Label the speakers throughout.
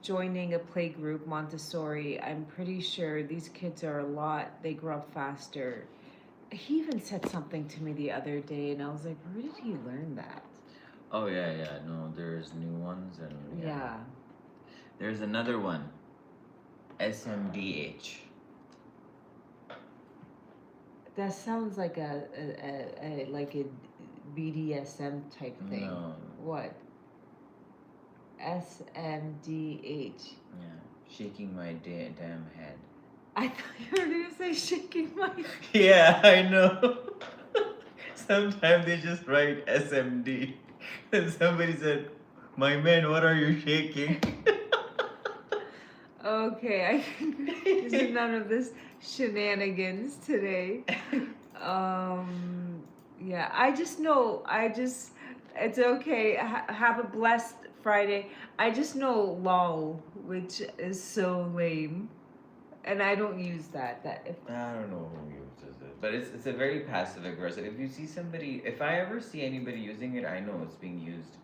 Speaker 1: joining a play group, Montessori. I'm pretty sure these kids are a lot, they grow up faster. He even said something to me the other day, and I was like, where did he learn that?
Speaker 2: Oh yeah, yeah. No, there's new ones, and yeah,
Speaker 1: Yeah,
Speaker 2: there's another one. SMDH.
Speaker 1: that sounds like a BDSM type thing.
Speaker 2: No,
Speaker 1: What? SMDH.
Speaker 2: yeah, shaking my damn head.
Speaker 1: I thought you were gonna say shaking my.
Speaker 2: Yeah, I know. Sometimes they just write SMD. And somebody said, "My man, what are you shaking?"
Speaker 1: Okay, I this is none of this shenanigans today. Um, yeah, I just know. It's okay. Have a blessed Friday. I just know lol, which is so lame, and I don't use that. That if
Speaker 2: I don't know who uses it, but it's a very passive aggressive. If you see somebody, if I ever see anybody using it, I know it's being used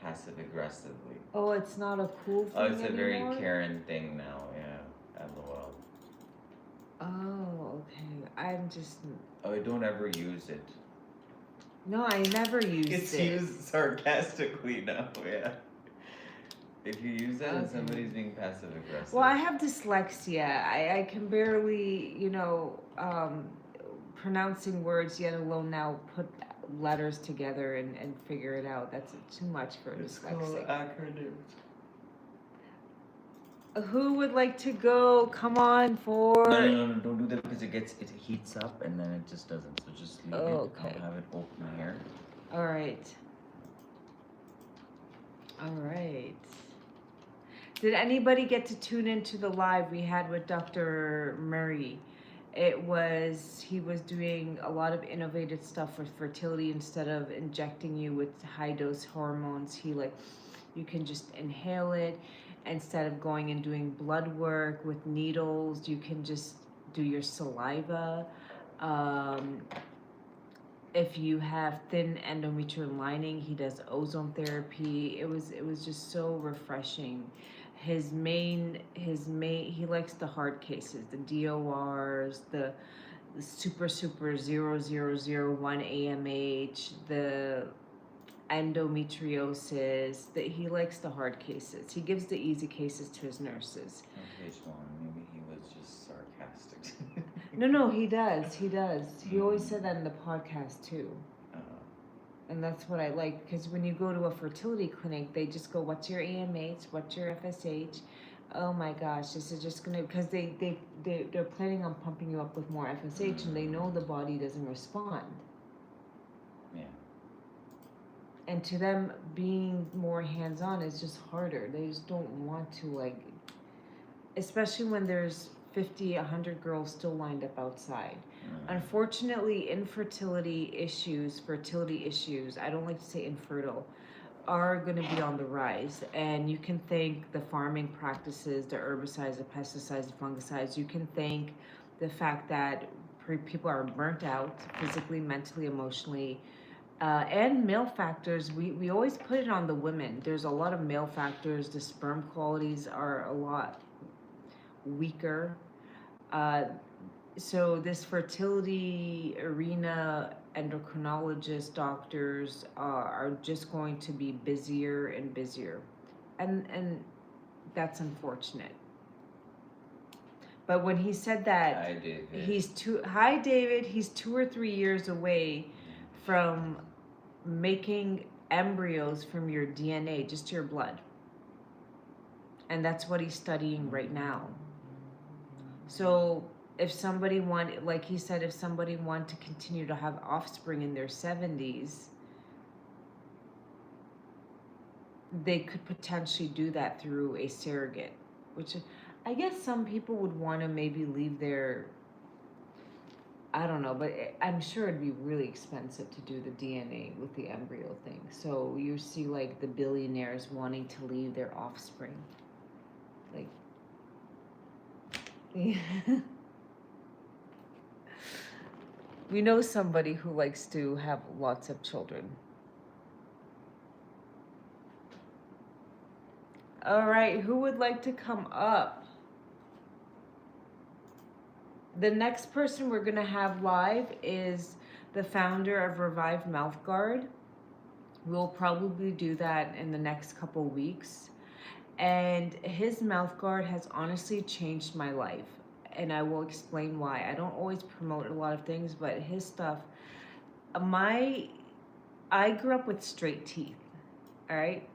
Speaker 2: passive aggressively.
Speaker 1: oh, it's not a cool
Speaker 2: Oh,
Speaker 1: thing
Speaker 2: it's a very
Speaker 1: anymore.
Speaker 2: Karen thing now. Yeah, LOL.
Speaker 1: Oh, okay. I'm just
Speaker 2: Oh, don't ever use it.
Speaker 1: no. I never used
Speaker 2: It's
Speaker 1: it.
Speaker 2: used sarcastically now. Yeah. If you use that and
Speaker 1: Okay.
Speaker 2: somebody's being passive aggressive.
Speaker 1: Well, I have dyslexia. I can barely, pronouncing words, yet alone now put letters together and figure it out. That's too much for a
Speaker 2: It's called
Speaker 1: dyslexic.
Speaker 2: acronyms.
Speaker 1: Who would like to go? Come on for.
Speaker 2: No, no, no, no, don't do that because it heats up and then it just doesn't. So just leave it.
Speaker 1: Okay.
Speaker 2: I'll have it open here.
Speaker 1: All right. All right. Did anybody get to tune into the live we had with Dr. Murray? He was doing a lot of innovative stuff for fertility. Instead of injecting you with high dose hormones, you can just inhale it. Instead of going and doing blood work with needles, you can just do your saliva. Um, if you have thin endometrial lining, he does ozone therapy. It was just so refreshing. His main he likes the hard cases, the DORs, the super 0001 AMH, the endometriosis. That he likes the hard cases. He gives the easy cases to his nurses.
Speaker 2: Okay, Swan. Maybe he was just sarcastic.
Speaker 1: No, he does. He does. He always said that in the podcast too.
Speaker 2: Uh,
Speaker 1: And that's what I like, because when you go to a fertility clinic, they just go, "What's your AMH? What's your FSH?" Oh my gosh, this is just gonna, because they're planning on pumping you up with more FSH, and they know the body doesn't respond.
Speaker 2: yeah.
Speaker 1: And to them, being more hands on is just harder. They just don't want to, especially when there's 50, 100 girls still lined up outside. Unfortunately, fertility issues, I don't like to say infertile, are going to be on the rise. And you can thank the farming practices, the herbicides, the pesticides, the fungicides. You can thank the fact that people are burnt out physically, mentally, emotionally. And male factors, we always put it on the women. There's a lot of male factors. The sperm qualities are a lot weaker. Uh, so this fertility arena, endocrinologists, doctors are just going to be busier and busier, and that's unfortunate. But when he said that,
Speaker 2: Hi, David.
Speaker 1: Hi David, he's 2 or 3 years away from making embryos from your DNA, just your blood, and that's what he's studying right now. So if somebody want, like he said, if somebody want to continue to have offspring in their 70s, they could potentially do that through a surrogate, which I guess some people would want to maybe leave their, I don't know, but I'm sure it'd be really expensive to do the DNA with the embryo thing. So you see like the billionaires wanting to leave their offspring. Like, yeah. We know somebody who likes to have lots of children. All right, who would like to come up? The next person we're going to have live is the founder of Revive Mouth Guard. We'll probably do that in the next couple weeks. And his mouth guard has honestly changed my life. And I will explain why. I don't always promote a lot of things, but his stuff, my, I grew up with straight teeth, all right?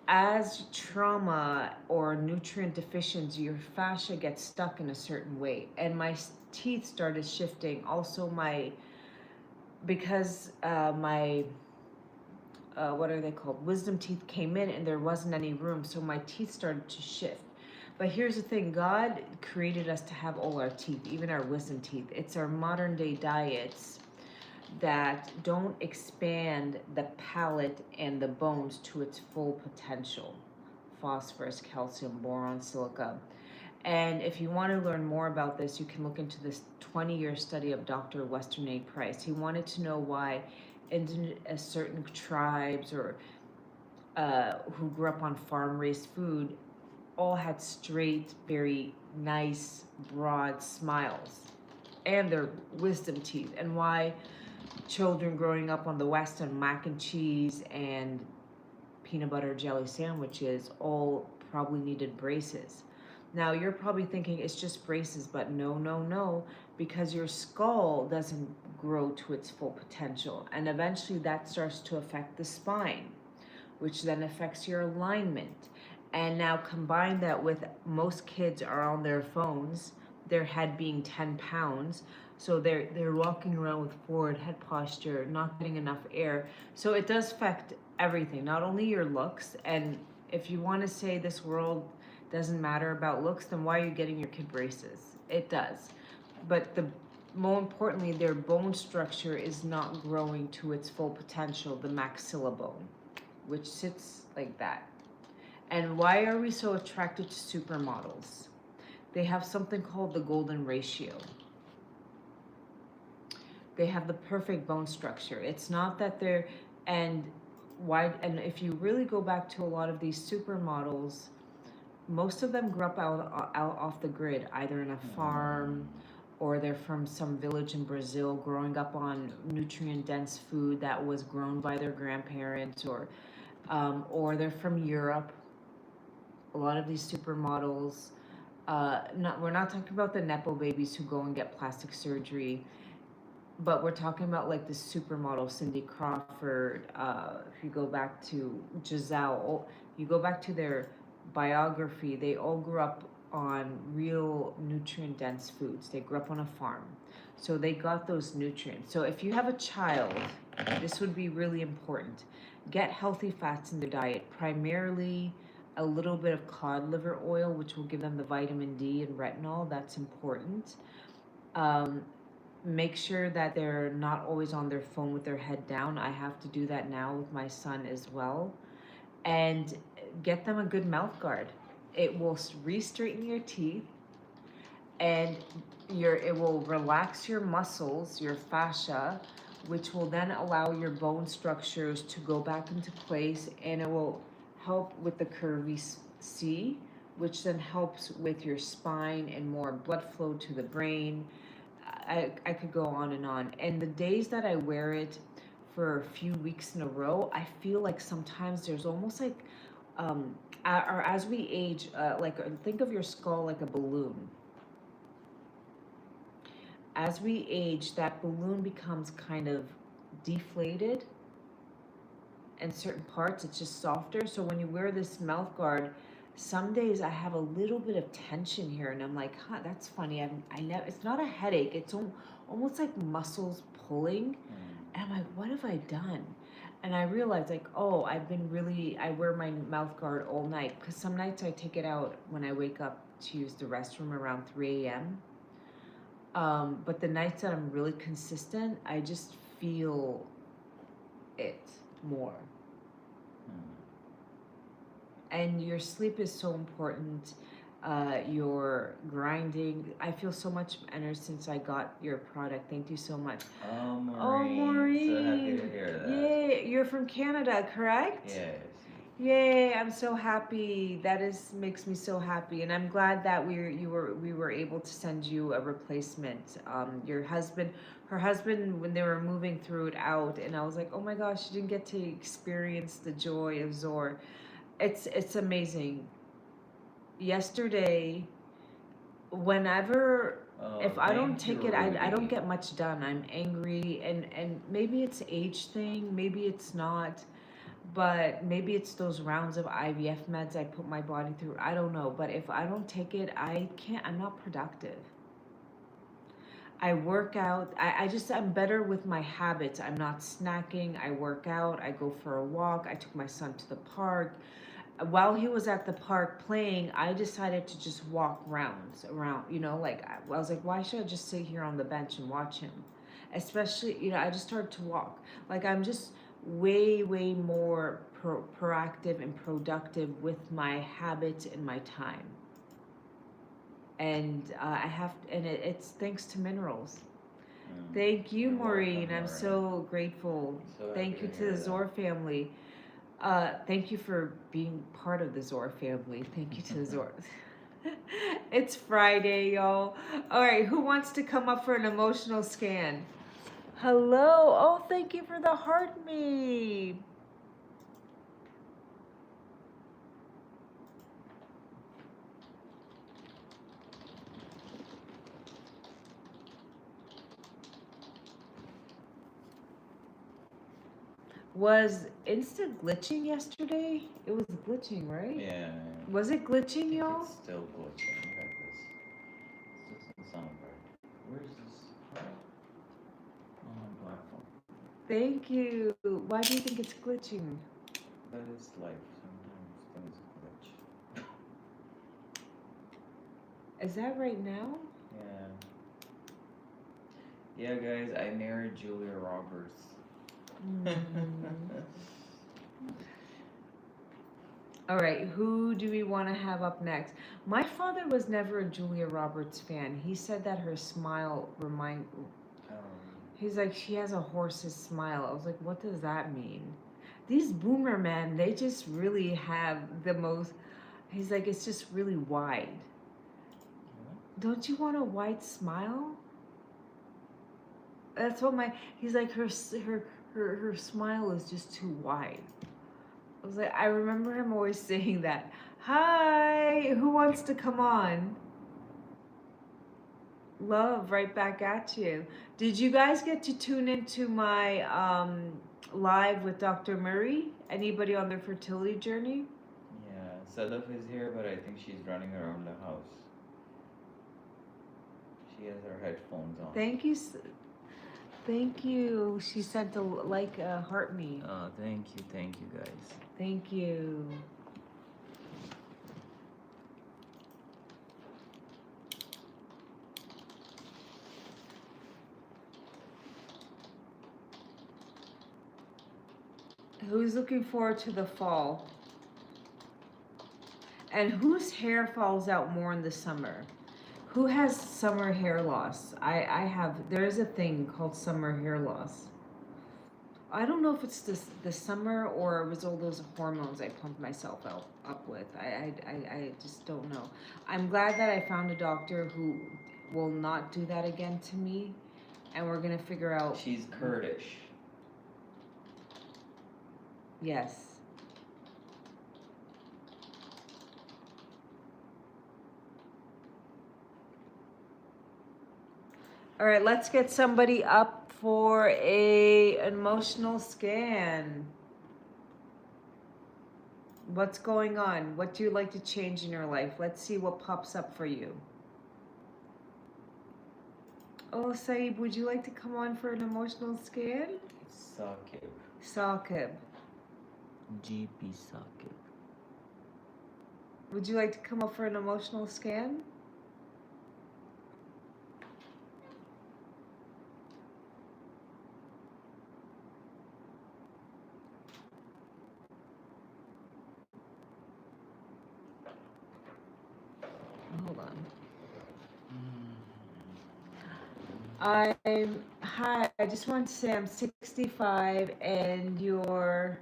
Speaker 1: As trauma or nutrient deficiency, your fascia gets stuck in a certain way. And my teeth started shifting. Also, because my what are they called? Wisdom teeth came in and there wasn't any room, so my teeth started to shift. But here's the thing, God created us to have all our teeth, even our wisdom teeth. It's our modern day diets that don't expand the palate and the bones to its full potential. Phosphorus, calcium, boron, silica. And if you want to learn more about this, you can look into this 20-year study of Dr. Weston A. Price. He wanted to know why in certain tribes or who grew up on farm-raised food all had straight, very nice, broad smiles and their wisdom teeth, and why children growing up on the West on mac and cheese and peanut butter jelly sandwiches all probably needed braces. Now you're probably thinking it's just braces, but no, no, no, because your skull doesn't grow to its full potential, and eventually that starts to affect the spine, which then affects your alignment. And now combine that with most kids are on their phones, their head being 10 pounds, so they're walking around with forward head posture, not getting enough air. So it does affect everything, not only your looks. And if you want to say this world doesn't matter about looks, then why are you getting your kid braces? It does. But more importantly, their bone structure is not growing to its full potential, the maxilla bone, which sits like that. And why are we so attracted to supermodels? They have something called the golden ratio. They have the perfect bone structure. It's not that they're, and and if you really go back to a lot of these supermodels, most of them grew up out off the grid, either in a farm or they're from some village in Brazil growing up on nutrient dense food that was grown by their grandparents, or they're from Europe. A lot of these supermodels, we're not talking about the Nepo babies who go and get plastic surgery, but we're talking about like the supermodel Cindy Crawford. If you go back to Giselle, you go back to their biography, they all grew up on real nutrient dense foods. They grew up on a farm, so they got those nutrients. So if you have a child, this would be really important. Get healthy fats in their diet, primarily a little bit of cod liver oil, which will give them the vitamin D and retinol. That's important. Make sure that they're not always on their phone with their head down. I have to do that now with my son as well. And get them a good mouth guard. It will re-straighten your teeth, and it will relax your muscles, your fascia, which will then allow your bone structures to go back into place, and it will help with the curvy C, which then helps with your spine and more blood flow to the brain. I could go on and on. And the days that I wear it for a few weeks in a row, I feel like sometimes there's almost like, or as we age, like think of your skull like a balloon. As we age, that balloon becomes kind of deflated. In certain parts, it's just softer. So when you wear this mouth guard, some days I have a little bit of tension here, and I'm like, huh, that's funny. I know it's not a headache. It's almost like muscles pulling, and I'm like, what have I done? And I realized, like, oh, I wear my mouth guard all night, because some nights I take it out when I wake up to use the restroom around 3 a.m. But the nights that I'm really consistent, I just feel it more. And your sleep is so important. Your grinding. I feel so much better since I got your product. Thank you so much.
Speaker 2: Oh, Maureen.
Speaker 1: Oh, Maureen.
Speaker 2: So happy to hear that.
Speaker 1: Yay, you're from Canada, correct?
Speaker 2: Yes.
Speaker 1: Yay, I'm so happy. That is makes me so happy, and I'm glad that we were able to send you a replacement. Your husband, her husband, when they were moving through it out, and I was like, oh my gosh, she didn't get to experience the joy of Zor. It's amazing. Yesterday, whenever if
Speaker 2: Oh,
Speaker 1: I don't
Speaker 2: thank you,
Speaker 1: take it, I don't
Speaker 2: Rudy.
Speaker 1: get much done. I'm angry, and maybe it's age thing, maybe it's not, but maybe it's those rounds of IVF meds I put my body through. I don't know, but if I don't take it, I can't. I'm not productive. I work out. I'm better with my habits. I'm not snacking. I work out. I go for a walk. I took my son to the park. While he was at the park playing, I decided to just walk rounds around, like I was like, why should I just sit here on the bench and watch him? Especially, I just started to walk. Like I'm just way more proactive and productive with my habits and my time. And it's thanks to minerals. Thank you,
Speaker 2: You're welcome,
Speaker 1: Maureen. I'm
Speaker 2: Maureen.
Speaker 1: so grateful.
Speaker 2: So happy
Speaker 1: Thank you
Speaker 2: to
Speaker 1: to the
Speaker 2: hear
Speaker 1: Zor family. Thank you for being part of the Zor family. Thank you to the
Speaker 2: that.
Speaker 1: Zor. It's Friday, y'all. All right, who wants to come up for an emotional scan? Hello. Oh, thank you for the heart me. Was Insta glitching yesterday? It was glitching, right?
Speaker 2: Yeah,
Speaker 1: Was it
Speaker 2: I
Speaker 1: glitching,
Speaker 2: think
Speaker 1: y'all?
Speaker 2: it's still glitching. Look at this. This doesn't sound right. Where's this? Oh, my platform.
Speaker 1: Thank you. Why do you think it's glitching?
Speaker 2: That is life. Sometimes things glitch.
Speaker 1: Is that right now?
Speaker 2: Yeah. Yeah, guys, I married Julia Roberts.
Speaker 1: Mm. All right, who do we want to have up next? My father was never a Julia Roberts fan. He said that her smile remind.
Speaker 2: Oh,
Speaker 1: He's like, she has a horse's smile. I was like, what does that mean? These boomer men, they just really have the most. He's like, it's just really wide. Don't you want a wide smile? That's what my. He's like, her smile is just too wide. I was like, I remember him always saying that. Hi, who wants to come on? Love, right back at you. Did you guys get to tune into my live with Dr. Murray? Anybody on their fertility journey?
Speaker 2: yeah. Sadaf is here, but I think she's running around the house. She has her headphones on.
Speaker 1: Thank you. Thank you. She sent a heart me.
Speaker 2: Oh, thank you, guys.
Speaker 1: Thank you. Who's looking forward to the fall? And whose hair falls out more in the summer? Who has summer hair loss? I have. There is a thing called summer hair loss. I don't know if it's the summer or it was all those hormones I pumped myself out up with. I just don't know. I'm glad that I found a doctor who will not do that again to me, and we're gonna figure out.
Speaker 2: She's Kurdish.
Speaker 1: Yes. All right, let's get somebody up for an emotional scan. What's going on? What do you like to change in your life? Let's see what pops up for you. Oh, Saeed, would you like to come on for an emotional scan?
Speaker 2: Sakib.
Speaker 1: Saqib,
Speaker 2: GP Sakib.
Speaker 1: would you like to come up for an emotional scan? Hold on. Hi, I just want to say I'm 65 and you're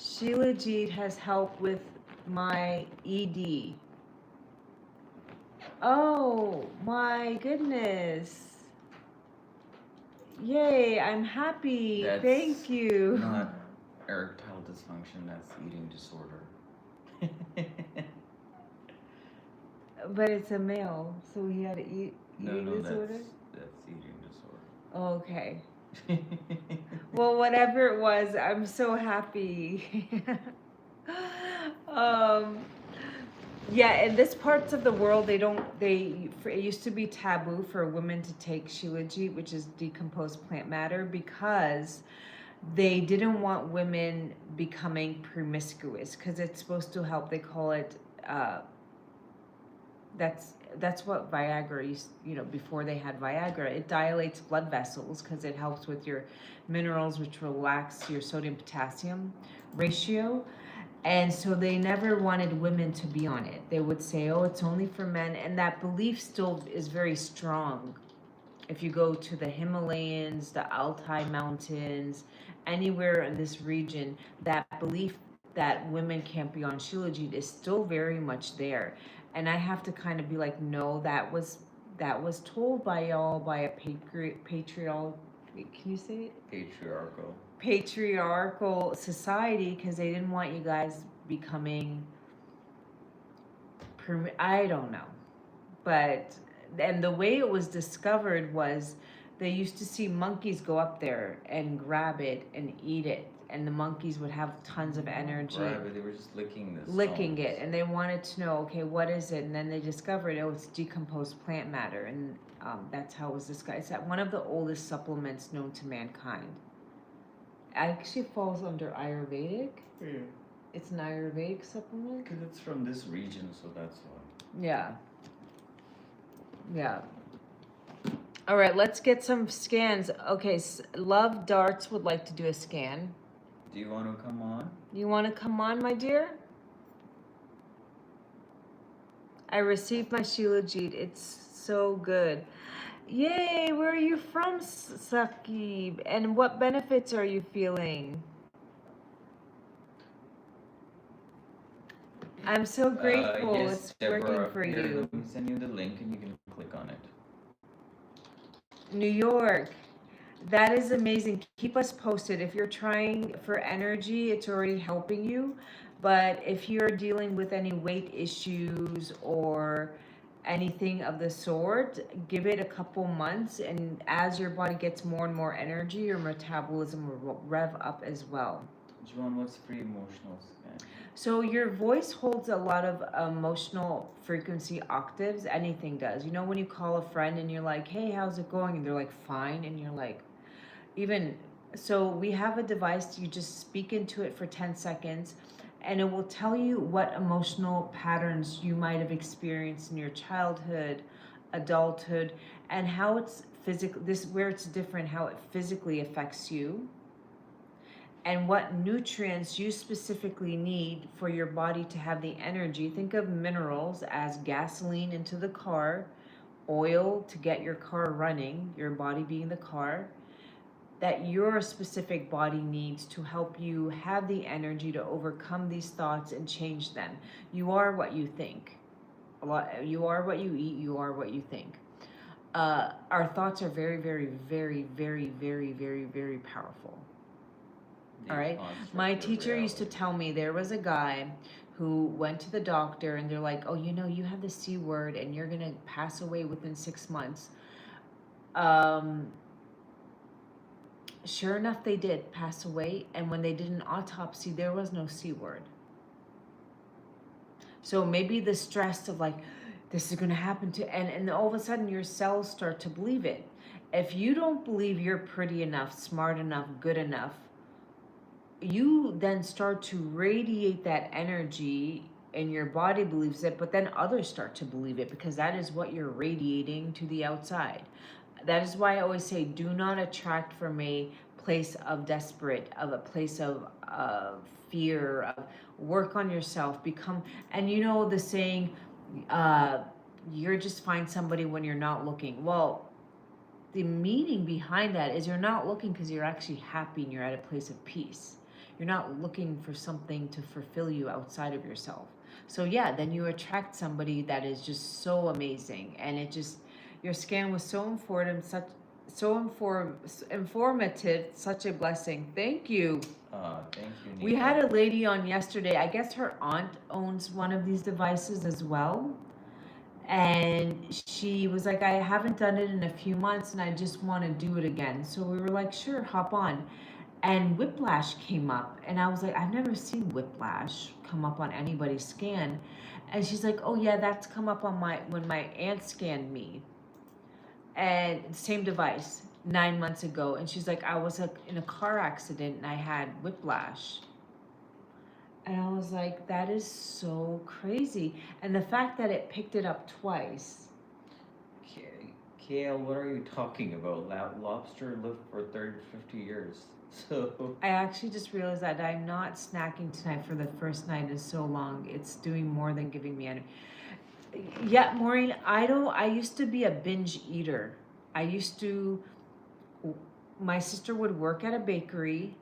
Speaker 1: Shilajit has helped with my ED. Oh my goodness. Yay, I'm happy.
Speaker 2: That's
Speaker 1: Thank you.
Speaker 2: not erectile dysfunction, that's eating disorder.
Speaker 1: But it's a male, so he had to
Speaker 2: No,
Speaker 1: eating
Speaker 2: no,
Speaker 1: disorder?
Speaker 2: that's eating disorder.
Speaker 1: Okay. Well, whatever it was, I'm so happy. um, yeah, in this parts of the world, it used to be taboo for women to take shilajit, which is decomposed plant matter, because they didn't want women becoming promiscuous, because it's supposed to help. They call it, uh, that's what Viagra used, before they had Viagra. It dilates blood vessels because it helps with your minerals, which relax your sodium potassium ratio. And so they never wanted women to be on it. They would say, oh, it's only for men. And that belief still is very strong. If you go to the Himalayas, the Altai Mountains, anywhere in this region, that belief that women can't be on Shilajit is still very much there. And I have to kind of be like, no, that was told by y'all by a patriarchal, can you say it? Patriarchal society, because they didn't want you guys becoming I don't know. But and the way it was discovered was they used to see monkeys go up there and grab it and eat it, and the monkeys would have tons of energy.
Speaker 2: Right, but they were just licking this.
Speaker 1: Licking it, and they wanted to know, okay, what is it? And then they discovered, oh, it's decomposed plant matter, and that's how it was discovered. It's one of the oldest supplements known to mankind. It actually falls under Ayurvedic.
Speaker 2: Yeah.
Speaker 1: It's an Ayurvedic supplement.
Speaker 2: Because it's from this region, so that's why.
Speaker 1: Yeah. Yeah. All right, let's get some scans. Okay, Love Darts would like to do a scan.
Speaker 2: Do you want to come on?
Speaker 1: You want to come on, my dear? I received my Shilajit. It's so good. Yay, where are you from, Saqib? And what benefits are you feeling? I'm so grateful
Speaker 2: yes,
Speaker 1: it's
Speaker 2: Deborah,
Speaker 1: working for you.
Speaker 2: Let me send you the link and you can click on it.
Speaker 1: New York. That is amazing. Keep us posted. If you're trying for energy, it's already helping you. But if you're dealing with any weight issues or anything of the sort, give it a couple months. And as your body gets more and more energy, your metabolism will rev up as well.
Speaker 2: Joan, what's free emotional scan?
Speaker 1: So your voice holds a lot of emotional frequency octaves. Anything does. You know, when you call a friend and you're like, hey, how's it going? And they're like, fine. And you're like, so we have a device, you just speak into it for 10 seconds and it will tell you what emotional patterns you might have experienced in your childhood, adulthood, and how it's where it's different, how it physically affects you, and what nutrients you specifically need for your body to have the energy. Think of minerals as gasoline into the car, oil to get your car running, your body being the car, that your specific body needs to help you have the energy to overcome these thoughts and change them. You are what you think. You are what you eat, you are what you think. Our thoughts are very, very, very, very, very, very, very powerful. All right. My teacher used to tell me there was a guy who went to the doctor and they're like, oh, you have the C word and you're going to pass away within 6 months. Sure enough, they did pass away. And when they did an autopsy, there was no C word. So maybe the stress of like, this is going to happen to, and all of a sudden your cells start to believe it. If you don't believe you're pretty enough, smart enough, good enough, you then start to radiate that energy and your body believes it, but then others start to believe it because that is what you're radiating to the outside. That is why I always say, do not attract from a place of of a place of fear, of work on yourself, and you know the saying, you're just find somebody when you're not looking. Well, the meaning behind that is you're not looking because you're actually happy and you're at a place of peace. You're not looking for something to fulfill you outside of yourself. So yeah, then you attract somebody that is just so amazing, and it just, your scan was so informative, informative, such a blessing. Thank you.
Speaker 2: Thank you,
Speaker 1: We
Speaker 2: Nika.
Speaker 1: had a lady on yesterday. I guess her aunt owns one of these devices as well. And she was like, I haven't done it in a few months and I just want to do it again. So we were like, sure, hop on. And whiplash came up. And I was like, I've never seen whiplash come up on anybody's scan. And she's like, oh, yeah, that's come up on when my aunt scanned me. And same device 9 months ago. And she's like, I was like in a car accident and I had whiplash. And I was like, that is so crazy. And the fact that it picked it up twice.
Speaker 2: Kale, what are you talking about? Lobster lived for 30, 50 years. So.
Speaker 1: I actually just realized that I'm not snacking tonight for the first night in so long. It's doing more than giving me energy. Yeah, Maureen, I used to be a binge eater. My sister would work at a bakery,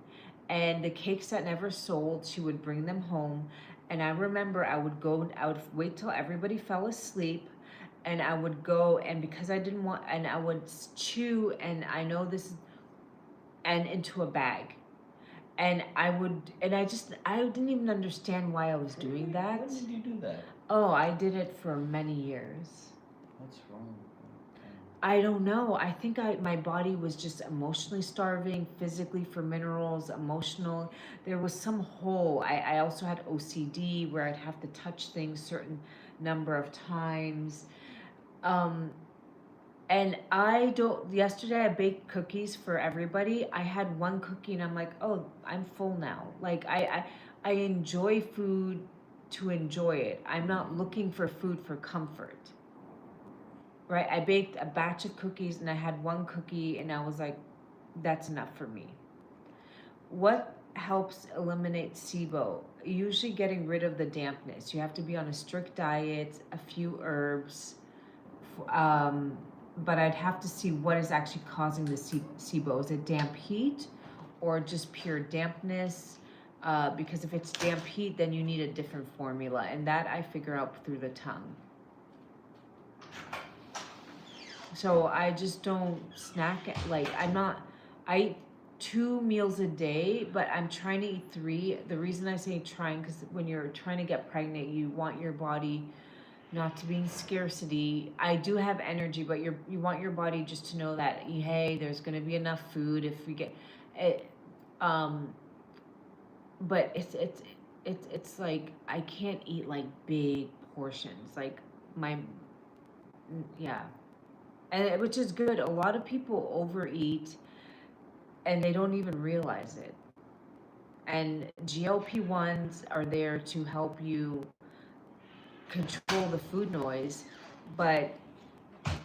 Speaker 1: and the cakes that never sold, she would bring them home. And I remember I would wait till everybody fell asleep, and I would go, and because I didn't want, and I would chew, and I know this, and into a bag. And I didn't even understand why I was doing that.
Speaker 2: When did you do that?
Speaker 1: Oh, I did it for many years.
Speaker 2: What's wrong?
Speaker 1: I don't know. I think my body was just emotionally starving, physically for minerals, emotional. There was some hole. I also had OCD where I'd have to touch things certain number of times. And yesterday I baked cookies for everybody. I had one cookie and I'm like, oh, I'm full now. Like I enjoy food to enjoy it. I'm not looking for food for comfort. Right? I baked a batch of cookies and I had one cookie and I was like, that's enough for me. What helps eliminate SIBO? Usually getting rid of the dampness. You have to be on a strict diet, a few herbs, but I'd have to see what is actually causing the SIBO. Is it damp heat or just pure dampness? Because if it's damp heat, then you need a different formula, and that I figure out through the tongue. So I just don't snack, I eat 2 meals a day, but I'm trying to eat 3. The reason I say trying, because when you're trying to get pregnant, you want your body not to be in scarcity. I do have energy, but you want your body just to know that, hey, there's going to be enough food if we get it. But it's like I can't eat like big portions, like yeah, and which is good. A lot of people overeat and they don't even realize it. And GLP-1s are there to help you control the food noise, but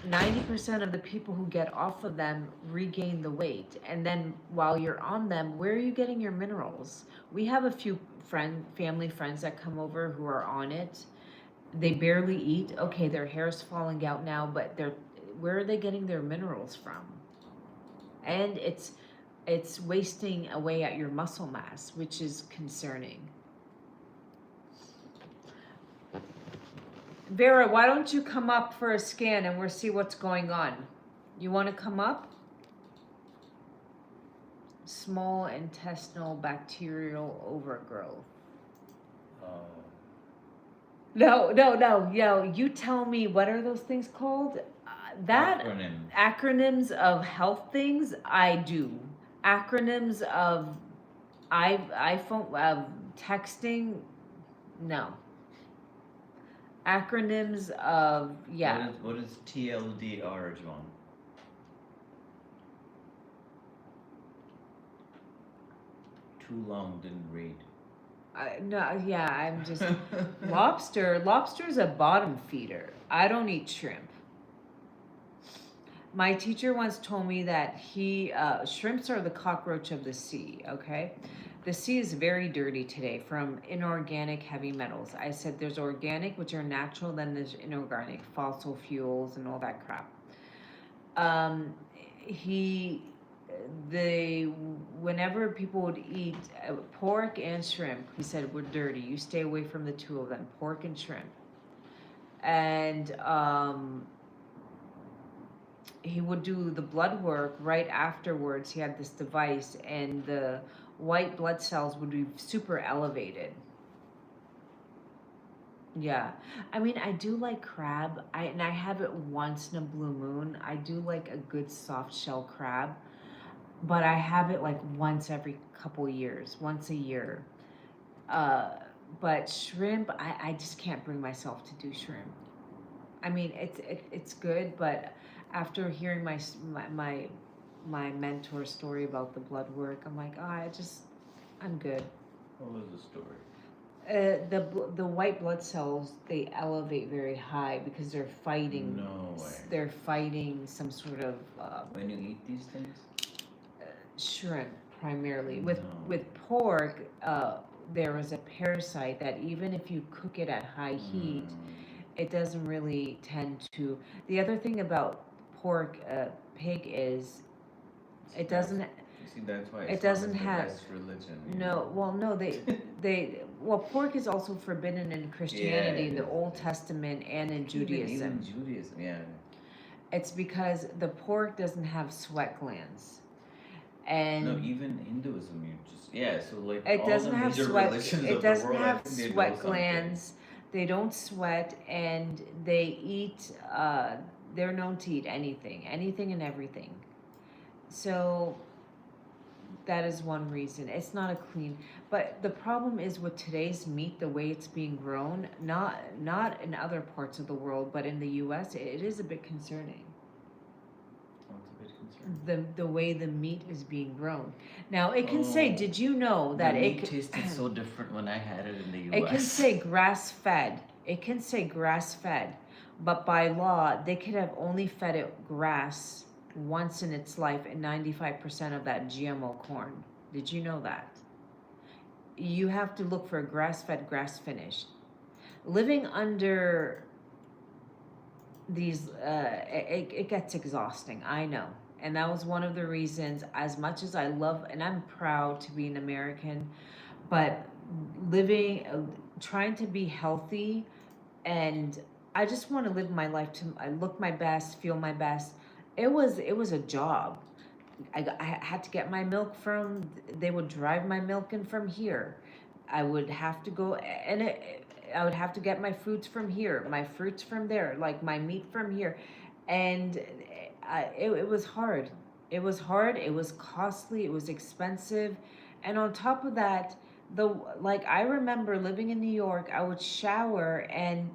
Speaker 1: 90% of the people who get off of them regain the weight. And then while you're on them, where are you getting your minerals? We have a few family friends that come over who are on it. They barely eat. Okay, their hair's falling out now, but where are they getting their minerals from? And it's wasting away at your muscle mass, which is concerning. Vera, why don't you come up for a scan and we'll see what's going on? You want to come up? Small intestinal bacterial overgrowth. No. You tell me, what are those things called? Acronyms of health things, I do. Acronyms of iPhone, texting, no. Acronyms of, yeah.
Speaker 2: What is TLDR, John? Too long, didn't read.
Speaker 1: No, yeah, I'm just lobster's a bottom feeder. I don't eat shrimp. My teacher once told me that shrimps are the cockroach of the sea, okay? The sea is very dirty today from inorganic heavy metals. I said there's organic, which are natural, then there's inorganic, fossil fuels and all that crap. He they whenever people would eat pork and shrimp, he said were dirty. You stay away from the two of them, pork and shrimp. And he would do the blood work right afterwards. He had this device, and the white blood cells would be super elevated. Yeah. I mean, I do like crab. I have it once in a blue moon. I do like a good soft shell crab, but I have it like once every couple years, once a year. Uh, but shrimp, I just can't bring myself to do shrimp. I mean, it's good, but after hearing my mentor's story about the blood work, I'm like, I'm good.
Speaker 2: What was the story?
Speaker 1: The white blood cells, they elevate very high because they're fighting.
Speaker 2: No way.
Speaker 1: They're fighting some sort of
Speaker 2: When you eat these things?
Speaker 1: shrimp primarily. With
Speaker 2: No.
Speaker 1: with pork, there is a parasite that even if you cook it at high heat, it doesn't really tend to. The other thing about pork, pig is
Speaker 2: See,
Speaker 1: it
Speaker 2: that's-
Speaker 1: doesn't.
Speaker 2: You see, that's why
Speaker 1: It
Speaker 2: Islam
Speaker 1: doesn't
Speaker 2: is the
Speaker 1: have-
Speaker 2: best religion. you
Speaker 1: No,
Speaker 2: know?
Speaker 1: well, no, well, pork is also forbidden in Christianity,
Speaker 2: Yeah,
Speaker 1: in
Speaker 2: it
Speaker 1: the
Speaker 2: is.
Speaker 1: Old Testament, and in Judaism.
Speaker 2: Even Judaism, yeah.
Speaker 1: It's because the pork doesn't have sweat glands, and
Speaker 2: No, even Hinduism, you just so like
Speaker 1: it
Speaker 2: all
Speaker 1: doesn't
Speaker 2: the
Speaker 1: have
Speaker 2: major
Speaker 1: sweat.
Speaker 2: religions
Speaker 1: It
Speaker 2: of the
Speaker 1: doesn't
Speaker 2: world, I
Speaker 1: have
Speaker 2: think they know
Speaker 1: sweat
Speaker 2: something.
Speaker 1: glands. They don't sweat, and they eat. They're known to eat anything and everything. So that is one reason. It's not a clean. But the problem is with today's meat, the way it's being grown, not in other parts of the world, but in the U.S., it is a bit concerning.
Speaker 2: What's a bit concerning?
Speaker 1: The way the meat is being grown. Now it can say,
Speaker 2: Oh,
Speaker 1: did you know that
Speaker 2: the
Speaker 1: it
Speaker 2: meat tasted so different when I had it in the U.S.
Speaker 1: it can say grass fed. It can say grass fed, but by law they could have only fed it grass once in its life, and 95% of that GMO corn. Did you know that? You have to look for grass fed, grass finished. Living under these, it gets exhausting. I know. And that was one of the reasons, as much as I love and I'm proud to be an American, but living, trying to be healthy, and I just want to live my life to I look my best, feel my best. It was a job. I had to get my milk from. They would drive my milk in from here. I would have to go and I would have to get my foods from here, my fruits from there, like my meat from here, and it was hard. It was hard. It was costly. It was expensive, and on top of that, I remember living in New York. I would shower, and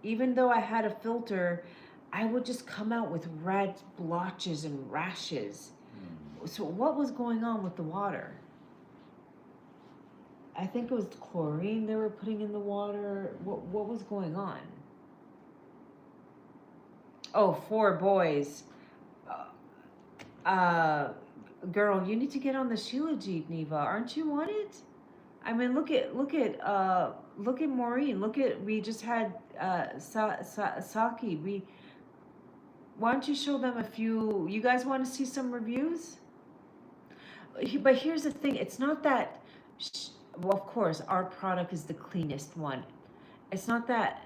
Speaker 1: even though I had a filter, I would just come out with red blotches and rashes. So what was going on with the water? I think it was chlorine they were putting in the water. What was going on? Oh, 4 boys. Girl, you need to get on the Shilajit, Neva. Aren't you on it? I mean, look at Maureen. We just had Saki. Why don't you show them a few? You guys want to see some reviews? But here's the thing. It's not that. Well, of course, our product is the cleanest one. It's not that.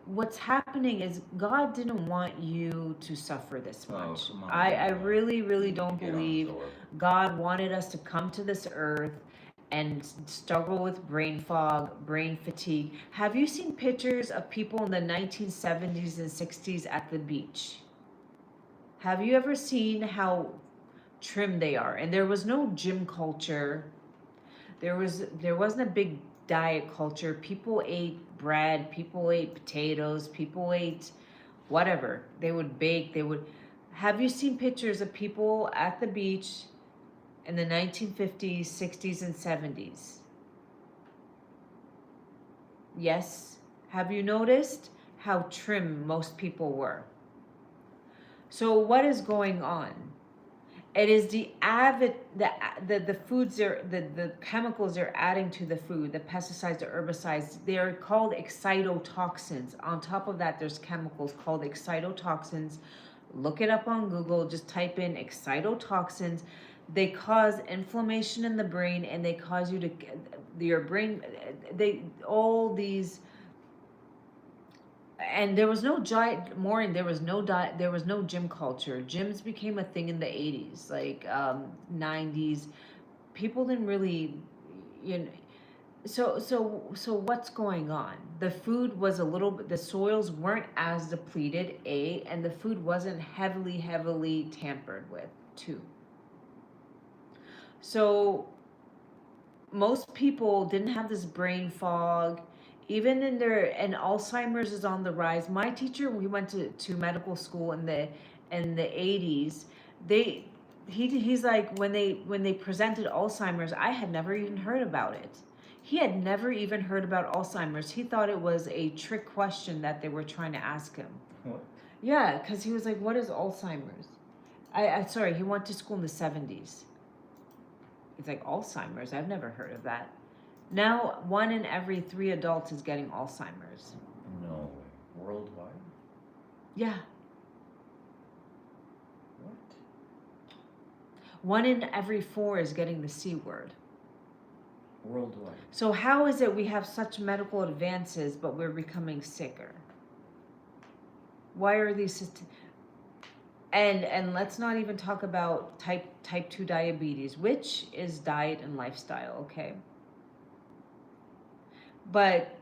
Speaker 1: What's happening is God didn't want you to suffer this much.
Speaker 2: come on,
Speaker 1: I
Speaker 2: Neva.
Speaker 1: really, really don't
Speaker 2: Get on
Speaker 1: believe
Speaker 2: board.
Speaker 1: God wanted us to come to this earth and struggle with brain fog, brain fatigue. Have you seen pictures of people in the 1970s and 60s at the beach? Have you ever seen how trim they are? And there was no gym culture. There wasn't a big diet culture. People ate bread, people ate potatoes, people ate whatever. They would bake, have you seen pictures of people at the beach in the 1950s, 60s, and 70s? Yes. Have you noticed how trim most people were? So what is going on? It is the foods the chemicals they're adding to the food, the pesticides, the herbicides. They're called excitotoxins. On top of that, there's chemicals called excitotoxins. Look it up on Google. Just type in excitotoxins. They cause inflammation in the brain, and they cause you to, your brain, they, all these, and there was no giant, Maureen, there was no diet, there was no gym culture. Gyms became a thing in the 80s, like 90s. People didn't really, you know, so what's going on? The food was a little bit, the soils weren't as depleted, A, and the food wasn't heavily tampered with, two. So most people didn't have this brain fog, even in their, and Alzheimer's is on the rise. My teacher, we went to medical school in the 80s. They he's like, when they presented Alzheimer's, I had never even heard about it. He had never even heard about Alzheimer's. He thought it was a trick question that they were trying to ask him.
Speaker 2: What?
Speaker 1: Yeah, because he was like, what is Alzheimer's? I sorry, he went to school in the 70s. It's like, Alzheimer's, I've never heard of that. Now 1 in every 3 adults is getting Alzheimer's.
Speaker 2: No way. Worldwide?
Speaker 1: Yeah.
Speaker 2: What?
Speaker 1: 1 in every 4 is getting the C word.
Speaker 2: Worldwide.
Speaker 1: So how is it we have such medical advances, but we're becoming sicker? Why are these? And let's not even talk about type 2 diabetes, which is diet and lifestyle, okay? But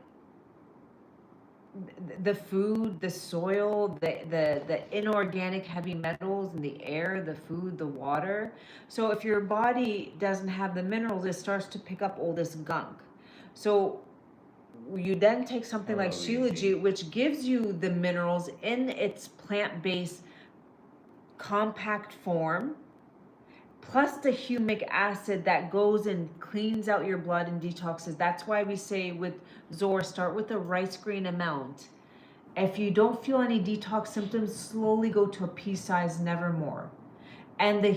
Speaker 1: the food, the soil, the inorganic heavy metals in the air, the food, the water. So if your body doesn't have the minerals, it starts to pick up all this gunk. So you then take something like Shilajit, which gives you the minerals in its plant-based compact form, plus the humic acid that goes and cleans out your blood and detoxes. That's why we say with Zor, start with a rice grain amount. If you don't feel any detox symptoms, slowly go to a pea size, never more. And the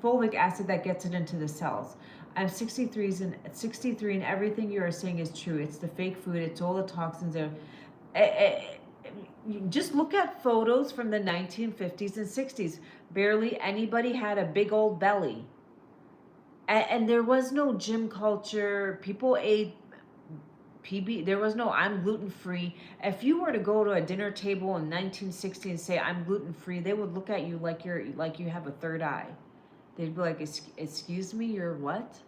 Speaker 1: fulvic acid that gets it into the cells. I'm 63 and everything you are saying is true. It's the fake food. It's all the toxins there. Just look at photos from the 1950s and 60s. Barely anybody had a big old belly. And there was no gym culture. People ate PB. There was no, I'm gluten free. If you were to go to a dinner table in 1960 and say I'm gluten free, they would look at you like you have a third eye. They'd be like, excuse me, you're what?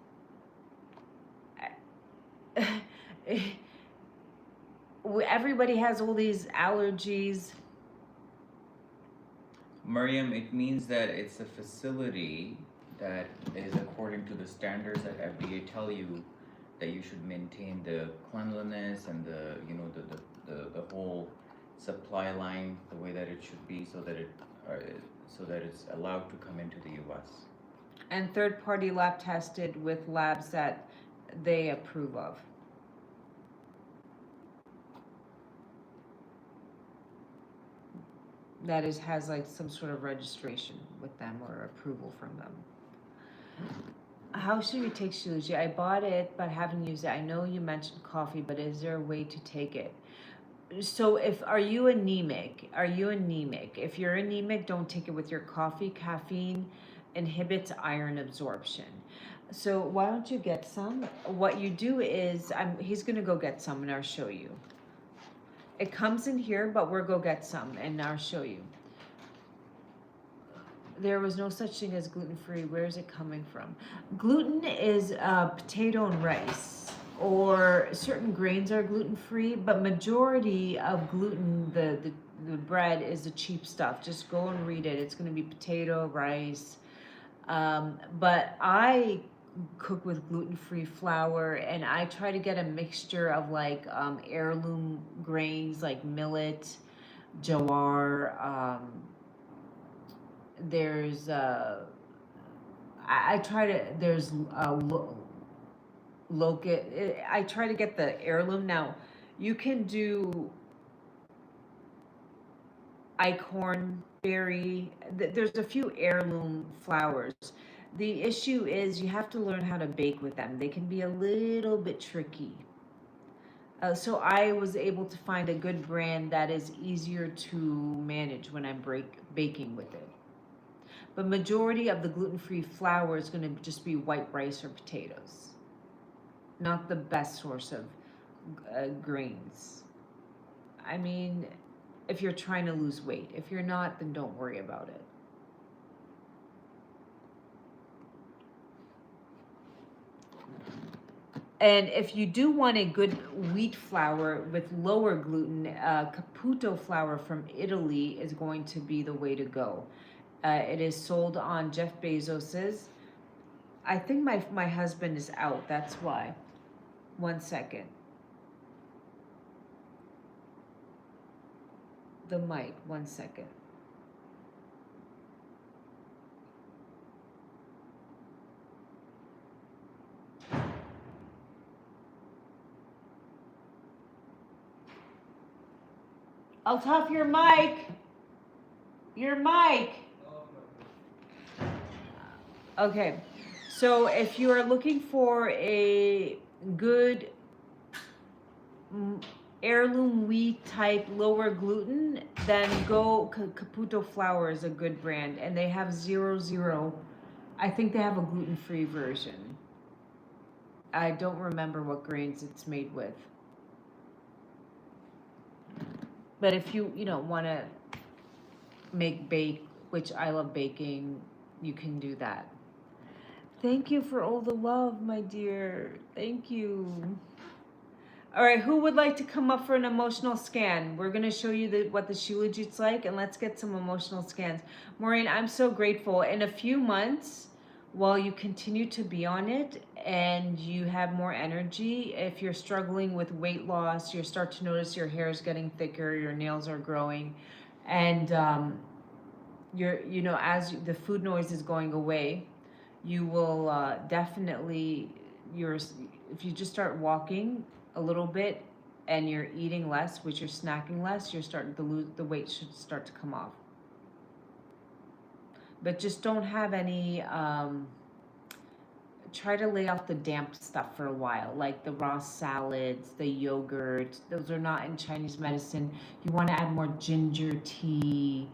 Speaker 1: Everybody has all these allergies.
Speaker 2: Mariam, it means that it's a facility that is according to the standards that FDA tell you that you should maintain the cleanliness and the, you know, the whole supply line the way that it should be, so that it's allowed to come into the U.S.
Speaker 1: And third-party lab tested with labs that they approve of. That has like some sort of registration with them or approval from them. How should we take Shilajit? I bought it but haven't used it. I know you mentioned coffee, but is there a way to take it? So are you anemic? If you're anemic, don't take it with your coffee. Caffeine inhibits iron absorption. So why don't you get some? What you do is, he's gonna go get some and I'll show you. It comes in here, but we'll go get some and I'll show you. There was no such thing as gluten-free. Where is it coming from? Gluten is potato and rice, or certain grains are gluten-free, but majority of gluten, the bread, is the cheap stuff. Just go and read it. It's going to be potato, rice. But I cook with gluten-free flour, and I try to get a mixture of like heirloom grains like millet, jawar. There's I try to, there's locust. I try to get the heirloom. Now you can do acorn, berry. There's a few heirloom flours. The issue is you have to learn how to bake with them. They can be a little bit tricky. So I was able to find a good brand that is easier to manage when I'm baking with it. but majority of the gluten-free flour is going to just be white rice or potatoes. Not the best source of grains. I mean, if you're trying to lose weight. If you're not, then don't worry about it. And if you do want a good wheat flour with lower gluten, Caputo flour from Italy is going to be the way to go. It is sold on Jeff Bezos's. I think my husband is out, that's why. 1 second. The mic, 1 second. Altaf, your mic. Your mic. Okay, so if you are looking for a good heirloom wheat type lower gluten, then go Caputo flour is a good brand, and they have 00. I think they have a gluten-free version. I don't remember what grains it's made with. But if you want to bake, which I love baking, you can do that. Thank you for all the love, my dear. Thank you. All right, who would like to come up for an emotional scan? We're going to show you what the Shilajit's like, and let's get some emotional scans. Maureen, I'm so grateful. In a few months, while you continue to be on it and you have more energy, if you're struggling with weight loss, you start to notice your hair is getting thicker, your nails are growing, and as the food noise is going away, you will definitely, if you just start walking a little bit and you're eating less, which you're snacking less, you're starting to lose, the weight should start to come off. But just don't have any, try to lay off the damp stuff for a while, like the raw salads, the yogurt. Those are not in Chinese medicine. You want to add more ginger tea,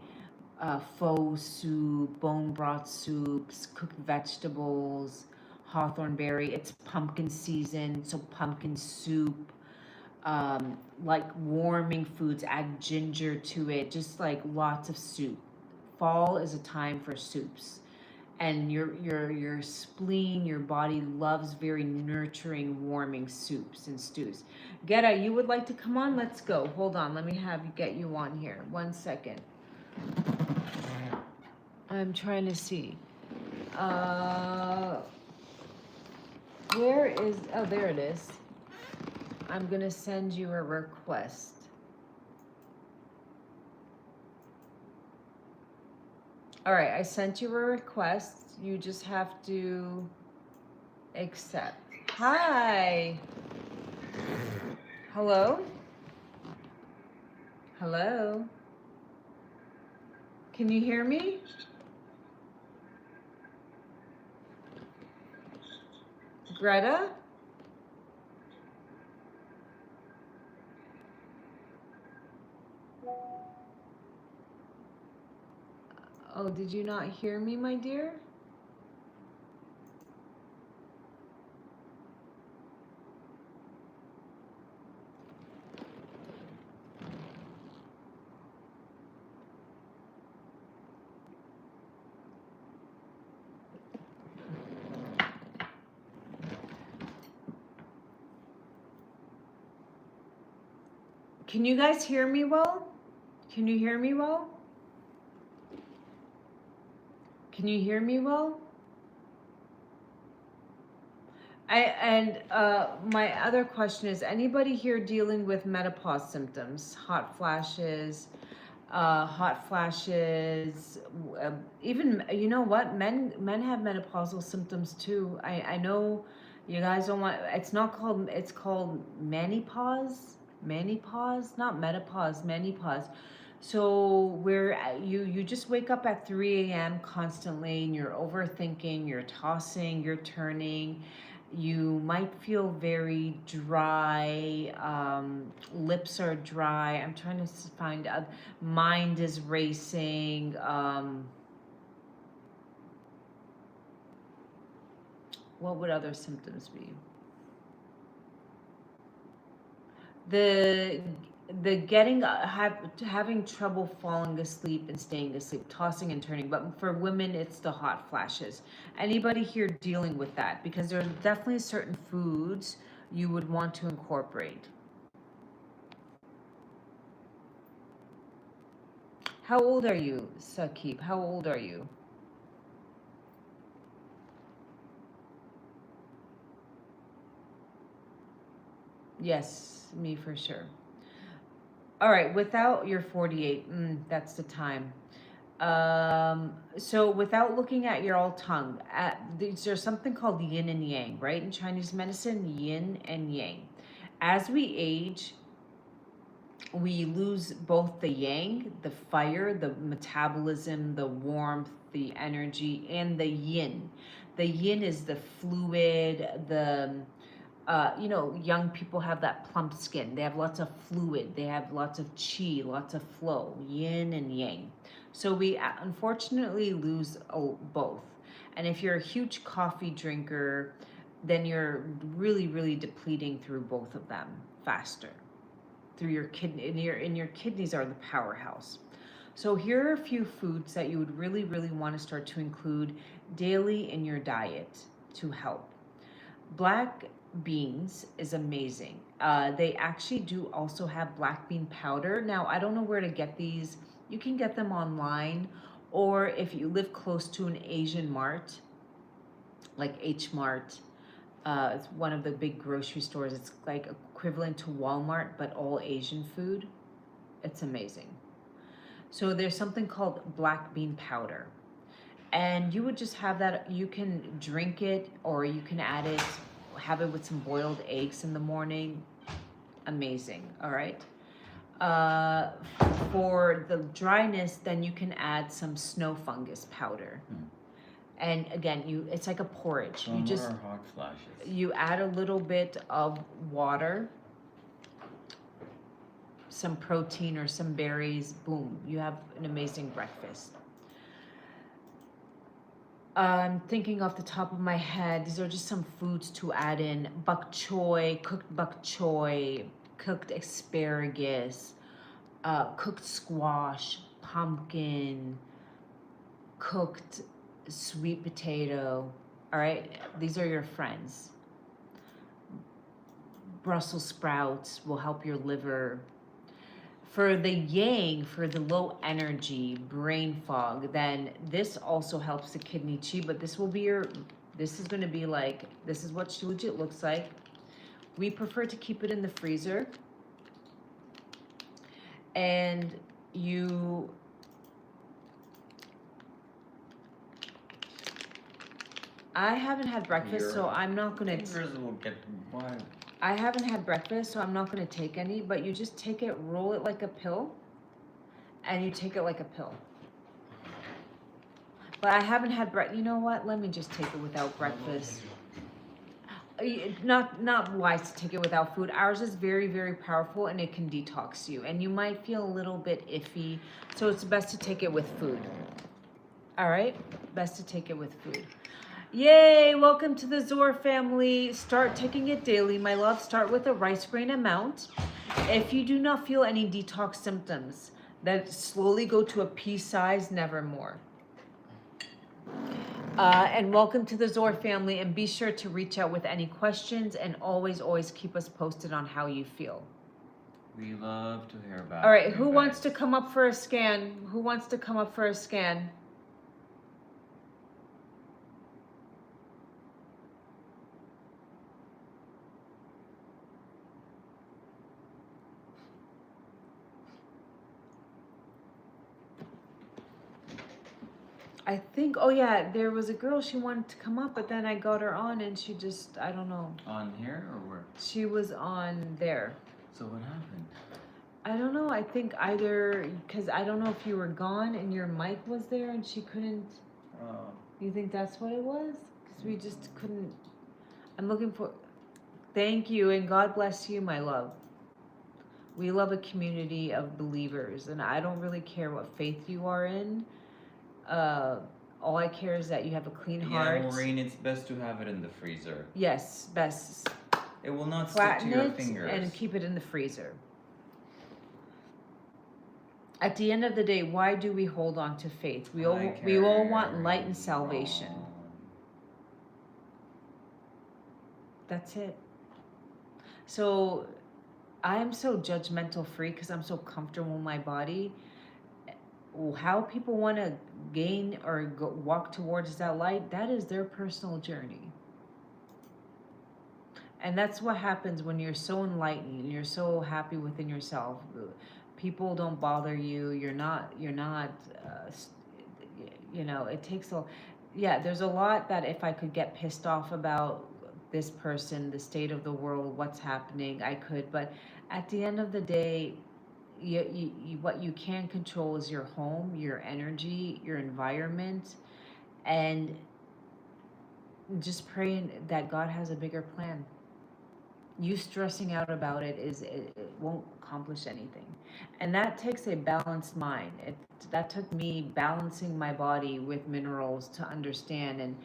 Speaker 1: faux soup, bone broth soups, cooked vegetables, hawthorn berry. It's pumpkin season, so pumpkin soup. Like warming foods, add ginger to it, just like lots of soup. Fall is a time for soups, and your spleen, your body loves very nurturing, warming soups and stews. Geta, you would like to come on? Let's go. Hold on, let me get you on here. 1 second. I'm trying to see. Where is? Oh, there it is. I'm gonna send you a request. All right, I sent you a request. You just have to accept. Hi. Hello? Hello? Can you hear me? Greta? Oh, did you not hear me, my dear? Can you guys hear me well? Can you hear me well? Can you hear me well? My other question is, anybody here dealing with menopause symptoms, hot flashes, even, you know what, men have menopausal symptoms too. I know you guys don't want, it's called menopause, not menopause, menopause. So where you just wake up at 3 a.m. constantly, and you're overthinking, you're tossing, you're turning. You might feel very dry, lips are dry. I'm trying to find out. Mind is racing. What would other symptoms be? The getting having trouble falling asleep and staying asleep, tossing and turning. But for women, it's the hot flashes. Anybody here dealing with that? Because there are definitely certain foods you would want to incorporate. How old are you, Sakib? How old are you? Yes, me for sure. All right, without your 48, that's the time. So without looking at your all tongue, there's something called yin and yang, right? In Chinese medicine, yin and yang. As we age, we lose both the yang, the fire, the metabolism, the warmth, the energy, and the yin. The yin is the fluid, young people have that plump skin. They have lots of fluid. They have lots of chi, lots of flow, yin and yang. So we unfortunately lose both. And if you're a huge coffee drinker, then you're really, really depleting through both of them faster. Through your kidney, and your kidneys are the powerhouse. So here are a few foods that you would really, really want to start to include daily in your diet to help. Black beans is amazing. They actually do also have black bean powder. Now, I don't know where to get these. You can get them online, or if you live close to an Asian mart, like H Mart, it's one of the big grocery stores. It's like equivalent to Walmart, but all Asian food. It's amazing. So there's something called black bean powder. And you would just have that. You can drink it, or you can add it, have it with some boiled eggs in the morning. Amazing. All right. Uh, for the dryness, then you can add some snow fungus powder. And again, it's like a porridge.
Speaker 2: So
Speaker 1: you just
Speaker 2: are hot flashes.
Speaker 1: You add a little bit of water, some protein or some berries, boom, you have an amazing breakfast. I'm thinking off the top of my head, these are just some foods to add in. Bok choy, cooked bok choy, cooked asparagus, cooked squash, pumpkin, cooked sweet potato. All right, these are your friends. Brussels sprouts will help your liver. For the yang, for the low energy, brain fog, then this also helps the kidney chi, but this will be this is going to be like, this is what Shilajit looks like. We prefer to keep it in the freezer. And I haven't had breakfast, so I'm not going to.
Speaker 2: Fingers will get wild.
Speaker 1: I haven't had breakfast, so I'm not going to take any, but you just take it, roll it like a pill, and you take it like a pill. But I haven't had you know what? Let me just take it without breakfast. Not wise to take it without food. Ours is very, very powerful, and it can detox you. And you might feel a little bit iffy, so it's best to take it with food. All right? Best to take it with food. Yay, welcome to the Zor family. Start taking it daily, my love. Start with a rice grain amount. If you do not feel any detox symptoms, then slowly go to a pea size, never more. And welcome to the Zor family, and be sure to reach out with any questions, and always, always keep us posted on how you feel.
Speaker 2: We love to hear about.
Speaker 1: All right, who wants to come up for a scan? Who wants to come up for a scan? I think, oh yeah, there was a girl, she wanted to come up, but then I got her on and she just, I don't know.
Speaker 2: On here or where?
Speaker 1: She was on there.
Speaker 2: So what happened?
Speaker 1: I don't know. I think either, because I don't know if you were gone and your mic was there and she couldn't.
Speaker 2: Oh.
Speaker 1: You think that's what it was? Because we just couldn't. I'm looking for. Thank you, and God bless you, my love. We love a community of believers, and I don't really care what faith you are in. All I care is that you have a clean
Speaker 2: Yeah,
Speaker 1: heart.
Speaker 2: Maureen, it's best to have it in the freezer.
Speaker 1: Yes, best.
Speaker 2: It will not stick to
Speaker 1: Flatten
Speaker 2: your
Speaker 1: it
Speaker 2: fingers.
Speaker 1: and keep it in the freezer. At the end of the day, why do we hold on to faith? We all want light and salvation.
Speaker 2: Wrong.
Speaker 1: That's it. So I'm so judgmental free because I'm so comfortable in my body. How people want to gain or walk towards that light, that is their personal journey. And that's what happens when you're so enlightened and you're so happy within yourself. People don't bother you. You're not, you know, it takes a, yeah, there's a lot that if I could get pissed off about this person, the state of the world, what's happening, I could. But at the end of the day, what you can control is your home, your energy, your environment, and just praying that God has a bigger plan. You stressing out about it won't accomplish anything, and that takes a balanced mind. That took me balancing my body with minerals to understand, and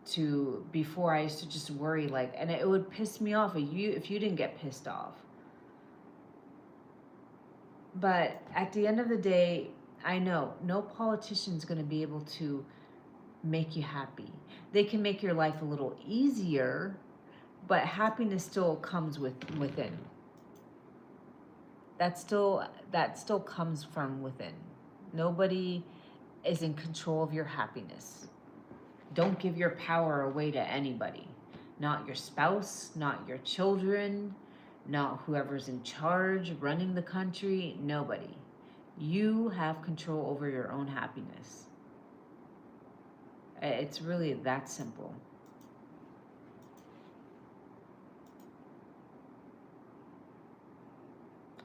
Speaker 1: to before I used to just worry, like, and it would piss me off if you didn't get pissed off. But at the end of the day, I know no politician's going to be able to make you happy. They can make your life a little easier, but happiness still comes within. That still comes from within. Nobody is in control of your happiness. Don't give your power away to anybody. Not your spouse, not your children, not whoever's in charge, running the country, nobody. You have control over your own happiness. It's really that simple.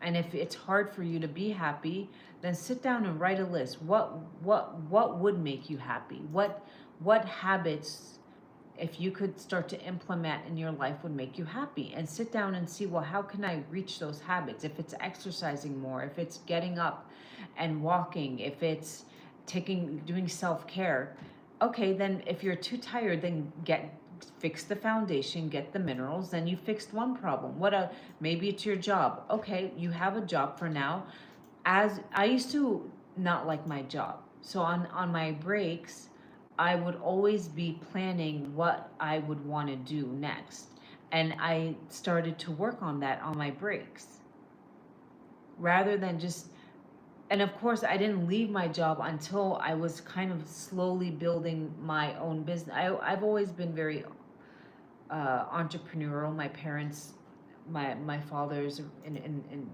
Speaker 1: And if it's hard for you to be happy, then sit down and write a list. What would make you happy? What habits, if you could start to implement in your life, would make you happy? And sit down and see, well, how can I reach those habits? If it's exercising more, if it's getting up and walking, if it's doing self-care. Okay, then if you're too tired, then fix the foundation, get the minerals, then you fixed one problem. Maybe it's your job. Okay, you have a job for now. As I used to not like my job. So on my breaks, I would always be planning what I would want to do next. And I started to work on that on my breaks. Rather than just, and of course I didn't leave my job until I was kind of slowly building my own business. I've always been very entrepreneurial. My parents, my father's in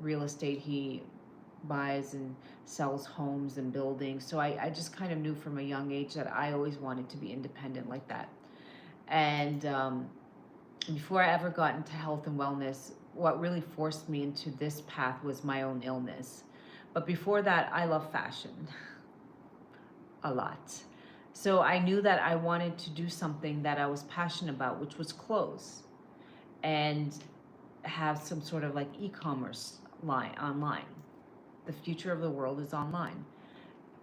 Speaker 1: real estate. He buys and sells homes and buildings. So I just kind of knew from a young age that I always wanted to be independent like that. And before I ever got into health and wellness, what really forced me into this path was my own illness. But before that, I love fashion a lot. So I knew that I wanted to do something that I was passionate about, which was clothes, and have some sort of like e-commerce line online. The future of the world is online.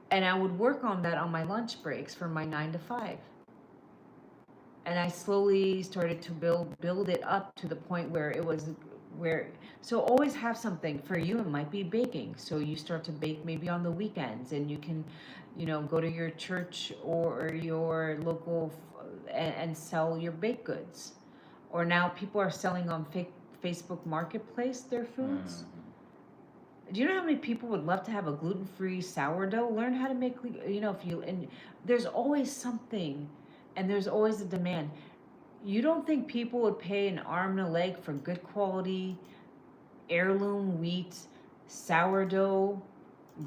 Speaker 1: And I would work on that on my lunch breaks from my 9 to 5. And I slowly started to build it up to the point where it was so always have something. For you, it might be baking. So you start to bake maybe on the weekends, and you can, go to your church or your local and sell your baked goods. Or now people are selling on Facebook Marketplace their foods. Do you know how many people would love to have a gluten-free sourdough? Learn how to make, and there's always something, and there's always a demand. You don't think people would pay an arm and a leg for good quality heirloom wheat sourdough,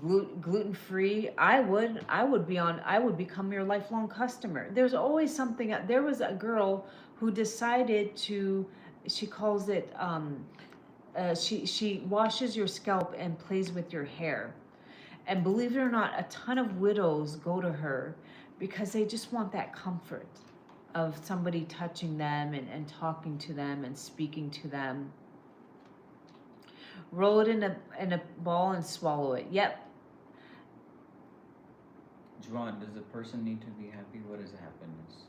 Speaker 1: gluten-free? I would become your lifelong customer. There's always something. There was a girl who decided to, she calls it, she washes your scalp and plays with your hair. And believe it or not, a ton of widows go to her because they just want that comfort of somebody touching them and talking to them and speaking to them. Roll it in a ball and swallow it. Yep.
Speaker 2: Juan, does a person need to be happy? What is happiness?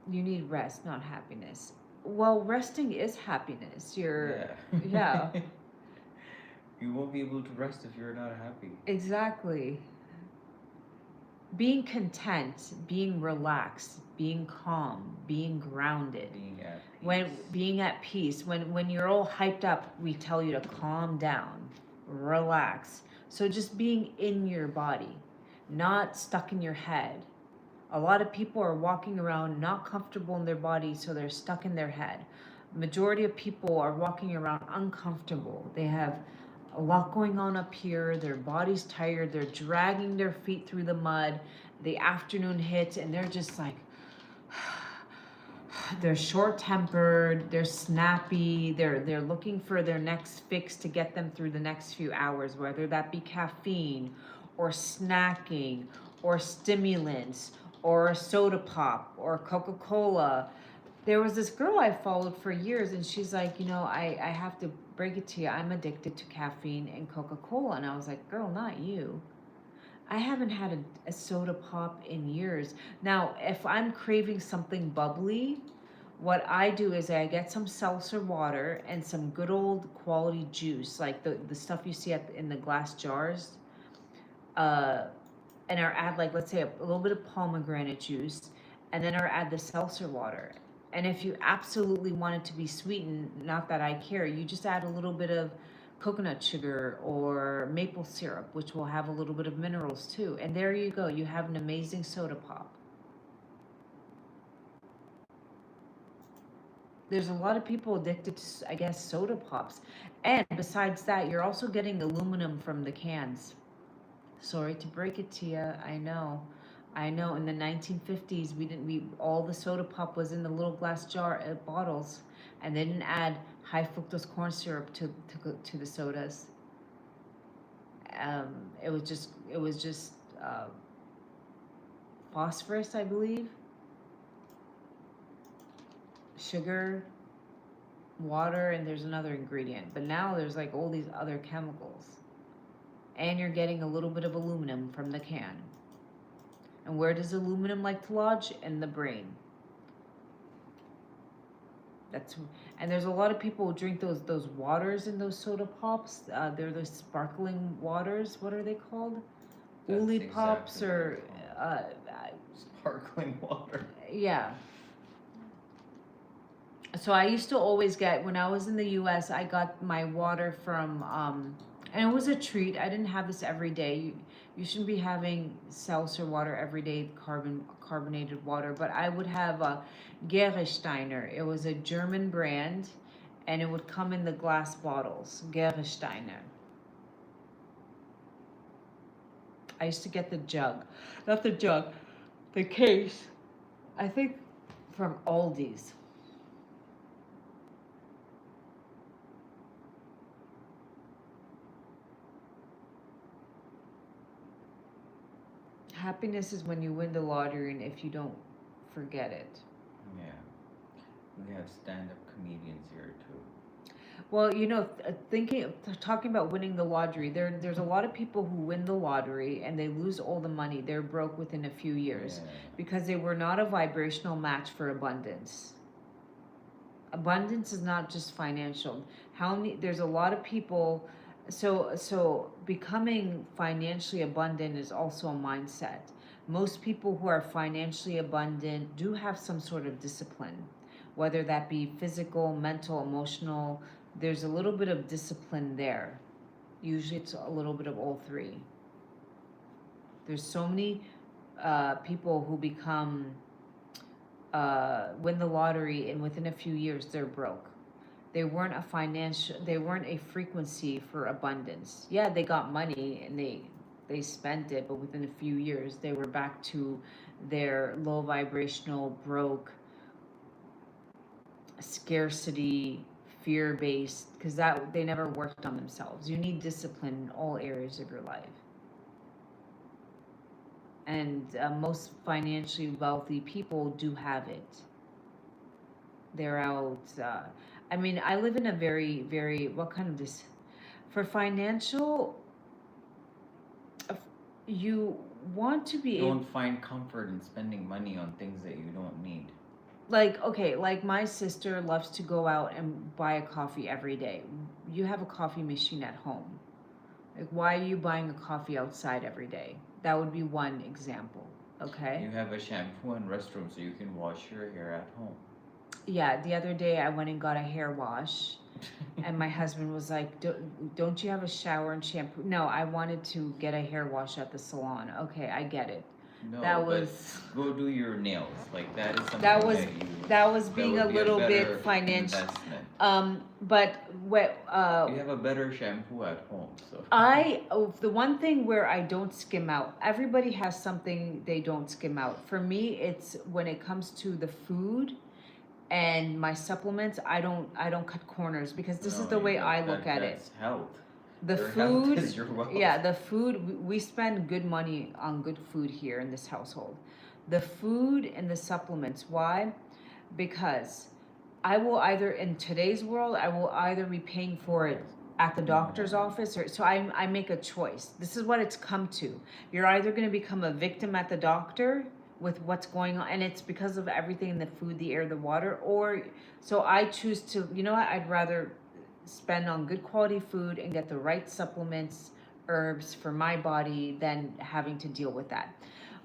Speaker 1: You need rest, not happiness. Well, resting is happiness. You're,
Speaker 2: Yeah.
Speaker 1: yeah,
Speaker 2: You won't be able to rest if you're not happy.
Speaker 1: exactly. Being content, being relaxed, being calm, being grounded.
Speaker 2: Being at
Speaker 1: When
Speaker 2: peace.
Speaker 1: being at peace, when you're all hyped up, we tell you to calm down, relax. So just being in your body, not stuck in your head. A lot of people are walking around not comfortable in their body, so they're stuck in their head. Majority of people are walking around uncomfortable. They have a lot going on up here. Their body's tired. They're dragging their feet through the mud. The afternoon hits, and they're just like, they're short-tempered. They're snappy. They're looking for their next fix to get them through the next few hours, whether that be caffeine, or snacking, or stimulants, or a soda pop, or Coca-Cola. There was this girl I followed for years, and she's like, I have to break it to you. I'm addicted to caffeine and Coca-Cola. And I was like, girl, not you. I haven't had a soda pop in years. Now, if I'm craving something bubbly, what I do is I get some seltzer water and some good old quality juice, like the stuff you see in the glass jars. Uh, and I add, like, let's say a little bit of pomegranate juice, and then I add the seltzer water. And if you absolutely want it to be sweetened, not that I care, you just add a little bit of coconut sugar or maple syrup, which will have a little bit of minerals too. And there you go, you have an amazing soda pop. There's a lot of people addicted to, I guess, soda pops. And besides that, you're also getting aluminum from the cans. Sorry to break it to you. I know. I know. In the 1950s, we all the soda pop was in the little glass jar bottles, and they didn't add high fructose corn syrup to the sodas. It was just phosphorus, I believe, sugar, water, and there's another ingredient. But now there's like all these other chemicals, and you're getting a little bit of aluminum from the can. And where does aluminum like to lodge? In the brain. That's and there's a lot of people who drink those waters in those soda pops. They're the sparkling waters. What are they called?
Speaker 2: That's
Speaker 1: Uli
Speaker 2: exactly
Speaker 1: pops
Speaker 2: what
Speaker 1: or
Speaker 2: they're called. Sparkling water.
Speaker 1: yeah. So I used to always get, when I was in the U.S., I got my water from and it was a treat. I didn't have this every day. You shouldn't be having seltzer water every day, carbonated water. But I would have a Geresteiner. It was a German brand, and it would come in the glass bottles. Geresteiner. I used to get the jug, not the jug, the case. I think from Aldi's. Happiness is when you win the lottery, and if you don't, forget it.
Speaker 2: Yeah. We have stand-up comedians here too.
Speaker 1: Well, talking about winning the lottery, there's a lot of people who win the lottery and they lose all the money. They're broke within a few years
Speaker 2: Yeah.
Speaker 1: because they were not a vibrational match for abundance. Abundance is not just financial. There's a lot of people, so becoming financially abundant is also a mindset. Most people who are financially abundant do have some sort of discipline, whether that be physical, mental, emotional. There's a little bit of discipline there. Usually it's a little bit of all three. There's so many people who win the lottery, and within a few years they're broke. They weren't a frequency for abundance. Yeah, they got money and they spent it, but within a few years they were back to their low vibrational, broke, scarcity, fear based, because that they never worked on themselves. You need discipline in all areas of your life. And most financially wealthy people do have it. They're out. I mean, I live in a very, very, what kind of this? For financial, you want to be able,
Speaker 2: Don't find comfort in spending money on things that you don't need.
Speaker 1: like, okay, like my sister loves to go out and buy a coffee every day. You have a coffee machine at home. Like, why are you buying a coffee outside every day? That would be one example. Okay.
Speaker 2: You have a shampoo and restroom so you can wash your hair at home.
Speaker 1: Yeah, the other day I went and got a hair wash, and my husband was like, don't you have a shower and shampoo? No, I wanted to get a hair wash at the salon. Okay, I get it.
Speaker 2: No,
Speaker 1: That
Speaker 2: but
Speaker 1: was
Speaker 2: go do your nails. Like that is something
Speaker 1: that was
Speaker 2: that you
Speaker 1: that was
Speaker 2: that
Speaker 1: being a
Speaker 2: would be a
Speaker 1: little bit
Speaker 2: better
Speaker 1: financial.
Speaker 2: investment.
Speaker 1: But what
Speaker 2: You have a better shampoo at home, so
Speaker 1: the one thing where I don't skim out. Everybody has something they don't skim out. For me, it's when it comes to the food and my supplements. I don't cut corners because this is
Speaker 2: no,
Speaker 1: the
Speaker 2: you
Speaker 1: way
Speaker 2: don't.
Speaker 1: I look at it.
Speaker 2: That's health.
Speaker 1: The
Speaker 2: Your health
Speaker 1: food,
Speaker 2: is your wealth.
Speaker 1: yeah, the food, we spend good money on good food here in this household. The food and the supplements. Why? Because I will either, in today's world, I will either be paying for it at the doctor's office, or so I make a choice. This is what it's come to. You're either going to become a victim at the doctor with what's going on, and it's because of everything in the food, the air, the water, or so I choose to, you know what, I'd rather spend on good quality food and get the right supplements, herbs for my body than having to deal with that.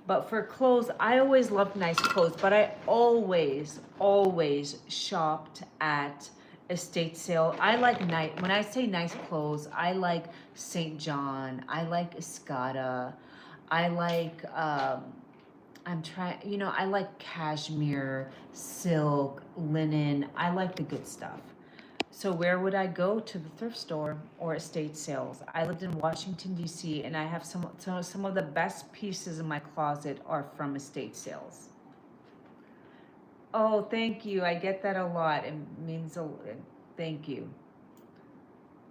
Speaker 1: But for clothes, I always loved nice clothes, but I always shopped at estate sale. I like nice, when I say nice clothes, I like St. John, I like Escada, I like, I'm trying, I like cashmere, silk, linen, I like the good stuff. So where would I go? To the thrift store or estate sales? I lived in Washington D.C. and I have some of the best pieces in my closet are from estate sales. Oh, thank you. I get that a lot. It means thank you.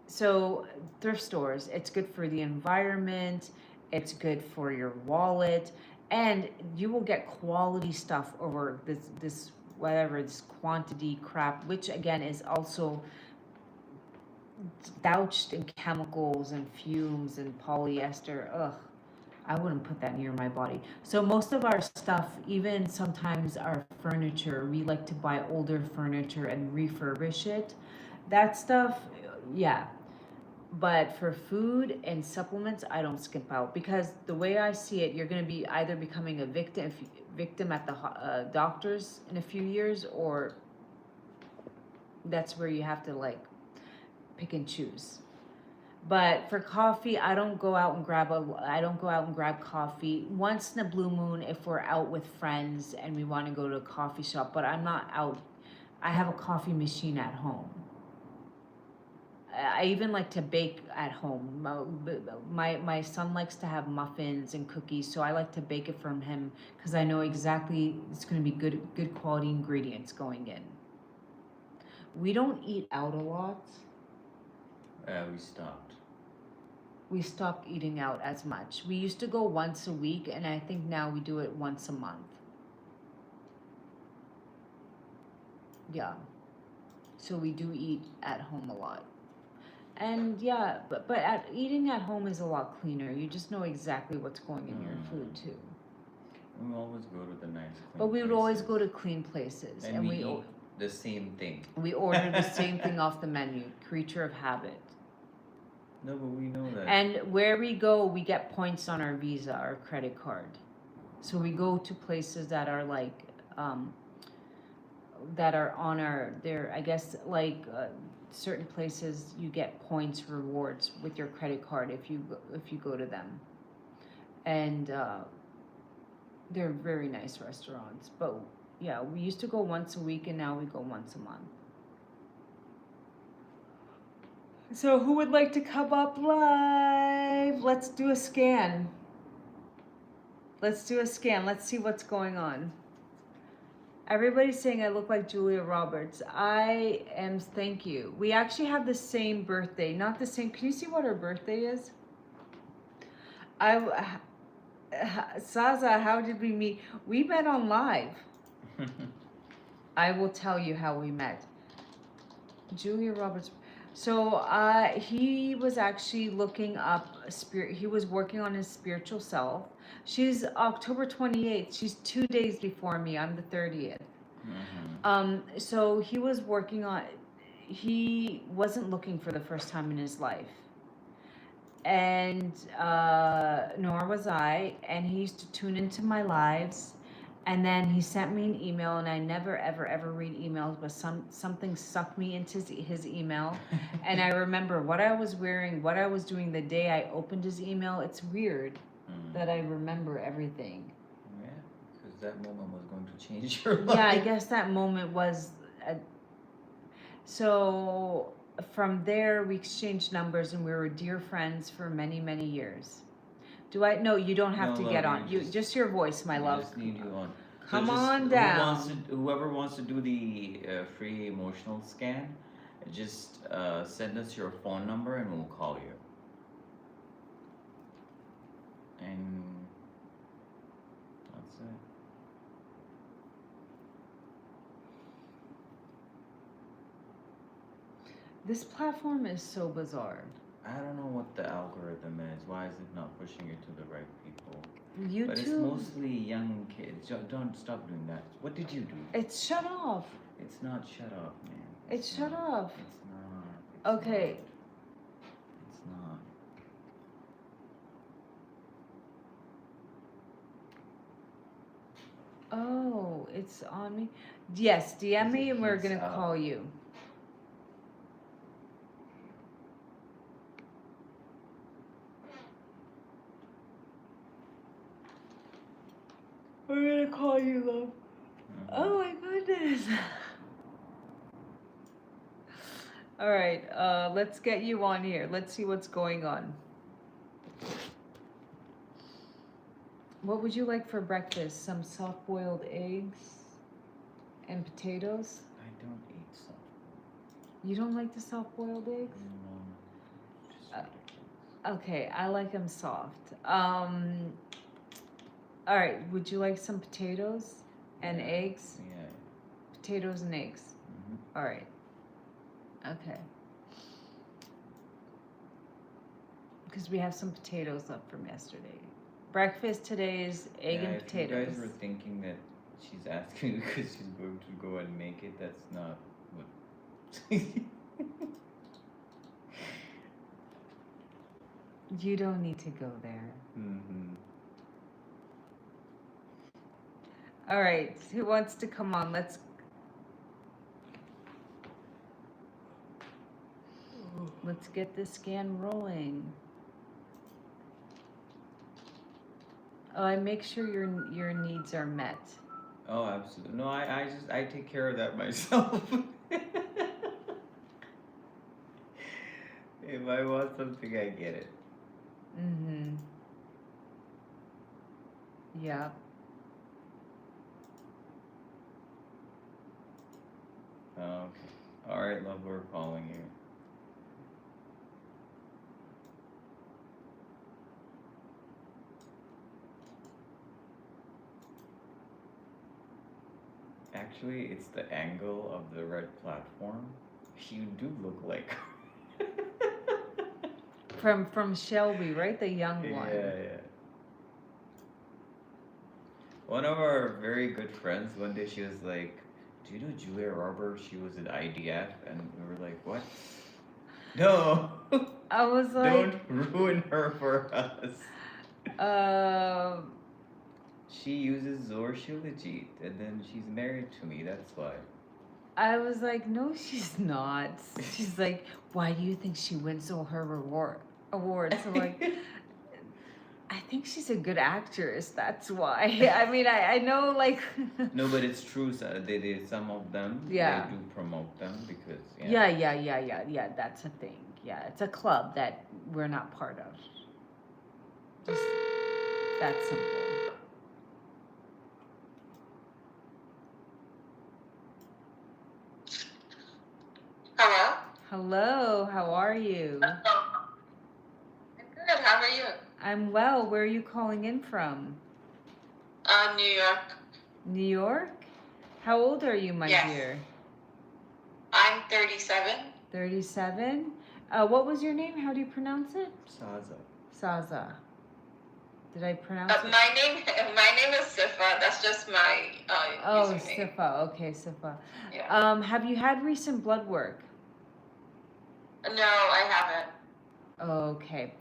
Speaker 1: So thrift stores, it's good for the environment, it's good for your wallet, and you will get quality stuff over this whatever this quantity crap, which again is also doused in chemicals and fumes and polyester. Ugh, I wouldn't put that near my body. So most of our stuff, even sometimes our furniture, we like to buy older furniture and refurbish it. That stuff, yeah. But for food and supplements, I don't skip out because the way I see it, you're going to be either becoming a victim at the doctors in a few years, or that's where you have to like pick and choose. But for coffee, I don't go out and grab coffee once in a blue moon if we're out with friends and we want to go to a coffee shop, but I'm not out. I have a coffee machine at home. I even like to bake at home. My son likes to have muffins and cookies, so I like to bake it from him because I know exactly it's going to be good quality ingredients going in. We don't eat out a lot.
Speaker 2: We stopped.
Speaker 1: We stopped eating out as much. We used to go once a week, and I think now we do it once a month. Yeah. So we do eat at home a lot. And yeah, but eating at home is a lot cleaner. You just know exactly what's going in your food too.
Speaker 2: We always go to the nice clean
Speaker 1: But we would always
Speaker 2: places.
Speaker 1: go to clean places,
Speaker 2: And we eat the same thing.
Speaker 1: we order the same thing off the menu. Creature of habit.
Speaker 2: No, but we know that.
Speaker 1: And where we go, we get points on our Visa, our credit card. So we go to places that are like, that are on there. I guess like certain places you get points rewards with your credit card if you go to them, and they're very nice restaurants. But yeah, we used to go once a week, and now we go once a month. So who would like to come up live? Let's do a scan. Let's see what's going on. Everybody's saying I look like Julia Roberts. I am, thank you. We actually have the same birthday. Not the same. Can you see what her birthday is? Saza, how did we meet? We met on live. I will tell you how we met. Julia Roberts. So he was actually looking up a spirit. He was working on his spiritual self. She's October 28th. She's 2 days before me. I'm the 30th. So he was working on. He wasn't looking for the first time in his life, and nor was I. And he used to tune into my lives, and then he sent me an email, and I never ever read emails, but something sucked me into his email, and I remember what I was wearing, what I was doing the day I opened his email. It's weird that I remember everything.
Speaker 2: Yeah, because that moment was going to change your life.
Speaker 1: Yeah, I guess that moment was. So from there, we exchanged numbers, and we were dear friends for many years. Do I? No, you don't have
Speaker 2: No,
Speaker 1: to
Speaker 2: love,
Speaker 1: get
Speaker 2: you
Speaker 1: on. You just your voice, my
Speaker 2: I
Speaker 1: love.
Speaker 2: just need you on.
Speaker 1: Come
Speaker 2: just
Speaker 1: on down.
Speaker 2: Whoever wants to do the free emotional scan, just send us your phone number and we'll call you. And that's it.
Speaker 1: This platform is so bizarre.
Speaker 2: I don't know what the algorithm is. Why is it not pushing it to the right people?
Speaker 1: YouTube.
Speaker 2: But it's mostly young kids. Don't stop doing that. What did you do?
Speaker 1: It's shut off.
Speaker 2: It's not shut off, man.
Speaker 1: It's shut off.
Speaker 2: It's not.
Speaker 1: Okay.
Speaker 2: It's not.
Speaker 1: Oh, it's on me. Yes, DM me and we're gonna call you. We're gonna call you, love. Oh my goodness. All right, let's get you on here. Let's see what's going on. What would you like for breakfast? Some soft-boiled eggs and potatoes?
Speaker 2: I don't eat soft.
Speaker 1: You don't like the soft-boiled eggs?
Speaker 2: No. Just ridiculous.
Speaker 1: Okay, I like them soft. All right, would you like some potatoes and eggs?
Speaker 2: Yeah.
Speaker 1: Potatoes and eggs.
Speaker 2: Mm-hmm.
Speaker 1: All right. Okay. Because we have some potatoes left from yesterday. Breakfast today is egg and potatoes.
Speaker 2: If you guys were thinking that she's asking because she's going to go and make it, that's not what.
Speaker 1: You don't need to go there.
Speaker 2: Mm-hmm.
Speaker 1: All right, who wants to come on? Let's get this scan rolling. Oh, I make sure your needs are met.
Speaker 2: Oh, absolutely. No, I take care of that myself. If I want something, I get it.
Speaker 1: Mm-hmm. Yeah.
Speaker 2: Okay. All right, love, we're calling you. Actually, it's the angle of the red platform. You do look like.
Speaker 1: From Shelby, right? The young one.
Speaker 2: Yeah. One of our very good friends, one day she was like, "Do you know Julia Roberts? She was in IDF," and we were like, "What? No!
Speaker 1: I was like,
Speaker 2: Don't ruin her for us." She uses Shilajit, and then she's married to me. That's why.
Speaker 1: I was like, no, she's not. She's like, why do you think she wins all her awards? So like, I think she's a good actress. That's why. I mean, I know like.
Speaker 2: No, but it's true. So they some of them.
Speaker 1: Yeah.
Speaker 2: They do promote them because.
Speaker 1: Yeah. That's a thing. Yeah, it's a club that we're not part of. Just that simple.
Speaker 3: Hello?
Speaker 1: Hello, how are you?
Speaker 3: I'm good. How are you?
Speaker 1: I'm well. Where are you calling in from?
Speaker 3: New York.
Speaker 1: New York? How old are you, my
Speaker 3: Yes.
Speaker 1: dear?
Speaker 3: I'm 37.
Speaker 1: 37. What was your name? How do you pronounce it?
Speaker 2: Saza.
Speaker 1: Saza. Did I pronounce it?
Speaker 3: My name is Sifa. That's just my
Speaker 1: Oh,
Speaker 3: username.
Speaker 1: Sifa. Okay, Sifa.
Speaker 3: Yeah.
Speaker 1: Have you had recent blood work?
Speaker 3: No, I haven't.
Speaker 1: Okay.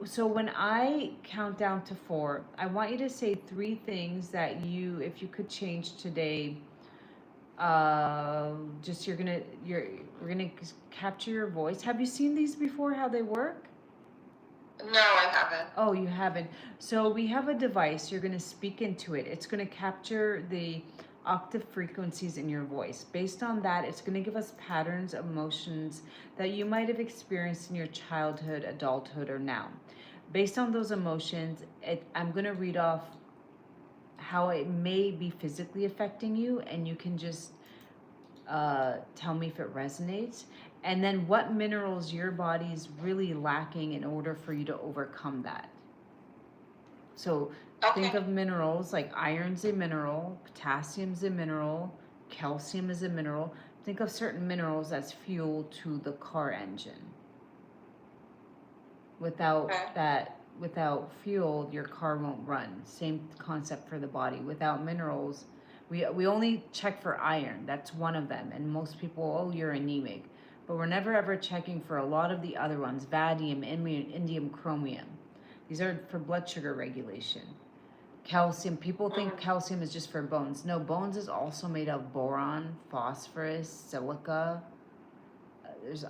Speaker 1: So when I count down to 4, I want you to say 3 things that you, if you could change today. Just we're gonna capture your voice. Have you seen these before? How they work?
Speaker 3: No, I haven't.
Speaker 1: Oh, you haven't. So we have a device. You're gonna speak into it. It's gonna capture the octave frequencies in your voice. Based on that, it's gonna give us patterns, emotions that you might have experienced in your childhood, adulthood, or now. Based on those emotions, I'm gonna read off how it may be physically affecting you, and you can just tell me if it resonates, and then what minerals your body's really lacking in order for you to overcome that. So think
Speaker 3: Okay.
Speaker 1: of minerals like iron's a mineral, potassium's a mineral, calcium is a mineral. Think of certain minerals as fuel to the car engine. Without fuel, your car won't run. Same concept for the body. Without minerals, we only check for iron. That's one of them. And most people, oh, you're anemic. But we're never ever checking for a lot of the other ones: vanadium, indium, chromium. These are for blood sugar regulation. Calcium, people think calcium is just for bones. No, bones is also made of boron, phosphorus, silica. There's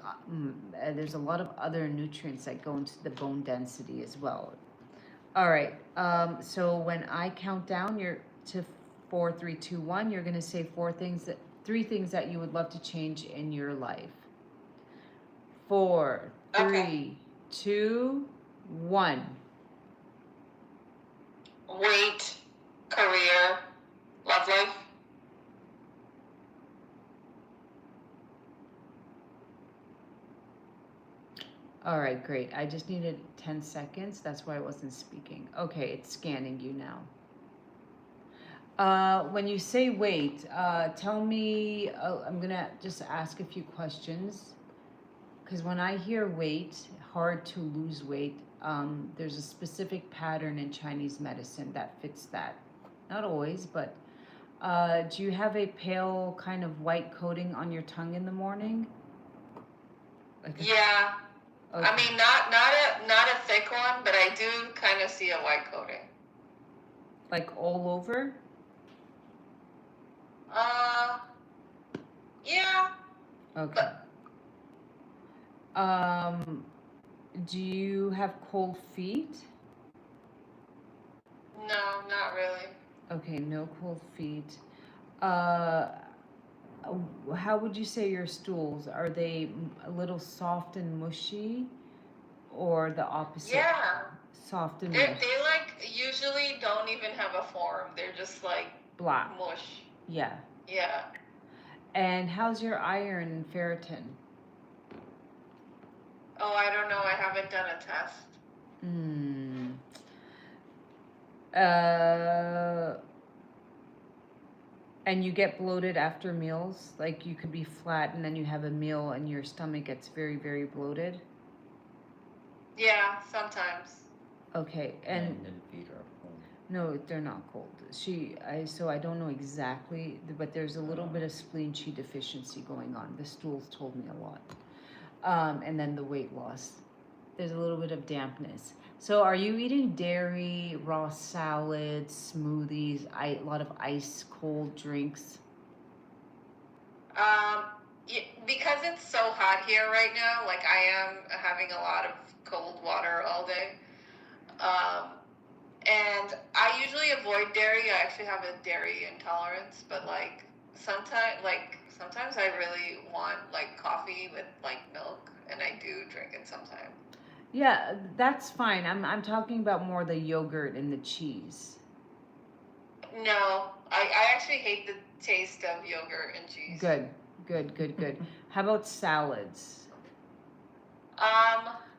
Speaker 1: a lot of other nutrients that go into the bone density as well. All right. So when I count down, you're to 4, 3, 2, 1. You're gonna say 3 things that you would love to change in your life. 4, 3,
Speaker 3: Okay.
Speaker 1: 2, 1.
Speaker 3: Weight, career, love life.
Speaker 1: All right, great. I just needed 10 seconds. That's why I wasn't speaking. Okay, it's scanning you now. When you say weight, tell me, I'm gonna just ask a few questions. Because when I hear weight, hard to lose weight, there's a specific pattern in Chinese medicine that fits that. Not always, but do you have a pale kind of white coating on your tongue in the morning?
Speaker 3: Yeah.
Speaker 1: Okay.
Speaker 3: I mean, not a thick one, but I do kind of see a white coating.
Speaker 1: Like all over?
Speaker 3: Yeah.
Speaker 1: Okay. Do you have cold feet?
Speaker 3: No, not really.
Speaker 1: Okay, no cold feet. How would you say your stools? Are they a little soft and mushy, or the opposite?
Speaker 3: Yeah.
Speaker 1: Soft and
Speaker 3: They
Speaker 1: mushy.
Speaker 3: like usually don't even have a form. They're just like
Speaker 1: Black.
Speaker 3: mush.
Speaker 1: Yeah.
Speaker 3: Yeah.
Speaker 1: And how's your iron and ferritin?
Speaker 3: Oh, I don't know. I haven't done a test.
Speaker 1: And you get bloated after meals? Like you could be flat and then you have a meal and your stomach gets very, very bloated?
Speaker 3: Yeah, sometimes.
Speaker 1: Okay, and
Speaker 2: the feet are cold.
Speaker 1: no, they're not cold. So I don't know exactly, but there's a little bit of spleen chi deficiency going on. The stools told me a lot. And then the weight loss. There's a little bit of dampness. So are you eating dairy, raw salads, smoothies, a lot of ice cold drinks?
Speaker 3: Because it's so hot here right now, like I am having a lot of cold water all day. And I usually avoid dairy. I actually have a dairy intolerance, but sometimes I really want like coffee with like milk, and I do drink it sometimes.
Speaker 1: Yeah, that's fine. I'm talking about more the yogurt and the cheese.
Speaker 3: No, I actually hate the taste of yogurt and cheese.
Speaker 1: Good. How about salads?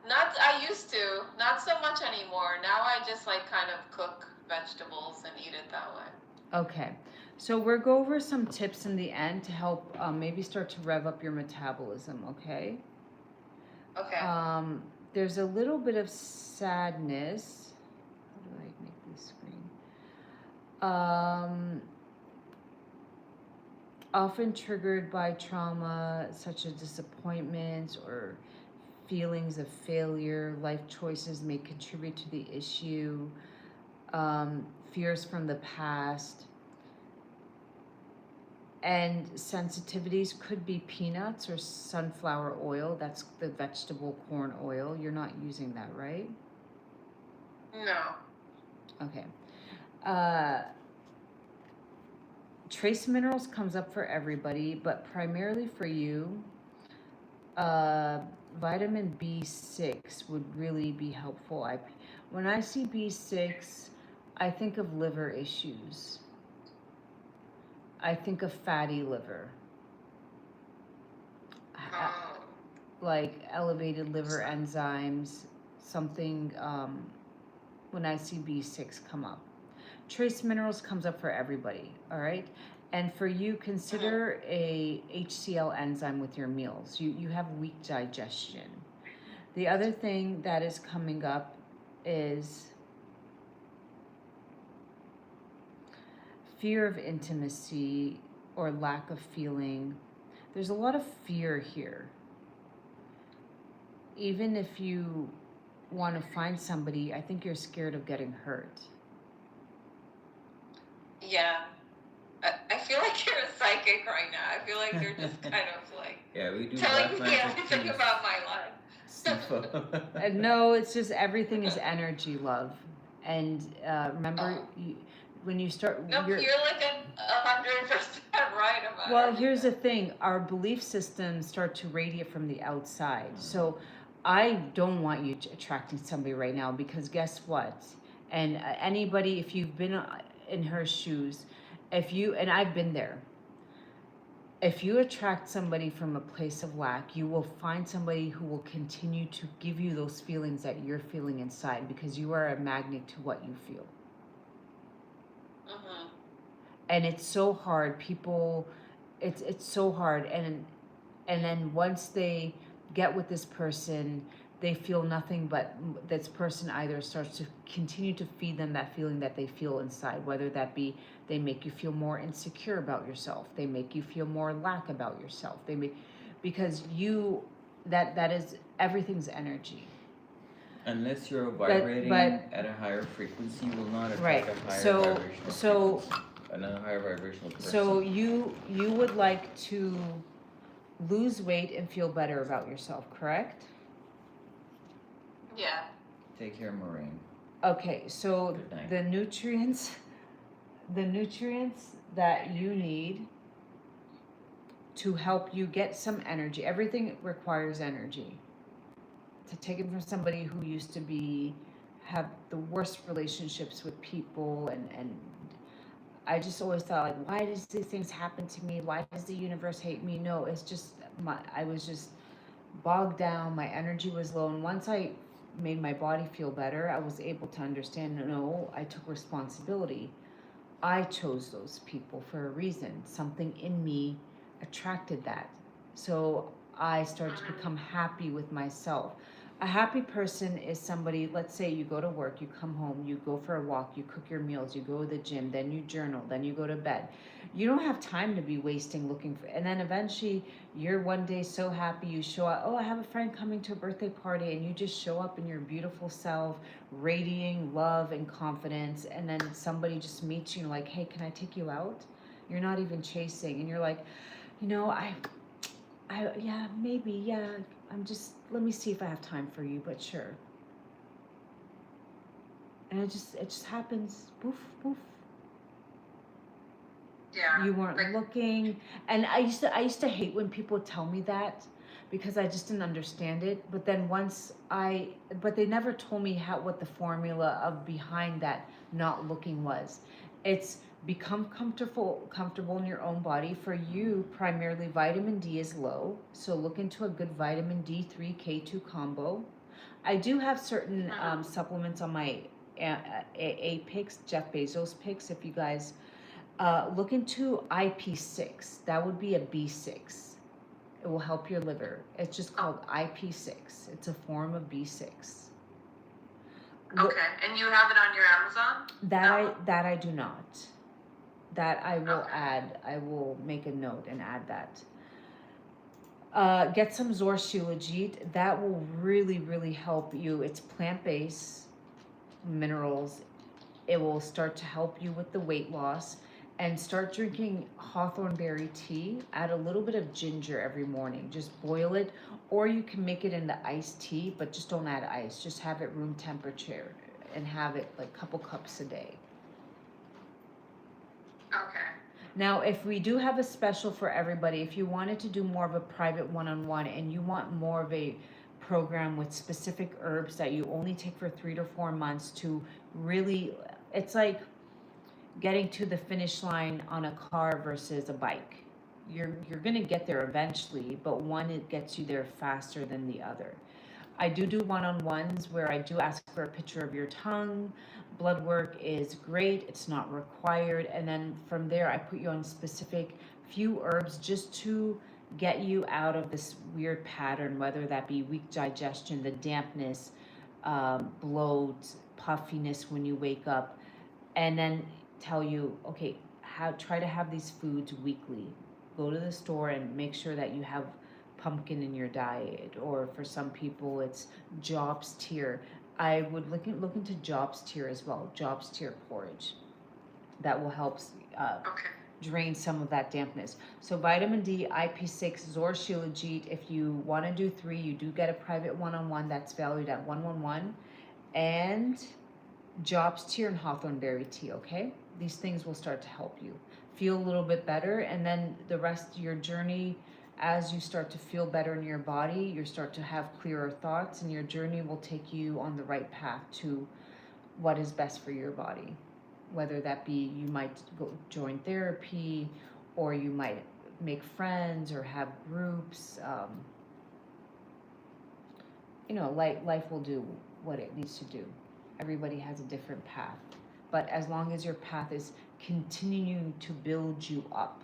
Speaker 3: Not I used to, not so much anymore. Now I just like kind of cook vegetables and eat it that way.
Speaker 1: Okay. So we'll go over some tips in the end to help maybe start to rev up your metabolism, okay?
Speaker 3: Okay.
Speaker 1: There's a little bit of sadness. How do I make this screen? Often triggered by trauma such as disappointments or feelings of failure. Life choices may contribute to the issue. Fears from the past. And sensitivities could be peanuts or sunflower oil. That's the vegetable corn oil. You're not using that, right?
Speaker 3: No.
Speaker 1: Okay. Trace minerals comes up for everybody, but primarily for you, vitamin B6 would really be helpful. When I see B6, I think of liver issues. I think of fatty liver. Like elevated liver enzymes, something, when I see B6 come up. Trace minerals comes up for everybody, all right? And for you, consider a HCl enzyme with your meals. You have weak digestion. The other thing that is coming up is fear of intimacy or lack of feeling. There's a lot of fear here. Even if you want to find somebody, I think you're scared of getting hurt.
Speaker 3: Yeah. I feel like you're a psychic right now. I feel like you're just kind of like
Speaker 2: we do
Speaker 3: telling
Speaker 2: black
Speaker 3: me
Speaker 2: magic
Speaker 3: everything
Speaker 2: too,
Speaker 3: about my life.
Speaker 2: Sifa.
Speaker 1: No, it's just everything is energy, love. And remember, when you start,
Speaker 3: No, you're like 100% right about it.
Speaker 1: Well, here's the thing. Our belief systems start to radiate from the outside. So I don't want you attracting somebody right now because guess what? And anybody, if you've been in her shoes, and I've been there, if you attract somebody from a place of lack, you will find somebody who will continue to give you those feelings that you're feeling inside because you are a magnet to what you feel. And it's so hard. People, it's so hard. And then once they get with this person, they feel nothing but this person either starts to continue to feed them that feeling that they feel inside, whether that be they make you feel more insecure about yourself, they make you feel more lack about yourself, because that is everything's energy.
Speaker 2: Unless you're vibrating at a higher frequency, you will not attract a higher vibrational person.
Speaker 1: So you would like to lose weight and feel better about yourself, correct?
Speaker 3: Yeah.
Speaker 2: Take care, Maureen.
Speaker 1: Okay, so the nutrients that you need to help you get some energy, everything requires energy. To take it from somebody who used to have the worst relationships with people, and I just always thought, like, why does these things happen to me? Why does the universe hate me? No, it's just I was just bogged down. My energy was low, and once I made my body feel better, I was able to understand, no, I took responsibility. I chose those people for a reason. Something in me attracted that. So I started to become happy with myself. A happy person is somebody, let's say you go to work, you come home, you go for a walk, you cook your meals, you go to the gym, then you journal, then you go to bed. You don't have time to be wasting looking for, and then eventually you're one day so happy, you show up, oh, I have a friend coming to a birthday party, and you just show up in your beautiful self, radiating love and confidence, and then somebody just meets you and like, hey, can I take you out? You're not even chasing, and you're like, yeah, maybe, yeah, let me see if I have time for you, but sure. And it just happens, poof, poof.
Speaker 3: Yeah.
Speaker 1: You weren't looking, and I used to hate when people tell me that because I just didn't understand it. But then but they never told me what the formula of behind that not looking was. It's become comfortable in your own body. For you, primarily vitamin D is low, so look into a good vitamin D3 K2 combo. I do have certain supplements on my A picks, Jeff Bezos picks. If you guys Look into IP6. That would be a B6. It will help your liver. It's just called IP6. It's a form of B6.
Speaker 3: Okay, and you have it on your Amazon?
Speaker 1: That I do not. That I will
Speaker 3: Okay.
Speaker 1: add. I will make a note and add that. Get some Shilajit. That will really, really help you. It's plant-based minerals. It will start to help you with the weight loss. And start drinking hawthorn berry tea. Add a little bit of ginger every morning. Just boil it, or you can make it into iced tea, but just don't add ice. Just have it room temperature and have it like a couple cups a day.
Speaker 3: Okay.
Speaker 1: Now, if we do have a special for everybody, if you wanted to do more of a private one-on-one and you want more of a program with specific herbs that you only take for 3 to 4 months to really, it's like getting to the finish line on a car versus a bike. You're going to get there eventually, but one, it gets you there faster than the other. I do one-on-ones where I do ask for a picture of your tongue. Blood work is great. It's not required. And then from there, I put you on specific few herbs just to get you out of this weird pattern, whether that be weak digestion, the dampness, bloat, puffiness when you wake up, and then tell you, okay, try to have these foods weekly. Go to the store and make sure that you have pumpkin in your diet, or for some people it's Job's Tear. I would look into Job's Tear as well, Job's Tear porridge. That will help
Speaker 3: Okay.
Speaker 1: drain some of that dampness. So vitamin D, IP6, Shilajit. If you want to do 3, you do get a private one-on-one that's valued at 111, and Job's Tear and hawthorn berry tea. Okay, these things will start to help you feel a little bit better, and then the rest of your journey, as you start to feel better in your body, you start to have clearer thoughts, and your journey will take you on the right path to what is best for your body. Whether that be you might go join therapy, or you might make friends or have groups. Life will do what it needs to do. Everybody has a different path, but as long as your path is continuing to build you up.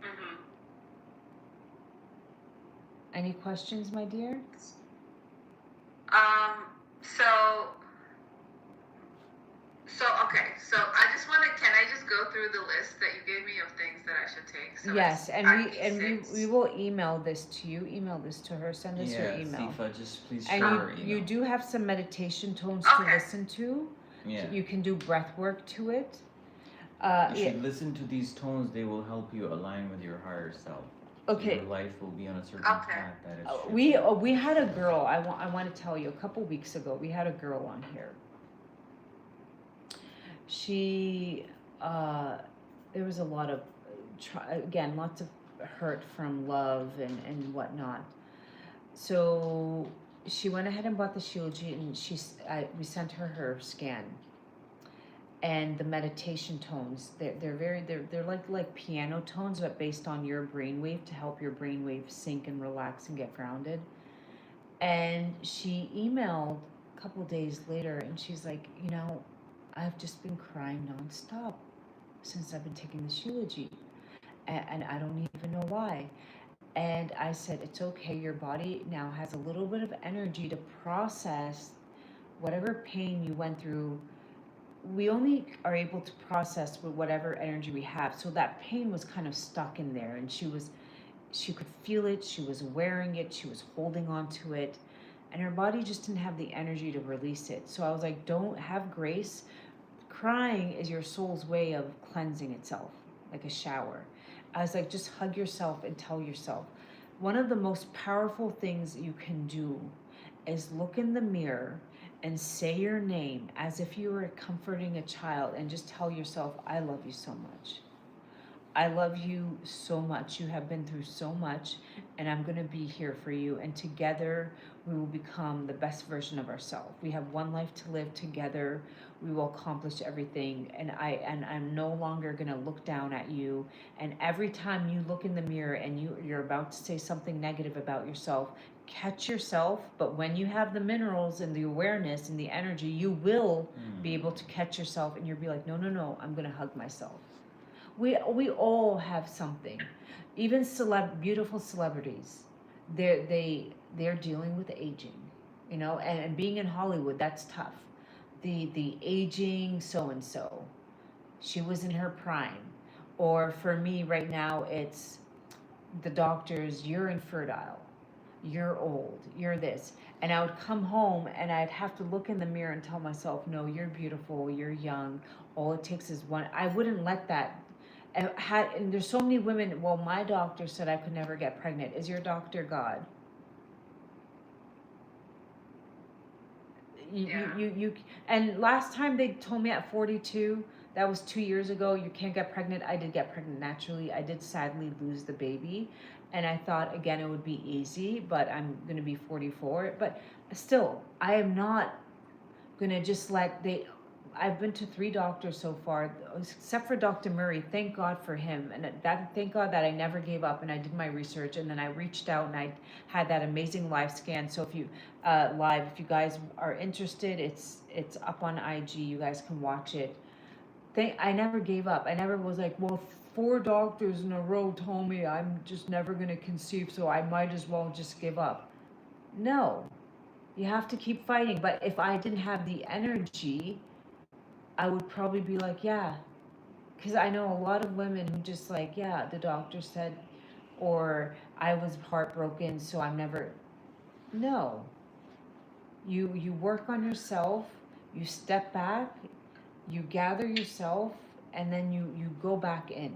Speaker 3: Mm-hmm.
Speaker 1: Any questions, my dear?
Speaker 3: Okay. So I just want to. Can I just go through the list that you gave me of things that I should take? So
Speaker 1: Yes,
Speaker 3: it's
Speaker 1: we will email this to you. Email this to her. Send us your email.
Speaker 2: Sifa, just please
Speaker 1: And
Speaker 2: share her email.
Speaker 1: you do have some meditation tones to listen to.
Speaker 2: Yeah.
Speaker 1: You can do breath work to it.
Speaker 2: You should listen to these tones. They will help you align with your higher self.
Speaker 1: Okay.
Speaker 2: So your life will be on a certain path that is.
Speaker 1: We had a girl. I want to tell you. A couple weeks ago, we had a girl on here. She there was a lot of lots of hurt from love and whatnot. So she went ahead and bought the Shilajit, and we sent her scan. And the meditation tones, they're like piano tones, but based on your brainwave to help your brainwave sink and relax and get grounded. And she emailed a couple days later, and she's like, I've just been crying nonstop since I've been taking the Shilajit, and I don't even know why. And I said, it's okay. Your body now has a little bit of energy to process whatever pain you went through. We only are able to process with whatever energy we have. So that pain was kind of stuck in there, and she could feel it. She was wearing it. She was holding on to it, and her body just didn't have the energy to release it. So I was like, don't have grace. Crying is your soul's way of cleansing itself, like a shower. I was like, just hug yourself and tell yourself. One of the most powerful things you can do is look in the mirror and say your name as if you were comforting a child, and just tell yourself, I love you so much. I love you so much. You have been through so much, and I'm going to be here for you. And together, we will become the best version of ourselves. We have one life to live together. We will accomplish everything. And I'm no longer going to look down at you. And every time you look in the mirror and you're about to say something negative about yourself, catch yourself, but when you have the minerals and the awareness and the energy, you will be able to catch yourself, and you'll be like, no, no, no, I'm gonna hug myself. We all have something. Even beautiful celebrities, they're dealing with aging, and being in Hollywood, that's tough. The aging so and so, she was in her prime. Or for me right now, it's the doctors, you're infertile, you're old, you're this. And I would come home and I'd have to look in the mirror and tell myself, no, you're beautiful, you're young. All it takes is one. I wouldn't let that. And there's so many women. Well, my doctor said I could never get pregnant. Is your doctor God?
Speaker 3: Yeah.
Speaker 1: And last time they told me at 42, that was 2 years ago, you can't get pregnant. I did get pregnant naturally. I did sadly lose the baby, and I thought again it would be easy, but I'm gonna be 44. But still, I am not gonna just let they. I've been to 3 doctors so far, except for Dr. Murray. Thank God for him, and thank God that I never gave up and I did my research, and then I reached out and I had that amazing live scan. So if you if you guys are interested, it's up on IG. You guys can watch it. I never gave up. I never was like, well, 4 doctors in a row told me I'm just never gonna conceive, so I might as well just give up. No, you have to keep fighting. But if I didn't have the energy, I would probably be like, yeah. Because I know a lot of women who just like, yeah, the doctor said, or I was heartbroken, so I'm never. No. You work on yourself, you step back, you gather yourself, and then you go back in.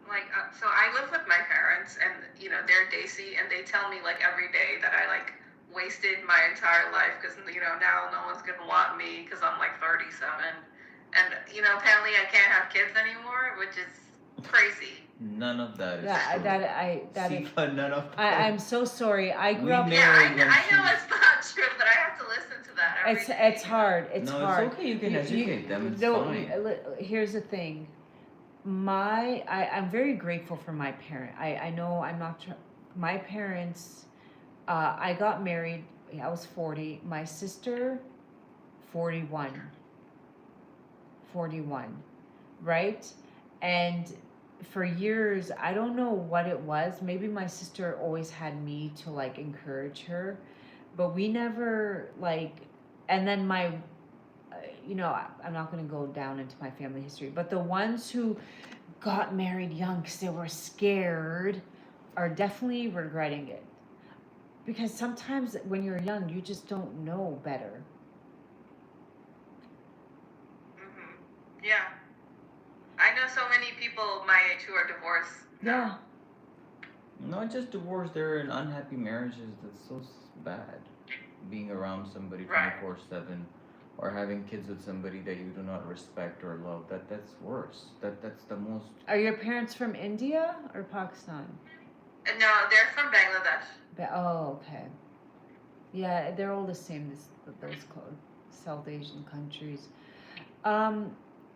Speaker 3: Like, so I live with my parents, and they're Desi, and they tell me like every day that I like wasted my entire life because now no one's gonna want me because I'm like 37, and apparently I can't have kids anymore, which is crazy.
Speaker 2: None of that is
Speaker 1: Yeah,
Speaker 2: true.
Speaker 1: that is.
Speaker 2: Sifa, none of that.
Speaker 1: I'm so sorry. I grew
Speaker 2: We
Speaker 1: up.
Speaker 2: may-
Speaker 3: Yeah,
Speaker 2: Married when
Speaker 3: I know
Speaker 2: she-
Speaker 3: it's not true, but I have to listen to that every
Speaker 1: It's
Speaker 3: day.
Speaker 1: it's hard. It's
Speaker 2: No,
Speaker 1: hard.
Speaker 2: it's okay. You can educate them. It's
Speaker 1: no,
Speaker 2: fine.
Speaker 1: Here's the thing. I'm very grateful for my parent. I know I'm not. My parents. I got married. I was 40. My sister, 41. 41, right? And for years, I don't know what it was. Maybe my sister always had me to like encourage her, but we never like. And then I'm not going to go down into my family history, but the ones who got married young because they were scared are definitely regretting it. Because sometimes when you're young, you just don't know better.
Speaker 3: Yeah. I know so many people my age who are divorced.
Speaker 1: Yeah.
Speaker 2: Not just divorce, they're in unhappy marriages. That's so bad. Being around somebody
Speaker 3: Right.
Speaker 2: 24/7, or having kids with somebody that you do not respect or love. That's worse. That's the most.
Speaker 1: Are your parents from India or Pakistan?
Speaker 3: No, they're from Bangladesh.
Speaker 1: Oh, okay. Yeah, they're all the same. Those South Asian countries.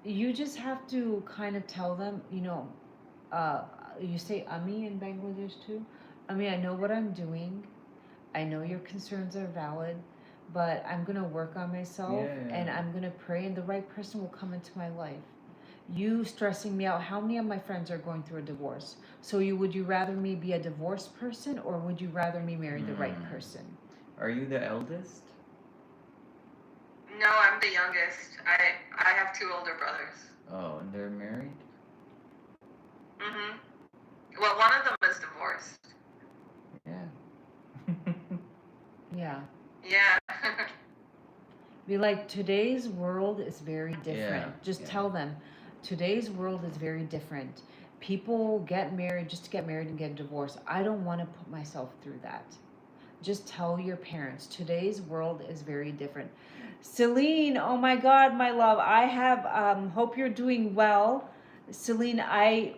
Speaker 1: You just have to kind of tell them. You say Ami in Bangladesh too. I know what I'm doing. I know your concerns are valid, but I'm gonna work on myself,
Speaker 2: Yeah.
Speaker 1: and I'm gonna pray, and the right person will come into my life. You stressing me out. How many of my friends are going through a divorce? So would you rather me be a divorced person, or would you rather me marry the right person?
Speaker 2: Are you the eldest?
Speaker 3: No, I'm the youngest. I have 2 older brothers.
Speaker 2: Oh, and they're married?
Speaker 3: Well, one of them is divorced.
Speaker 2: Yeah.
Speaker 1: Yeah.
Speaker 3: Yeah.
Speaker 1: Be like, today's world is very different.
Speaker 2: Yeah,
Speaker 1: Just
Speaker 2: yeah.
Speaker 1: tell them, today's world is very different. People get married just to get married and get divorced. I don't want to put myself through that. Just tell your parents, today's world is very different. Celine, oh my God, my love, I have, hope you're doing well. Celine,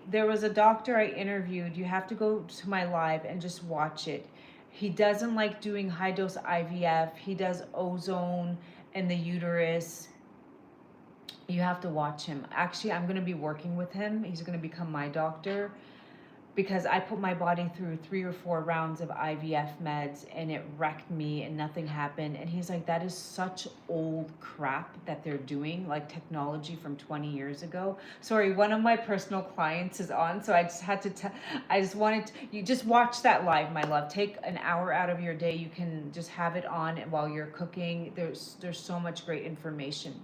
Speaker 1: there was a doctor I interviewed. You have to go to my live and just watch it. He doesn't like doing high dose IVF. He does ozone in the uterus. You have to watch him. Actually, I'm going to be working with him. He's going to become my doctor. because I put my body through 3 or 4 rounds of IVF meds and it wrecked me and nothing happened. And he's like, that is such old crap that they're doing, like technology from 20 years ago. Sorry, one of my personal clients is on, so I just had to I just wanted to, you just watch that live, my love. Take an hour out of your day. You can just have it on while you're cooking. There's so much great information.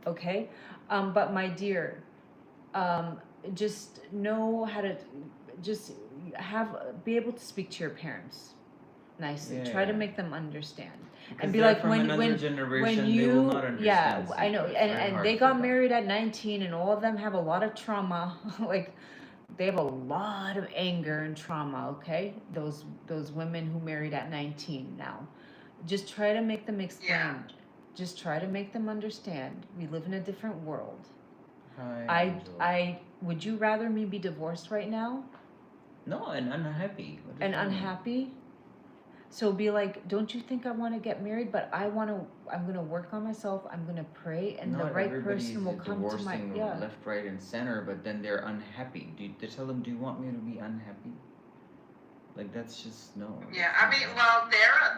Speaker 1: Okay? But my dear, um, just know how to just be able to speak to your parents nicely. Try to
Speaker 2: Yeah.
Speaker 1: make them understand.
Speaker 2: Because
Speaker 1: And be
Speaker 2: they're
Speaker 1: like,
Speaker 2: from another
Speaker 1: when
Speaker 2: generation, they will not
Speaker 1: yeah,
Speaker 2: understand
Speaker 1: I know.
Speaker 2: Sifa. It's
Speaker 1: And
Speaker 2: very hard
Speaker 1: they
Speaker 2: for
Speaker 1: got
Speaker 2: them.
Speaker 1: married at 19 and all of them have a lot of trauma. Like they have a lot of anger and trauma, okay? Those women who married at 19 now. Just try to make them explain.
Speaker 3: Yeah.
Speaker 1: Just try to make them understand. We live in a different world.
Speaker 2: Hi, Angel.
Speaker 1: I would you rather me be divorced right now
Speaker 2: No, and unhappy. What does
Speaker 1: and
Speaker 2: that mean?
Speaker 1: unhappy? So be like, don't you think I want to get married? But I'm gonna work on myself. I'm gonna pray, and the
Speaker 2: Not
Speaker 1: right
Speaker 2: everybody
Speaker 1: person
Speaker 2: is
Speaker 1: will come to my
Speaker 2: divorcing left, right, and center, but then they're unhappy. They tell them, "Do you want me to be unhappy?" Like that's just no.
Speaker 3: Yeah,
Speaker 2: That's
Speaker 3: I
Speaker 2: not
Speaker 3: mean,
Speaker 2: right.
Speaker 3: well,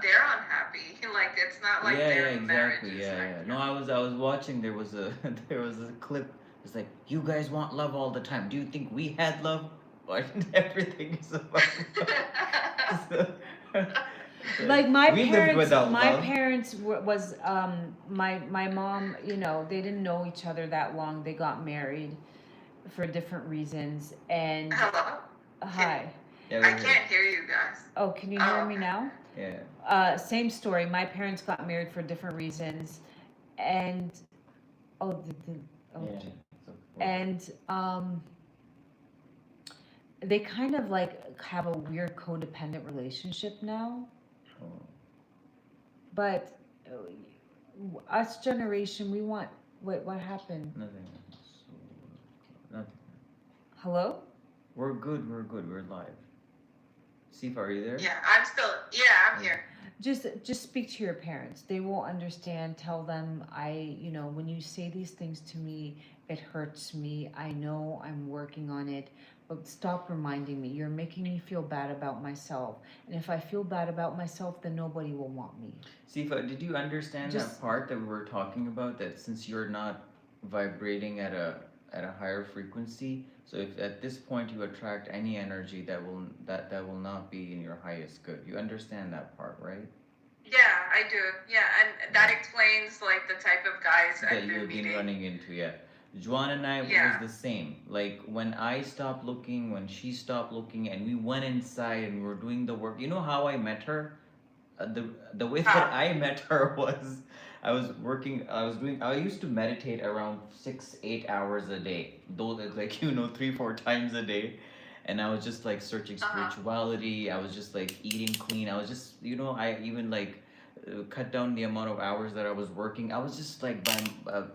Speaker 3: they're unhappy. Like it's not like
Speaker 2: Yeah, yeah,
Speaker 3: their marriage
Speaker 2: exactly.
Speaker 3: is
Speaker 2: Yeah,
Speaker 3: like,
Speaker 2: yeah. No, I was watching. There was a there was a clip. It's like, you guys want love all the time. Do you think we had love? Why everything is about love?
Speaker 1: like my
Speaker 2: We lived
Speaker 1: parents.
Speaker 2: without
Speaker 1: My
Speaker 2: love.
Speaker 1: parents was my mom. You know, they didn't know each other that long. They got married for different reasons. And
Speaker 3: Hello?
Speaker 1: hi.
Speaker 2: Yeah,
Speaker 3: I
Speaker 2: we're here.
Speaker 3: can't hear you guys.
Speaker 1: Oh, can you
Speaker 3: Oh,
Speaker 1: hear me
Speaker 3: okay.
Speaker 1: now?
Speaker 2: Yeah.
Speaker 1: Same story. My parents got married for different reasons, and oh, oh,
Speaker 2: Yeah. So,
Speaker 1: and they kind of like have a weird codependent relationship now.
Speaker 2: oh,
Speaker 1: But us generation, we want. Wait, what happened?
Speaker 2: nothing. So, nothing.
Speaker 1: Hello?
Speaker 2: We're good. We're good. We're live. Sifa, are you there?
Speaker 3: Yeah, I'm here.
Speaker 1: Just speak to your parents. They will understand. Tell them when you say these things to me, it hurts me. I know I'm working on it, but stop reminding me. You're making me feel bad about myself. And if I feel bad about myself, then nobody will want me.
Speaker 2: Sifa, did you understand that part that we were talking about? That since you're not vibrating at a higher frequency, so if at this point you attract any energy that will not be in your highest good. You understand that part, right?
Speaker 3: Yeah, I do. Yeah, and that explains like the type of guys
Speaker 2: That
Speaker 3: I've
Speaker 2: you've
Speaker 3: been
Speaker 2: been
Speaker 3: meeting.
Speaker 2: running into, yeah. Juan and I
Speaker 3: Yeah.
Speaker 2: was the same. Like when I stopped looking, when she stopped looking, and we went inside and we were doing the work. You know how I met her? The way that I met her was I was working. I used to meditate around 6-8 hours a day. Though like 3-4 times a day, and I was just like searching spirituality. I was just like eating clean. I was just I even like cut down the amount of hours that I was working. I was just like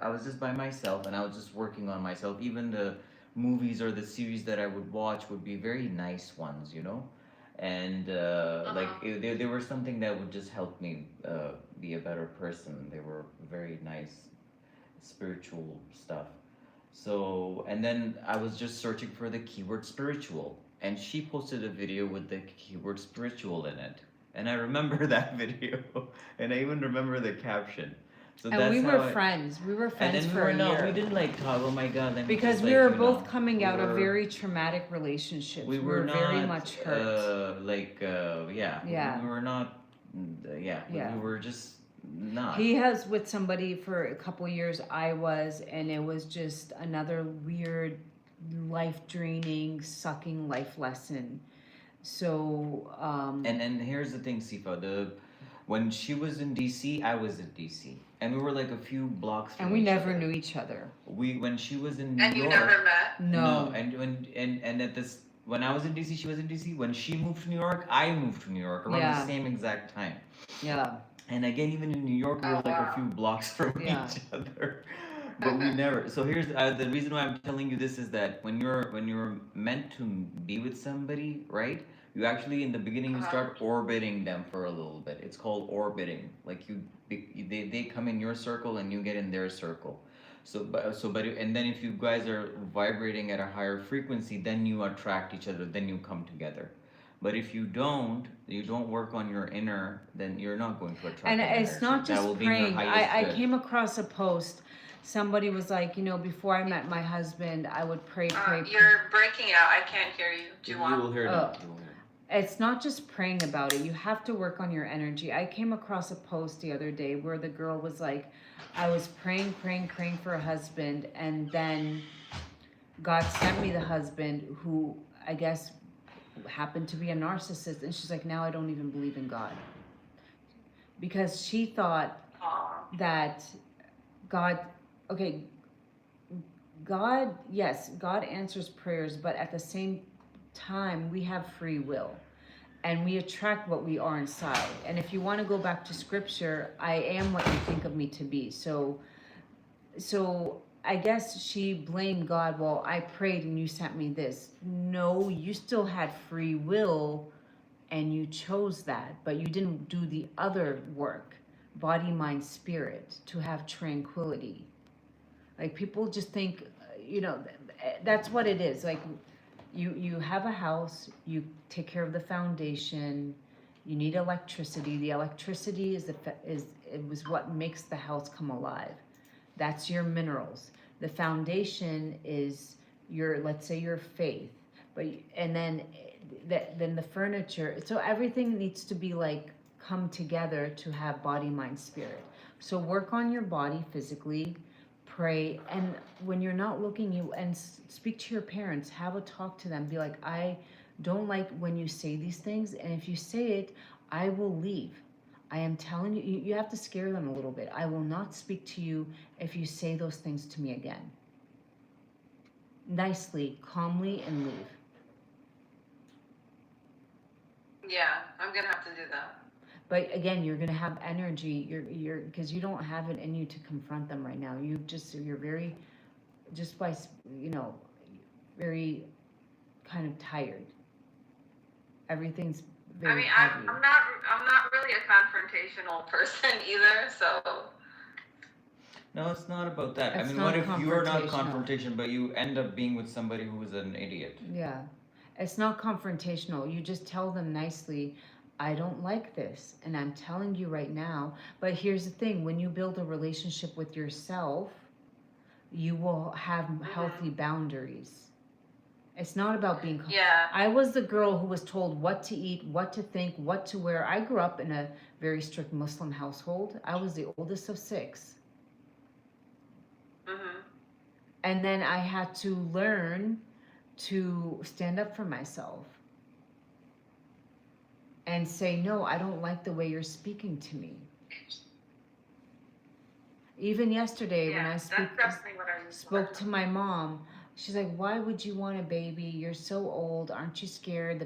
Speaker 2: I was just by myself, and I was just working on myself. Even the movies or the series that I would watch would be very nice ones. And they were something that would just help me be a better person. They were very nice spiritual stuff. So, and then I was just searching for the keyword spiritual, and she posted a video with the keyword spiritual in it. And I remember that video, and I even remember the caption. So
Speaker 1: And
Speaker 2: that's
Speaker 1: we
Speaker 2: how
Speaker 1: were friends. We were
Speaker 2: And
Speaker 1: friends
Speaker 2: then
Speaker 1: for a year.
Speaker 2: we didn't like talk. Oh my god! Let me
Speaker 1: Because
Speaker 2: just,
Speaker 1: we
Speaker 2: like,
Speaker 1: were
Speaker 2: you
Speaker 1: both
Speaker 2: know,
Speaker 1: coming
Speaker 2: we
Speaker 1: out of
Speaker 2: were-
Speaker 1: very traumatic relationships.
Speaker 2: we
Speaker 1: We
Speaker 2: were
Speaker 1: were very
Speaker 2: not,
Speaker 1: much hurt.
Speaker 2: yeah.
Speaker 1: Yeah.
Speaker 2: We were not. Yeah.
Speaker 1: Yeah.
Speaker 2: We were just not.
Speaker 1: He has with somebody for a couple years. I was, and it was just another weird, life draining, sucking life lesson. So,
Speaker 2: And here's the thing, Sifa. When she was in DC, I was in DC, and we were like a few blocks from
Speaker 1: and we
Speaker 2: each
Speaker 1: never
Speaker 2: other.
Speaker 1: knew each other.
Speaker 2: When she was in New
Speaker 3: And you
Speaker 2: York.
Speaker 3: never met?
Speaker 1: No.
Speaker 2: And at this when I was in DC, she was in DC. When she moved to New York, I moved to New York around
Speaker 1: Yeah.
Speaker 2: the same exact time.
Speaker 1: Yeah.
Speaker 2: And again, even in New York, we were like a
Speaker 3: wow.
Speaker 2: few blocks from
Speaker 1: Yeah.
Speaker 2: each other. But we never. So here's the reason why I'm telling you this is that when you're meant to be with somebody, right? You actually in the beginning you start orbiting them for a little bit. It's called orbiting. Like they come in your circle and you get in their circle. And then if you guys are vibrating at a higher frequency, then you attract each other, then you come together. But if you don't work on your inner, then you're not going to attract
Speaker 1: And
Speaker 2: that
Speaker 1: it's
Speaker 2: energy.
Speaker 1: not
Speaker 2: That
Speaker 1: just
Speaker 2: will be in your
Speaker 1: praying.
Speaker 2: highest
Speaker 1: I
Speaker 2: good.
Speaker 1: came across a post. Somebody was like, before I met my husband, I would pray.
Speaker 3: You're breaking out. I can't hear you. Do you
Speaker 2: You
Speaker 3: want?
Speaker 2: will hear them. You will hear.
Speaker 1: It's not just praying about it. You have to work on your energy. I came across a post the other day where the girl was like, I was praying, praying, praying for a husband, and then God sent me the husband who I guess happened to be a narcissist. And she's like, now I don't even believe in God. Because she thought that God, okay, God, yes, God answers prayers, but at the same time, we have free will and we attract what we are inside. And if you want to go back to scripture, I am what you think of me to be. So I guess she blamed God. Well, I prayed and you sent me this. No, you still had free will and you chose that, but you didn't do the other work, body, mind, spirit, to have tranquility. Like people just think, that's what it is. Like you have a house, you take care of the foundation, you need electricity. The electricity it was what makes the house come alive. That's your minerals. The foundation is your, let's say, your faith. But and then the furniture. So everything needs to be like come together to have body, mind, spirit. So work on your body physically, pray, and when you're not looking, speak to your parents, have a talk to them, be like, I don't like when you say these things, and if you say it, I will leave. I am telling you, you have to scare them a little bit. I will not speak to you if you say those things to me again. Nicely, calmly, and leave.
Speaker 3: Yeah, I'm gonna have to do that.
Speaker 1: But again, you're gonna have energy. You're because you don't have it in you to confront them right now. You're very, just by very kind of tired. Everything's very
Speaker 3: I mean,
Speaker 1: heavy.
Speaker 3: I'm not really a confrontational person either. So
Speaker 2: No, it's not about that.
Speaker 1: It's
Speaker 2: I mean,
Speaker 1: not
Speaker 2: what if you're not
Speaker 1: confrontational.
Speaker 2: confrontation, but you end up being with somebody who is an idiot?
Speaker 1: Yeah. It's not confrontational. You just tell them nicely, I don't like this, and I'm telling you right now. But here's the thing, when you build a relationship with yourself, you will have healthy boundaries. It's not about being.
Speaker 3: yeah.
Speaker 1: I was the girl who was told what to eat, what to think, what to wear. I grew up in a very strict Muslim household. I was the oldest of 6. And then I had to learn to stand up for myself and say, no, I don't like the way you're speaking to me. Even yesterday when I spoke to my mom, she's like, why would you want a baby? You're so old. Aren't you scared?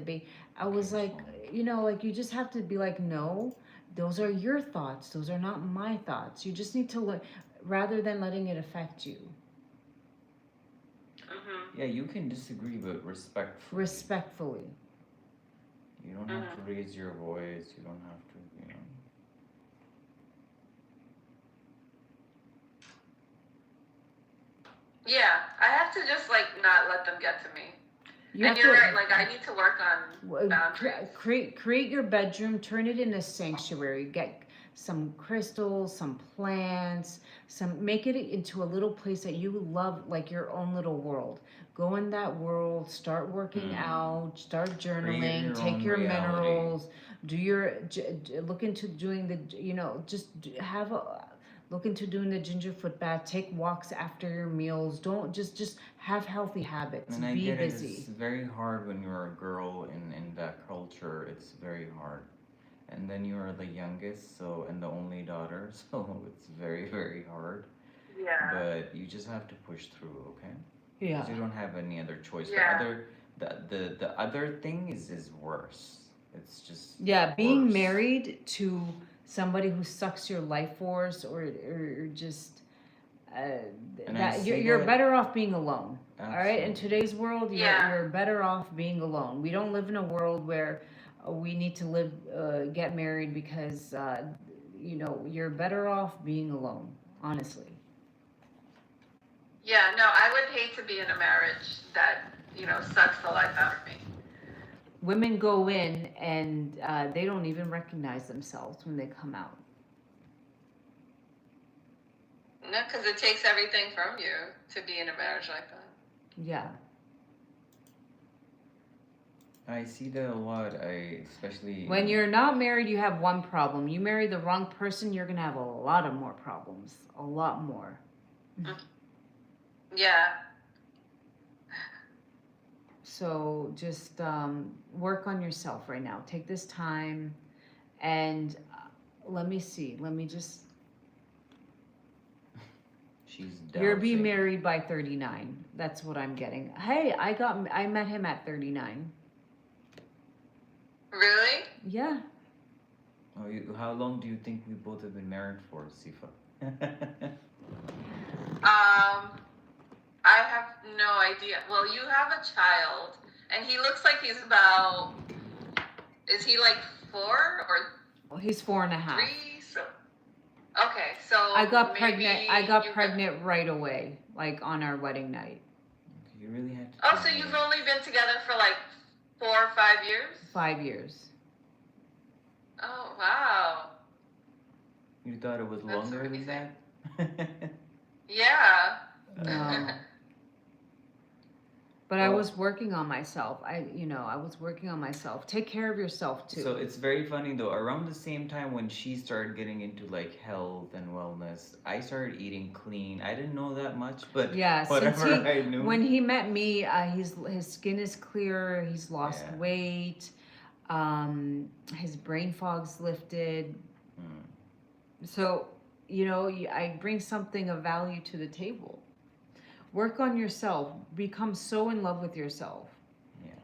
Speaker 1: I was like, like you just have to be like, no, those are your thoughts. Those are not my thoughts. You just need to look, rather than letting it affect you.
Speaker 2: Yeah, you can disagree, but respectfully.
Speaker 1: Respectfully.
Speaker 2: You don't have to raise your voice. You don't have to,
Speaker 3: Yeah, I have to just like not let them get to me. You're right. Like I need to work on boundaries.
Speaker 1: Create your bedroom. Turn it into a sanctuary. Get some crystals, some plants, make it into a little place that you love, like your own little world. Go in that world, start working out, start journaling, take your minerals, look into doing look into doing the ginger foot bath, take walks after your meals. Don't just have healthy habits.
Speaker 2: And I
Speaker 1: be
Speaker 2: get
Speaker 1: busy.
Speaker 2: It's very hard when you're a girl in that culture. It's very hard. And then you are the youngest, and the only daughter, so it's very, very hard.
Speaker 3: Yeah.
Speaker 2: But you just have to push through, okay?
Speaker 1: Yeah.
Speaker 2: Because you don't have any other choice.
Speaker 3: Yeah.
Speaker 2: The other thing is worse. It's just
Speaker 1: being
Speaker 2: worse.
Speaker 1: married to somebody who sucks your life force or just you're better off being alone.
Speaker 2: Absolutely.
Speaker 1: All right, in today's world, you're better off being alone. We don't live in a world where we need to get married because you're better off being alone, honestly.
Speaker 3: Yeah, no, I would hate to be in a marriage that, sucks the life out of me.
Speaker 1: Women go in and they don't even recognize themselves when they come out.
Speaker 3: No, because it takes everything from you to be in a marriage like that.
Speaker 1: Yeah.
Speaker 2: I see that a lot. Especially
Speaker 1: When you're not married, you have one problem. You marry the wrong person, you're gonna have a lot of more problems. A lot more.
Speaker 3: Yeah.
Speaker 1: So just work on yourself right now. Take this time and let me see. Let me just.
Speaker 2: she's
Speaker 1: You're being
Speaker 2: doubting.
Speaker 1: married by 39. That's what I'm getting. Hey, I met him at 39.
Speaker 3: Really?
Speaker 1: Yeah.
Speaker 2: Oh, how long do you think we both have been married for, Sifa?
Speaker 3: I have no idea. Well, you have a child, and he looks like he's about. Is he like 4 or
Speaker 1: Well, he's 4.5.
Speaker 3: 3? So, okay, so
Speaker 1: I got
Speaker 3: maybe
Speaker 1: pregnant. I got
Speaker 3: you
Speaker 1: pregnant right away, like on our wedding night.
Speaker 2: You really had to.
Speaker 3: Oh,
Speaker 2: tell
Speaker 3: so
Speaker 2: me.
Speaker 3: you've only been together for like 4 or 5 years?
Speaker 1: 5 years.
Speaker 3: Oh, wow.
Speaker 2: You thought it was
Speaker 3: That's
Speaker 2: longer than
Speaker 3: amazing.
Speaker 2: that?
Speaker 3: Yeah.
Speaker 1: No. But I was working on myself. I was working on myself. Take care of yourself too.
Speaker 2: So it's very funny though. Around the same time when she started getting into like health and wellness, I started eating clean. I didn't know that much, but
Speaker 1: yeah,
Speaker 2: whatever I knew.
Speaker 1: When he met me, his skin is clear. He's lost
Speaker 2: Yeah.
Speaker 1: weight. His brain fog's lifted. So I bring something of value to the table. Work on yourself. Become so in love with yourself.
Speaker 2: Yeah.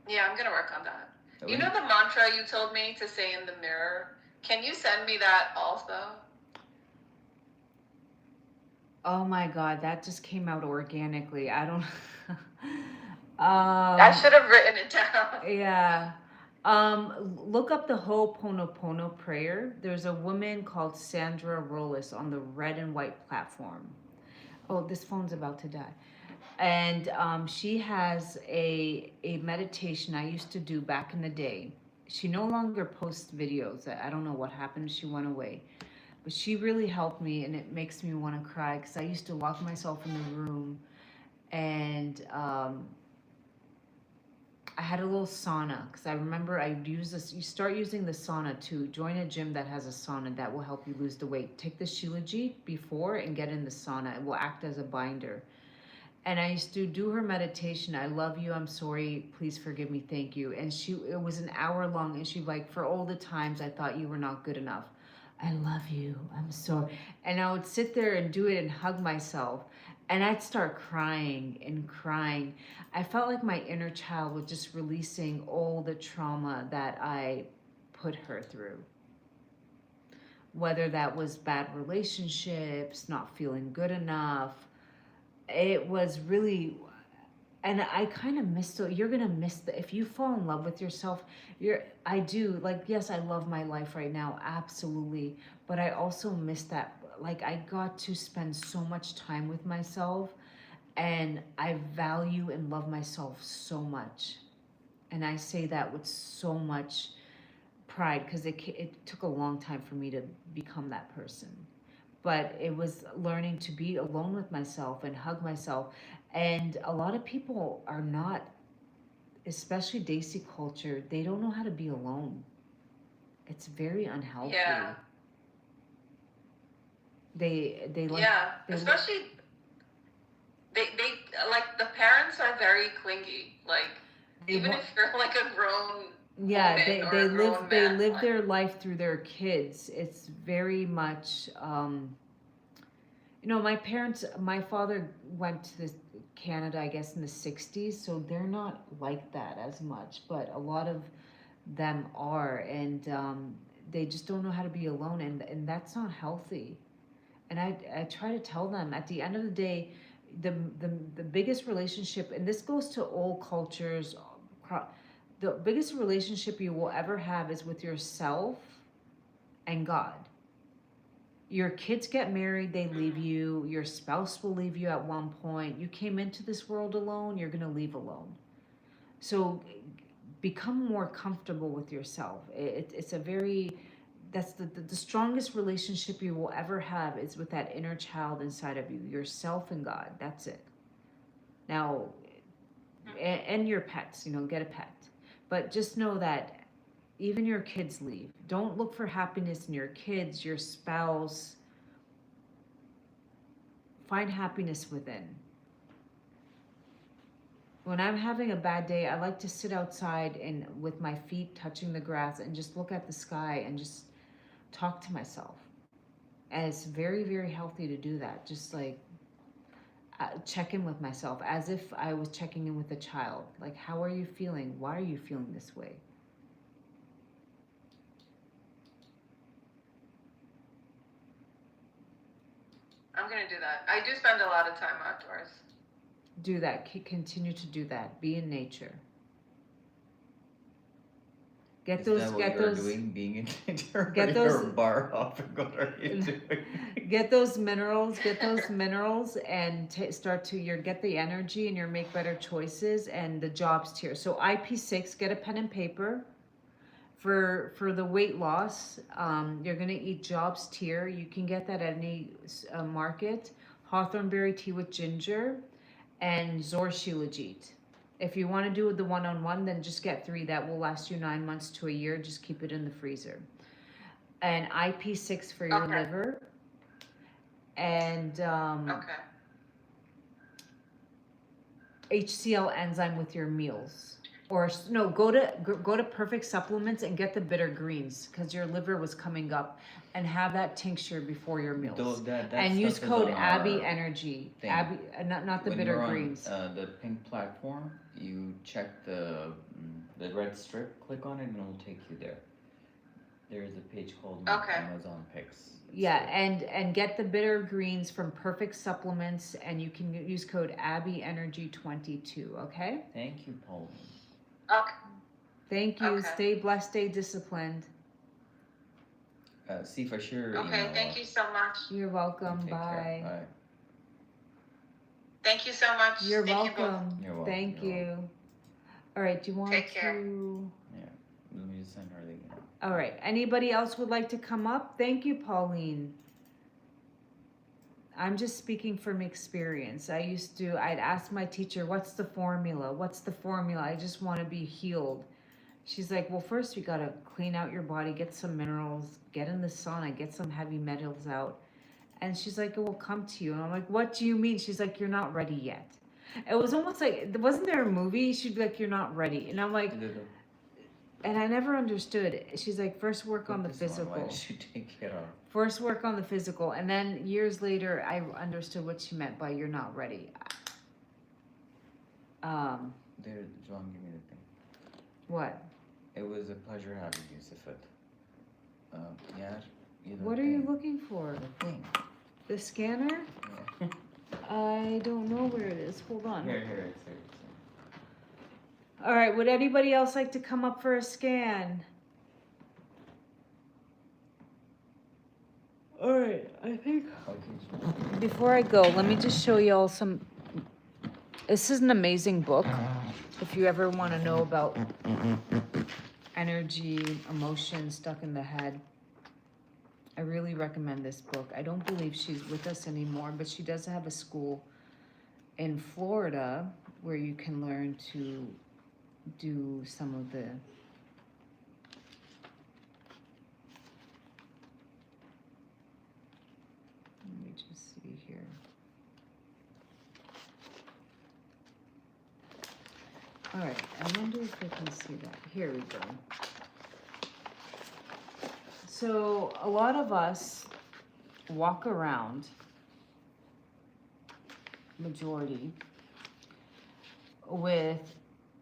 Speaker 3: Yeah, I'm gonna work on that. You know the mantra you told me to say in the mirror? Can you send me that also?
Speaker 1: Oh my God, that just came out organically. I don't.
Speaker 3: I should have written it down.
Speaker 1: Yeah. Look up the Ho'oponopono prayer. There's a woman called Sandra Rollis on the red and white platform. Oh, this phone's about to die. And she has a meditation I used to do back in the day. She no longer posts videos. I don't know what happened. She went away. But she really helped me, and it makes me want to cry because I used to lock myself in the room and I had a little sauna because I remember I used this. You start using the sauna too. Join a gym that has a sauna that will help you lose the weight. Take the Shilajit before and get in the sauna. It will act as a binder. And I used to do her meditation. I love you. I'm sorry. Please forgive me. Thank you. And it was an hour long. And she like, for all the times I thought you were not good enough. I love you. I'm sorry. And I would sit there and do it and hug myself. And I'd start crying and crying. I felt like my inner child was just releasing all the trauma that I put her through. Whether that was bad relationships, not feeling good enough. It was really, and I kind of missed it. You're gonna miss if you fall in love with yourself. I do, like, yes, I love my life right now, absolutely, but I also miss that. Like, I got to spend so much time with myself, and I value and love myself so much, and I say that with so much pride because it took a long time for me to become that person. But it was learning to be alone with myself and hug myself. And a lot of people are not, especially Desi culture, they don't know how to be alone. It's very unhealthy.
Speaker 3: Yeah.
Speaker 1: They like,
Speaker 3: yeah, especially they like the parents are very clingy. Like even if you're like a grown
Speaker 1: yeah, they live
Speaker 3: man,
Speaker 1: their life through their kids. It's very much my father went to Canada, I guess, in the 60s, so they're not like that as much, but a lot of them are, and they just don't know how to be alone, and that's not healthy. And I try to tell them at the end of the day, the biggest relationship, and this goes to all cultures, the biggest relationship you will ever have is with yourself and God. Your kids get married, they leave you. Your spouse will leave you at one point. You came into this world alone, you're going to leave alone. So become more comfortable with yourself. It's a very, that's the strongest relationship you will ever have is with that inner child inside of you, yourself and God. That's it. Now, and your pets, you know, get a pet. But just know that even your kids leave. Don't look for happiness in your kids, your spouse. Find happiness within. When I'm having a bad day, I like to sit outside and with my feet touching the grass and just look at the sky and just talk to myself. And it's very, very healthy to do that. Just like check in with myself as if I was checking in with a child. Like, how are you feeling? Why are you feeling this way?
Speaker 3: I'm gonna do that. I do spend a lot of time outdoors.
Speaker 1: Do that. Continue to do that. Be in nature. Get
Speaker 2: Is
Speaker 1: those.
Speaker 2: that what
Speaker 1: Get
Speaker 2: you're
Speaker 1: those.
Speaker 2: doing, being in nature?
Speaker 1: Get
Speaker 2: Or
Speaker 1: those-
Speaker 2: you're bar hopping? What are you doing?
Speaker 1: Get those minerals. Get those minerals, and start to get the energy, and you make better choices. And the jobs tier. So IP6. Get a pen and paper. For the weight loss, you're gonna eat jobs tier. You can get that at any market. Hawthorn berry tea with ginger, and Shilajit. If you want to do the one-on-one, then just get 3. That will last you 9 months to a year. Just keep it in the freezer. And IP6 for your liver. And HCl enzyme with your meals. Or no, go to Perfect Supplements and get the bitter greens because your liver was coming up, and have that tincture before your meals. And use code Abby Energy.
Speaker 2: thing.
Speaker 1: Abby, not the
Speaker 2: When
Speaker 1: bitter
Speaker 2: you're on,
Speaker 1: greens.
Speaker 2: the pink platform, you check the red strip, click on it, and it'll take you there. There's a page called Amazon Picks.
Speaker 1: Yeah, and get the bitter greens from Perfect Supplements, and you can use code Abby Energy 22. Okay.
Speaker 2: Thank you, Paul.
Speaker 3: Okay.
Speaker 1: Thank you.
Speaker 3: Okay.
Speaker 1: Stay blessed. Stay disciplined.
Speaker 2: Sifa, sure.
Speaker 3: Okay. Thank you so much.
Speaker 1: You're welcome.
Speaker 2: Take care.
Speaker 1: Bye.
Speaker 2: Bye.
Speaker 3: Thank you so much.
Speaker 1: You're
Speaker 3: Thank you both.
Speaker 1: welcome.
Speaker 2: You're welcome.
Speaker 1: Thank
Speaker 2: You're
Speaker 1: you. All right. Do you want
Speaker 3: Take care.
Speaker 1: to?
Speaker 2: Yeah. Let me just send her the email.
Speaker 1: All right. Anybody else would like to come up? Thank you, Pauline. I'm just speaking from experience. I'd ask my teacher, what's the formula? What's the formula? I just want to be healed. She's like, well, first you got to clean out your body, get some minerals, get in the sauna, get some heavy metals out. And she's like, it will come to you. And I'm like, what do you mean? She's like, you're not ready yet. It was almost like, wasn't there a movie? She'd be like, you're not ready. And I'm like, and I never understood. She's like, first work on the physical.
Speaker 2: Why did you take it off?
Speaker 1: First work on the physical. And then years later, I understood what she meant by you're not ready.
Speaker 2: There, John, give me the thing.
Speaker 1: What?
Speaker 2: It was a pleasure having you, Sifat.
Speaker 1: What are you looking for?
Speaker 2: The thing.
Speaker 1: The scanner?
Speaker 2: Yeah.
Speaker 1: I don't know where it is. Hold on.
Speaker 2: Here, it's here.
Speaker 1: All right. Would anybody else like to come up for a scan? All right. I think
Speaker 2: Okay.
Speaker 1: before I go, let me just show you all some. This is an amazing book. If you ever want to know about energy, emotion stuck in the head, I really recommend this book. I don't believe she's with us anymore, but she does have a school in Florida where you can learn to do some of the let me just see here. All right, I wonder if I can see that. Here we go. So a lot of us walk around, majority, with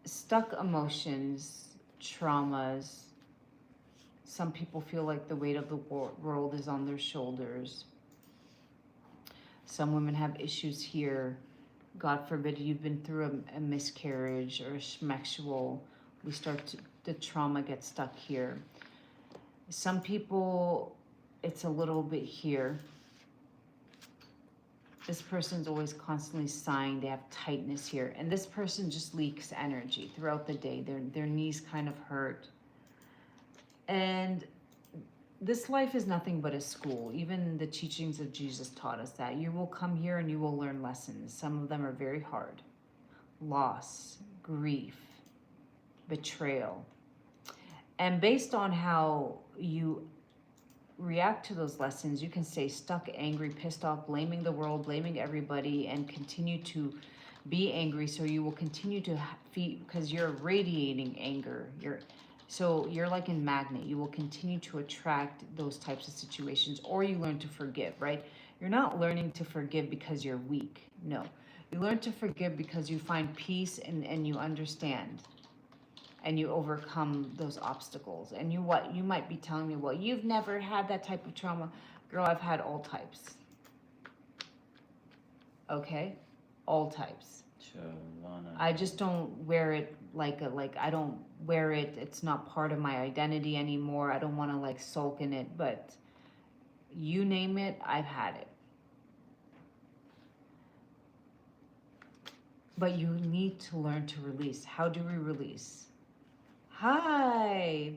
Speaker 1: stuck emotions, traumas. Some people feel like the weight of the world is on their shoulders. Some women have issues here. God forbid you've been through a miscarriage or a schmexual. The trauma gets stuck here. Some people it's a little bit here. This person's always constantly sighing. They have tightness here. And this person just leaks energy throughout the day. Their knees kind of hurt. And this life is nothing but a school. Even the teachings of Jesus taught us that. You will come here and you will learn lessons. Some of them are very hard. Loss, grief, betrayal. And based on how you react to those lessons, you can stay stuck, angry, pissed off, blaming the world, blaming everybody, and continue to be angry. So you will continue to feed, because you're radiating anger. So you're like a magnet. You will continue to attract those types of situations, or you learn to forgive, right? You're not learning to forgive because you're weak. No, you learn to forgive because you find peace and you understand. And you overcome those obstacles. And you might be telling me, well, you've never had that type of trauma. Girl, I've had all types. Okay? All types. I just don't wear it like I don't wear it. It's not part of my identity anymore. I don't want to like sulk in it, but you name it, I've had it. But you need to learn to release. How do we release? Hi,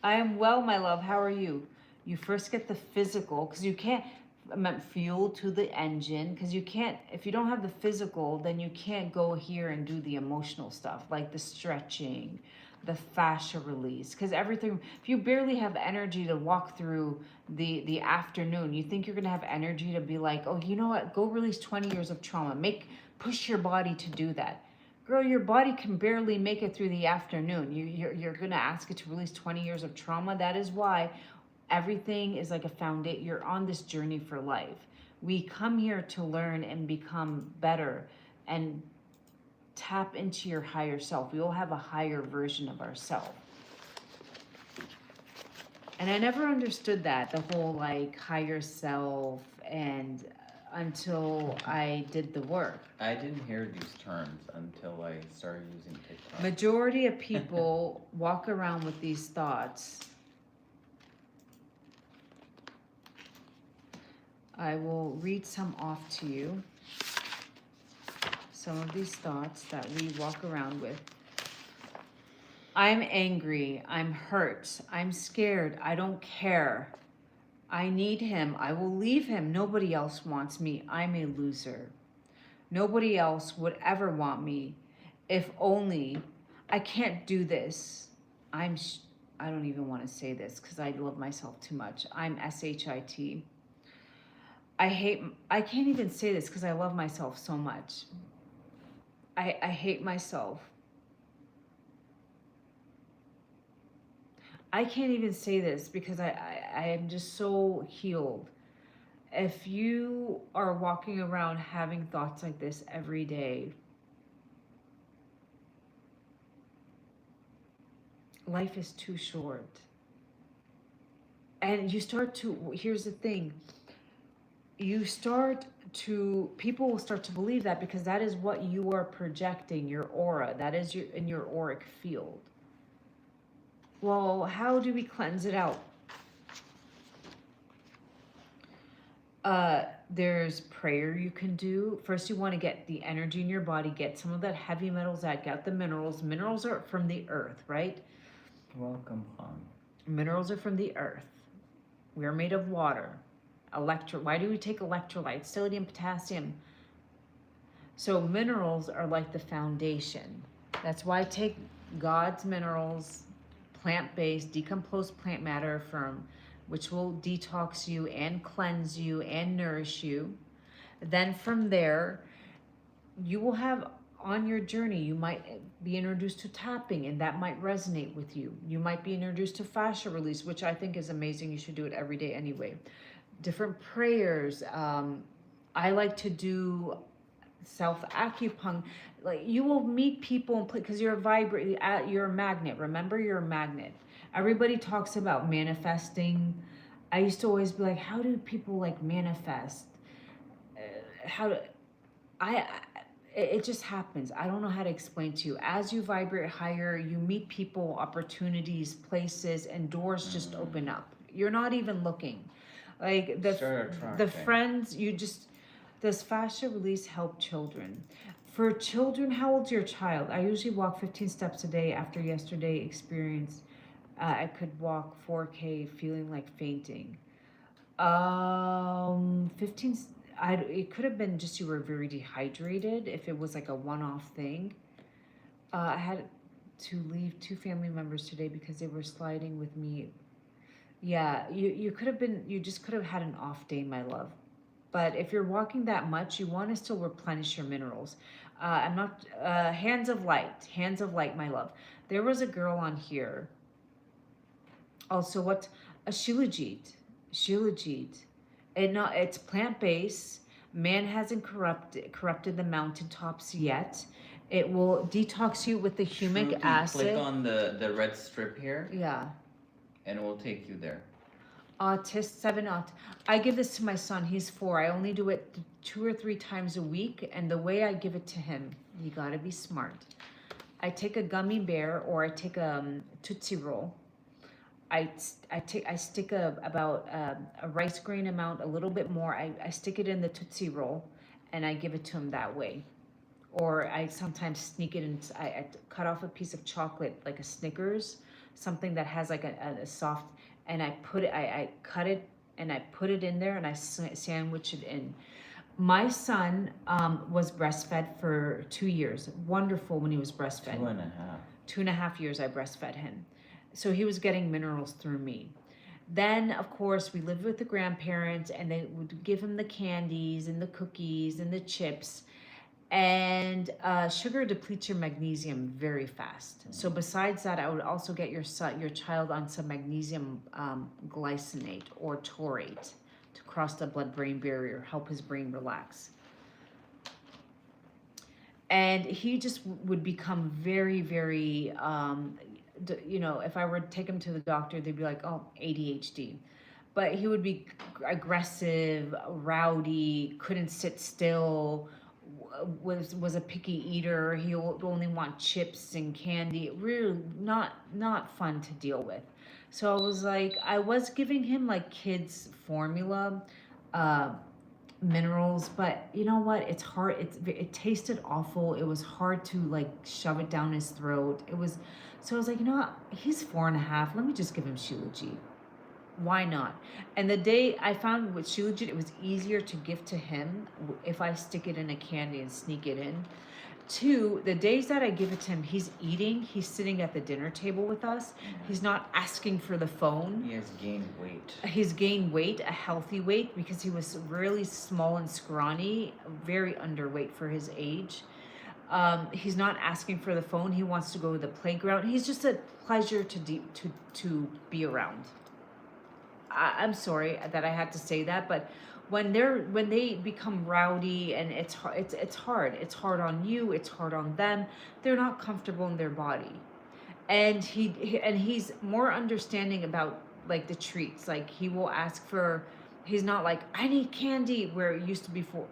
Speaker 1: I am well, my love. How are you? You first get the physical, because you can't, I meant fuel to the engine, because you can't, if you don't have the physical, then you can't go here and do the emotional stuff, like the stretching, the fascia release, because everything, if you barely have energy to walk through the afternoon, you think you're going to have energy to be like, oh, you know what, go release 20 years of trauma, push your body to do that. Girl, your body can barely make it through the afternoon. You're going to ask it to release 20 years of trauma. That is why everything is like a foundation. You're on this journey for life. We come here to learn and become better and tap into your higher self. We all have a higher version of ourselves. And I never understood that, the whole like higher self, and until I did the work.
Speaker 2: I didn't hear these terms until I started using TikTok.
Speaker 1: Majority of people walk around with these thoughts. I will read some off to you. Some of these thoughts that we walk around with. I'm angry. I'm hurt. I'm scared. I don't care. I need him. I will leave him. Nobody else wants me. I'm a loser. Nobody else would ever want me. If only. I can't do this. I don't even want to say this because I love myself too much. I'm SHIT. I can't even say this because I love myself so much. I hate myself. I can't even say this because I am just so healed. If you are walking around having thoughts like this every day, life is too short. And you start to, here's the thing, people will start to believe that because that is what you are projecting, your aura, that is in your auric field. Well, how do we cleanse it out? There's prayer you can do. First, you want to get the energy in your body, get some of that heavy metals out, get the minerals. Minerals are from the earth, right?
Speaker 2: Welcome home.
Speaker 1: Minerals are from the earth. We are made of water. Why do we take electrolytes? Sodium, potassium. So minerals are like the foundation. That's why I take God's minerals, plant-based, decomposed plant matter which will detox you and cleanse you and nourish you. Then from there, you will have on your journey, you might be introduced to tapping and that might resonate with you. You might be introduced to fascia release, which I think is amazing. You should do it every day anyway. Different prayers. I like to do self-acupuncture. Like you will meet people because you're you're a magnet. Remember, you're a magnet. Everybody talks about manifesting. I used to always be like, how do people like manifest? It just happens. I don't know how to explain to you. As you vibrate higher, you meet people, opportunities, places, and doors just open up. you're not even looking. Like
Speaker 2: Start
Speaker 1: the
Speaker 2: attracting.
Speaker 1: friends, you just, does fascia release help children? For children, how old's your child? I usually walk 15 steps a day. After yesterday experience, I could walk 4K feeling like fainting. 15, it could have been just you were very dehydrated if it was like a one-off thing. I had to leave 2 family members today because they were sliding with me. Yeah, you could have been, you just could have had an off day, my love. But if you're walking that much, you want to still replenish your minerals. I'm not, hands of light, my love. There was a girl on here. Also, what, a Shilajit. Shilajit. It's plant based. Man hasn't corrupted the mountaintops yet. It will detox you with the humic
Speaker 2: Shruti,
Speaker 1: acid.
Speaker 2: click on the red strip here,
Speaker 1: Yeah.
Speaker 2: and it will take you there.
Speaker 1: Autist 7 aut. I give this to my son. He's 4. I only do it 2 or 3 times a week, and the way I give it to him, you gotta be smart. I take a gummy bear or I take a Tootsie Roll. I stick about a rice grain amount, a little bit more. I stick it in the Tootsie Roll, and I give it to him that way. Or I sometimes sneak it in. I cut off a piece of chocolate, like a Snickers, something that has like a soft, and I put it. I cut it and I put it in there, and I sandwich it in. My son was breastfed for 2 years. Wonderful when he was breastfed.
Speaker 2: 2.5.
Speaker 1: 2.5 years I breastfed him. So he was getting minerals through me. Then, of course, we lived with the grandparents, and they would give him the candies and the cookies and the chips. And sugar depletes your magnesium very fast. So besides that, I would also get your child on some magnesium glycinate or taurate to cross the blood-brain barrier, help his brain relax. And he just would become very, very, if I were to take him to the doctor, they'd be like, oh, ADHD. But he would be aggressive, rowdy, couldn't sit still, was a picky eater. He would only want chips and candy. Really not fun to deal with. So I was like, I was giving him like kids formula, minerals, but you know what? It's hard. It tasted awful. It was hard to like shove it down his throat. So I was like, you know what? He's 4.5. Let me just give him Shilajit. Why not? And the day I found with Shilajit, it was easier to give to him if I stick it in a candy and sneak it in. 2, the days that I give it to him, he's eating, he's sitting at the dinner table with us. He's not asking for the phone.
Speaker 2: He has gained weight.
Speaker 1: He's gained weight, a healthy weight, because he was really small and scrawny, very underweight for his age. He's not asking for the phone. He wants to go to the playground. He's just a pleasure to be around. I'm sorry that I had to say that, but when they become rowdy, and it's hard. It's hard on you. It's hard on them. They're not comfortable in their body, and he's more understanding about like the treats. Like he will ask for. He's not like, I need candy, where it used to be for,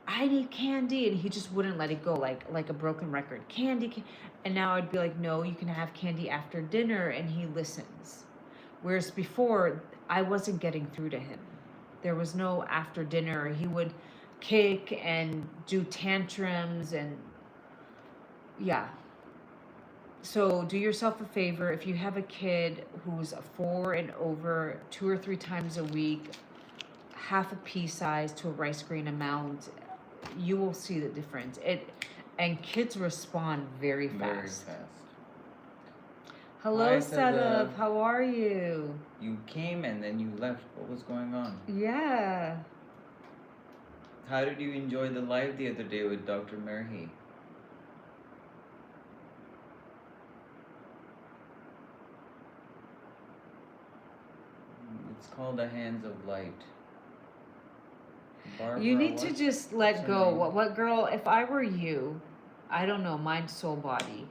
Speaker 1: I need candy, and he just wouldn't let it go, like a broken record. Candy. And now I'd be like, no, you can have candy after dinner, and he listens. Whereas before, I wasn't getting through to him. There was no after dinner. He would kick and do tantrums, and yeah. So do yourself a favor. If you have a kid who's 4 and over, 2 or 3 times a week, half a pea size to a rice grain amount, you will see the difference. And kids respond very fast.
Speaker 2: Very fast.
Speaker 1: Hello,
Speaker 2: Hi,
Speaker 1: Sadaf.
Speaker 2: Sadaf.
Speaker 1: How are you?
Speaker 2: You came and then you left. What was going on?
Speaker 1: Yeah.
Speaker 2: How did you enjoy the live the other day with Dr. Merhi? It's called The Hands of Light. Barbara,
Speaker 1: You need to
Speaker 2: what?
Speaker 1: just let
Speaker 2: What's her
Speaker 1: go.
Speaker 2: name?
Speaker 1: What girl, if I were you, I don't know, mind, soul, body.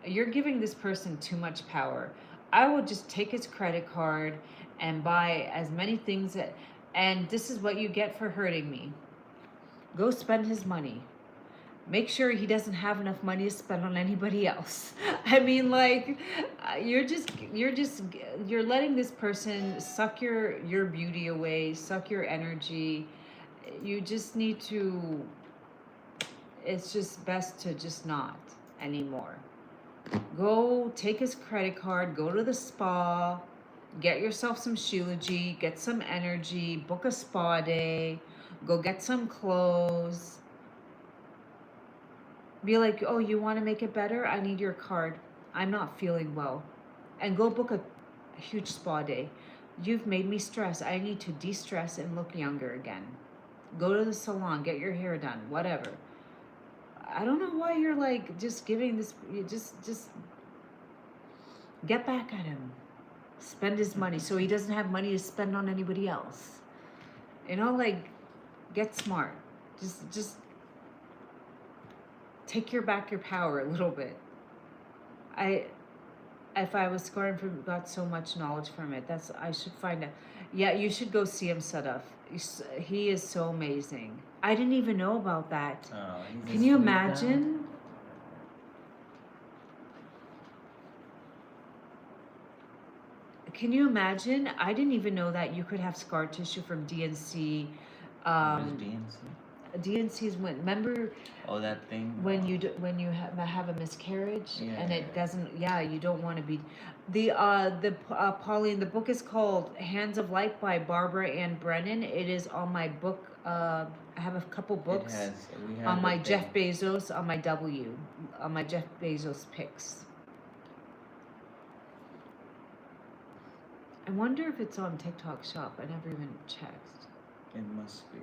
Speaker 1: You're giving this person too much power. I would just take his credit card and buy as many things and this is what you get for hurting me. Go spend his money. make sure he doesn't have enough money to spend on anybody else. I mean, like, you're letting this person suck your beauty away, suck your energy. You just need to, it's just best to just not anymore. Go take his credit card, go to the spa, get yourself some Shilajit, get some energy, book a spa day, go get some clothes. Be like, oh, you want to make it better? I need your card. I'm not feeling well. And go book a huge spa day. You've made me stress. I need to de-stress and look younger again. Go to the salon, get your hair done, whatever. I don't know why you're like just giving this, you just get back at him. Spend his money so he doesn't have money to spend on anybody else. You know, like, get smart. Just take back your power a little bit. If I was scoring from, got so much knowledge from it, I should find out. Yeah, you should go see him, Sadaf. He is so amazing. I didn't even know about that.
Speaker 2: Oh, he's
Speaker 1: Can you
Speaker 2: asleep now?
Speaker 1: imagine? Can you imagine? I didn't even know that you could have scar tissue from DNC.
Speaker 2: What is DNC?
Speaker 1: DNC is when, remember
Speaker 2: Oh, that thing.
Speaker 1: when you have a miscarriage
Speaker 2: Yeah,
Speaker 1: and
Speaker 2: yeah,
Speaker 1: it
Speaker 2: yeah.
Speaker 1: doesn't, yeah, you don't want to be. Pauline, the book is called Hands of Light by Barbara Ann Brennan. It is on my book. I have a couple books
Speaker 2: We have
Speaker 1: on
Speaker 2: the
Speaker 1: my
Speaker 2: thing.
Speaker 1: Jeff Bezos, on my Jeff Bezos picks. I wonder if it's on TikTok Shop. I never even checked.
Speaker 2: It must be.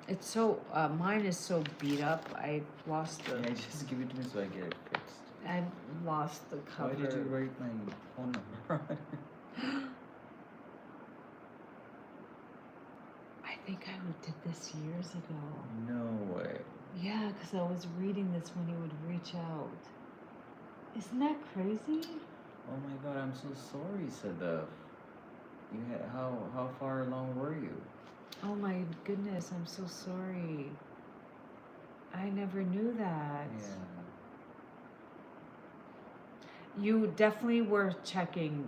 Speaker 1: It's so, mine is so beat up. I lost the,
Speaker 2: Yeah, just give it to me so I get it fixed.
Speaker 1: I lost the cover.
Speaker 2: Why did you write my phone number on it?
Speaker 1: I think I did this years ago.
Speaker 2: No way.
Speaker 1: Yeah, because I was reading this when he would reach out. Isn't that crazy?
Speaker 2: Oh my god, I'm so sorry, Sadaf. You had how far along were you?
Speaker 1: Oh my goodness, I'm so sorry. I never knew that.
Speaker 2: Yeah.
Speaker 1: You definitely worth checking.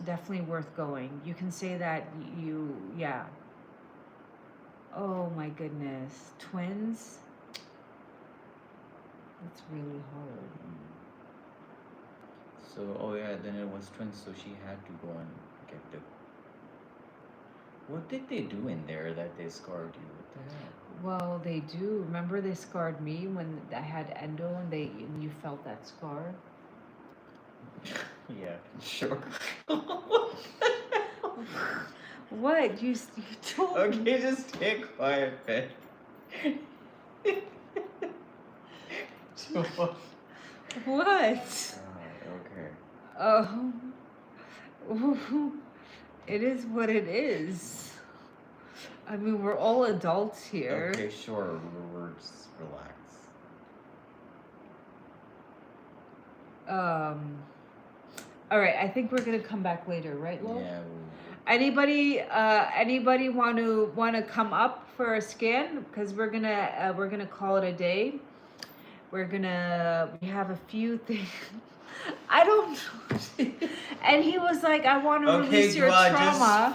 Speaker 1: Definitely worth going. You can say that yeah. Oh my goodness. Twins? That's really hard.
Speaker 2: So, oh yeah, then it was twins, so she had to go and get the. What did they do in there that they scarred you? What the hell?
Speaker 1: Well, they do. Remember they scarred me when I had endo and you felt that scar?
Speaker 2: Yeah, sure.
Speaker 1: What? You told me.
Speaker 2: Okay, just stay quiet, man.
Speaker 1: What?
Speaker 2: Okay.
Speaker 1: Oh. It is what it is. I mean, we're all adults here.
Speaker 2: Okay, sure. We're just relax.
Speaker 1: All right, I think we're gonna come back later, right, Lo?
Speaker 2: Yeah.
Speaker 1: Anybody want to come up for a scan? Because we're gonna call it a day. We have a few things. I don't know. And he was like, I want to release your trauma.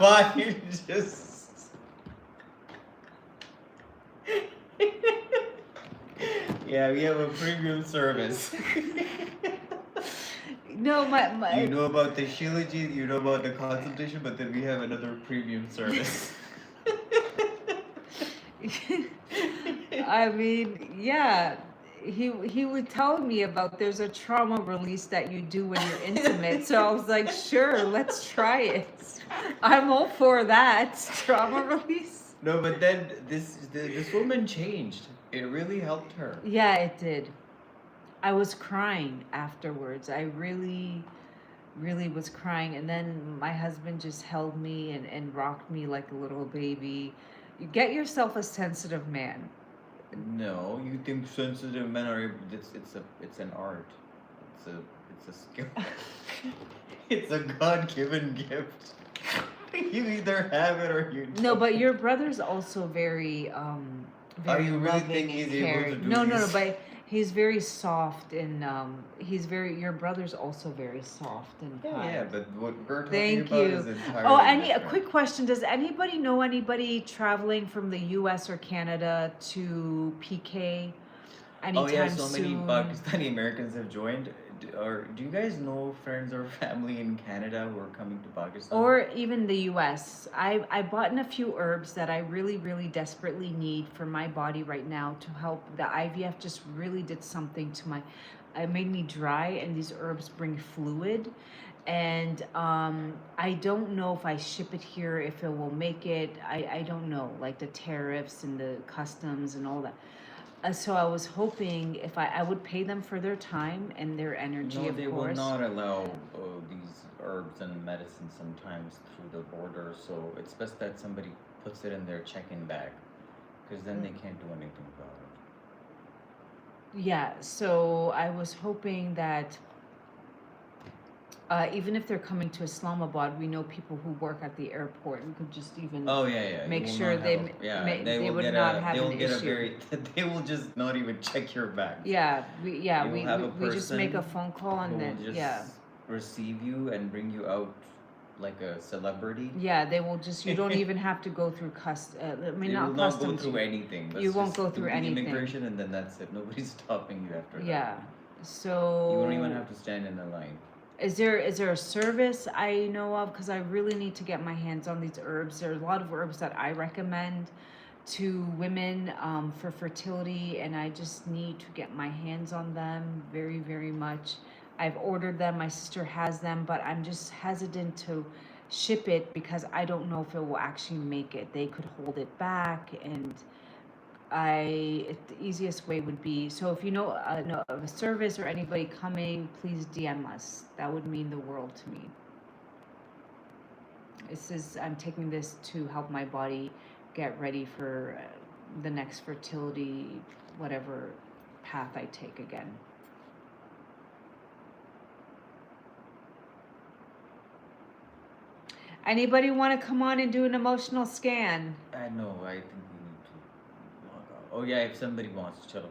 Speaker 2: Just yeah, we have a premium service.
Speaker 1: No, my
Speaker 2: You know about the Shilajit, you know about the consultation, but then we have another premium service.
Speaker 1: I mean, yeah. He would tell me about there's a trauma release that you do when you're intimate. So I was like, sure, let's try it. I'm all for that trauma release.
Speaker 2: No, but then this woman changed. It really helped her.
Speaker 1: Yeah, it did. I was crying afterwards. I really, really was crying. And then my husband just held me and rocked me like a little baby. You get yourself a sensitive man.
Speaker 2: No, you think sensitive men are able? It's an art. It's a skill. It's a God-given gift. You either have it or you
Speaker 1: No,
Speaker 2: don't.
Speaker 1: but your brother's also very very
Speaker 2: You really
Speaker 1: loving
Speaker 2: think
Speaker 1: and
Speaker 2: he's able to
Speaker 1: caring.
Speaker 2: do
Speaker 1: No,
Speaker 2: these?
Speaker 1: but he's very soft and he's very your brother's also very soft and
Speaker 2: Yeah,
Speaker 1: kind.
Speaker 2: but what we're talking
Speaker 1: Thank
Speaker 2: about
Speaker 1: you.
Speaker 2: is entirely
Speaker 1: Oh, a
Speaker 2: different.
Speaker 1: quick question. Does anybody know anybody traveling from the US or Canada to PK
Speaker 2: Oh yeah,
Speaker 1: anytime
Speaker 2: so many
Speaker 1: soon?
Speaker 2: Pakistani Americans have joined. Or do you guys know friends or family in Canada who are coming to Pakistan?
Speaker 1: Or even the US. I bought in a few herbs that I really, really desperately need for my body right now to help. The IVF just really did something to my, it made me dry, and these herbs bring fluid. And I don't know if I ship it here, if it will make it. I don't know, like the tariffs and the customs and all that. So I was hoping if I would pay them for their time and their energy,
Speaker 2: No,
Speaker 1: of
Speaker 2: they will
Speaker 1: course.
Speaker 2: not allow these herbs and medicines sometimes through the border. So it's best that somebody puts it in their check-in bag, because then they can't do anything about it.
Speaker 1: Yeah, so I was hoping that even if they're coming to Islamabad, we know people who work at the airport. We could just even
Speaker 2: Oh yeah.
Speaker 1: make
Speaker 2: You will
Speaker 1: sure
Speaker 2: not
Speaker 1: they
Speaker 2: have
Speaker 1: they would not have
Speaker 2: they will
Speaker 1: an
Speaker 2: get a
Speaker 1: issue.
Speaker 2: very they will just not even check your bag.
Speaker 1: Yeah,
Speaker 2: You will have a
Speaker 1: we just make a
Speaker 2: person
Speaker 1: phone call
Speaker 2: who
Speaker 1: and
Speaker 2: will
Speaker 1: then
Speaker 2: just receive you and bring you out like a celebrity.
Speaker 1: yeah, they will just you don't even have to go through I mean
Speaker 2: You
Speaker 1: not
Speaker 2: will not go
Speaker 1: customs.
Speaker 2: through anything.
Speaker 1: You won't
Speaker 2: Just
Speaker 1: go
Speaker 2: do
Speaker 1: through
Speaker 2: the
Speaker 1: anything.
Speaker 2: immigration and then that's it. Nobody's stopping you after that.
Speaker 1: Yeah,
Speaker 2: You
Speaker 1: so
Speaker 2: won't even have to stand in a line.
Speaker 1: is there a service I know of? Because I really need to get my hands on these herbs. There are a lot of herbs that I recommend to women for fertility, and I just need to get my hands on them very, very much. I've ordered them. My sister has them, but I'm just hesitant to ship it because I don't know if it will actually make it. They could hold it back, and the easiest way would be, so if you know of a service or anybody coming, please DM us. That would mean the world to me. I'm taking this to help my body get ready for the next fertility, whatever path I take again. Anybody want to come on and do an emotional scan?
Speaker 2: No, I think we need to log out. Oh yeah, if somebody wants to.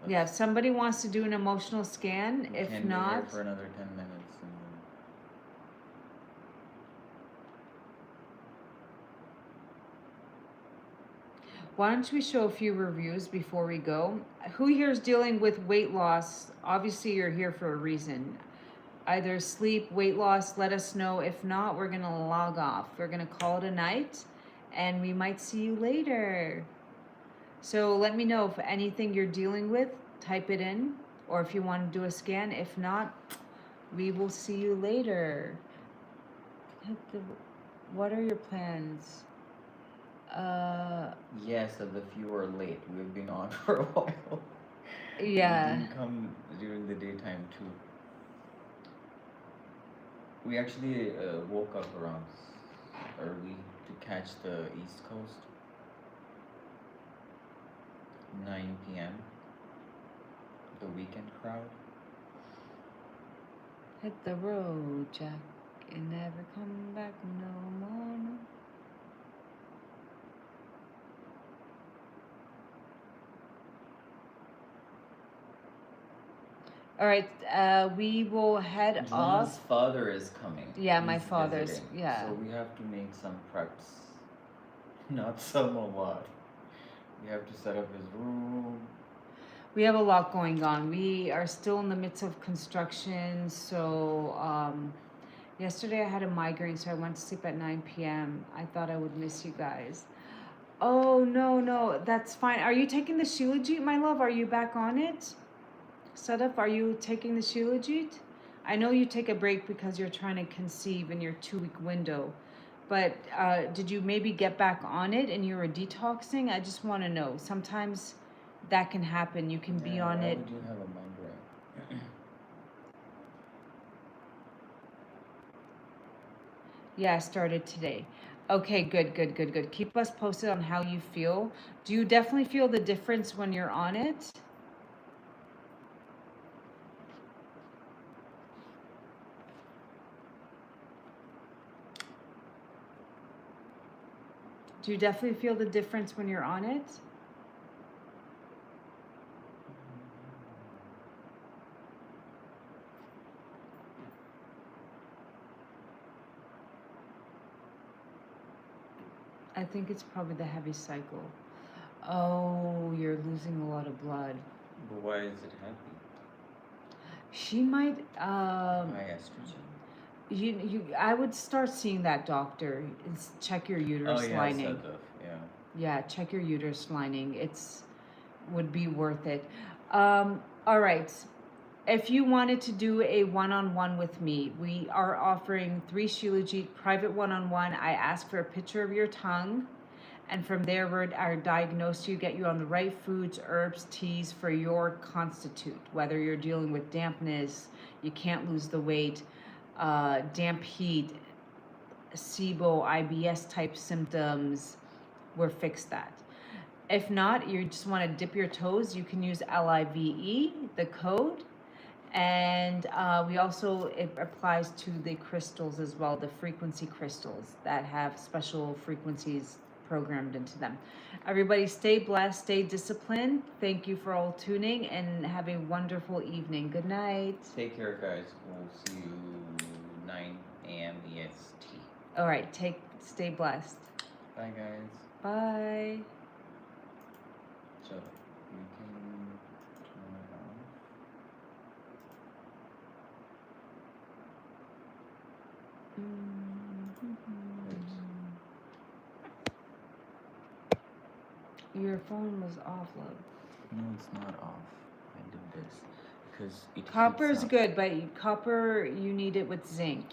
Speaker 1: Yeah, if somebody wants to do an emotional scan,
Speaker 2: We
Speaker 1: if
Speaker 2: can be here
Speaker 1: not,
Speaker 2: for another 10 minutes. And then...
Speaker 1: why don't we show a few reviews before we go? Who here is dealing with weight loss? Obviously, you're here for a reason. Either sleep, weight loss, let us know. If not, we're going to log off. We're going to call it a night, and we might see you later. So let me know if anything you're dealing with, type it in, or if you want to do a scan. If not, we will see you later. What are your plans?
Speaker 2: Yes, so the few are late. We've been on for a while.
Speaker 1: Yeah.
Speaker 2: We didn't come during the daytime too. We actually woke up around early to catch the East Coast. 9 p.m. The weekend crowd.
Speaker 1: Hit the road, Jack, and never come back no more. No. All right, we will head
Speaker 2: John's
Speaker 1: off.
Speaker 2: father is coming.
Speaker 1: Yeah, my
Speaker 2: He's
Speaker 1: father's.
Speaker 2: visiting.
Speaker 1: Yeah.
Speaker 2: So we have to make some preps. Not some a lot. We have to set up his room.
Speaker 1: We have a lot going on. We are still in the midst of construction. So yesterday I had a migraine, so I went to sleep at 9 p.m. I thought I would miss you guys. Oh, no, that's fine. Are you taking the Shilajit, my love? Are you back on it? Sadaf, are you taking the Shilajit? I know you take a break because you're trying to conceive in your 2-week window. But did you maybe get back on it and you were detoxing? I just want to know. Sometimes that can happen. You can be on it.
Speaker 2: Why would you have a migraine?
Speaker 1: Yeah, I started today. Okay, good. Keep us posted on how you feel. Do you definitely feel the difference when you're on it? Do you definitely feel the difference when you're on it? I think it's probably the heavy cycle. Oh, you're losing a lot of blood.
Speaker 2: But why is it heavy?
Speaker 1: She might.
Speaker 2: High estrogen.
Speaker 1: I would start seeing that doctor. Check your uterus
Speaker 2: Oh yeah,
Speaker 1: lining.
Speaker 2: sort of. Yeah.
Speaker 1: Yeah, check your uterus lining. It's would be worth it. All right. If you wanted to do a one-on-one with me, we are offering 3 Shilajit private one-on-one. I ask for a picture of your tongue, and from there we're diagnose you, get you on the right foods, herbs, teas for your constitute. Whether you're dealing with dampness, you can't lose the weight, damp heat, SIBO, IBS type symptoms, we're fixed that. If not, you just want to dip your toes, you can use LIVE, the code. And we also, it applies to the crystals as well, the frequency crystals that have special frequencies programmed into them. Everybody stay blessed, stay disciplined. Thank you for all tuning and have a wonderful evening. Good night.
Speaker 2: Take care, guys. We'll see you 9 a.m. EST.
Speaker 1: All right, stay blessed.
Speaker 2: Bye, guys.
Speaker 1: Bye.
Speaker 2: So you can turn it on.
Speaker 1: Your phone was off, love.
Speaker 2: No, it's not off. I do this because it
Speaker 1: Copper
Speaker 2: heats
Speaker 1: is
Speaker 2: up.
Speaker 1: good, but copper, you need it with zinc.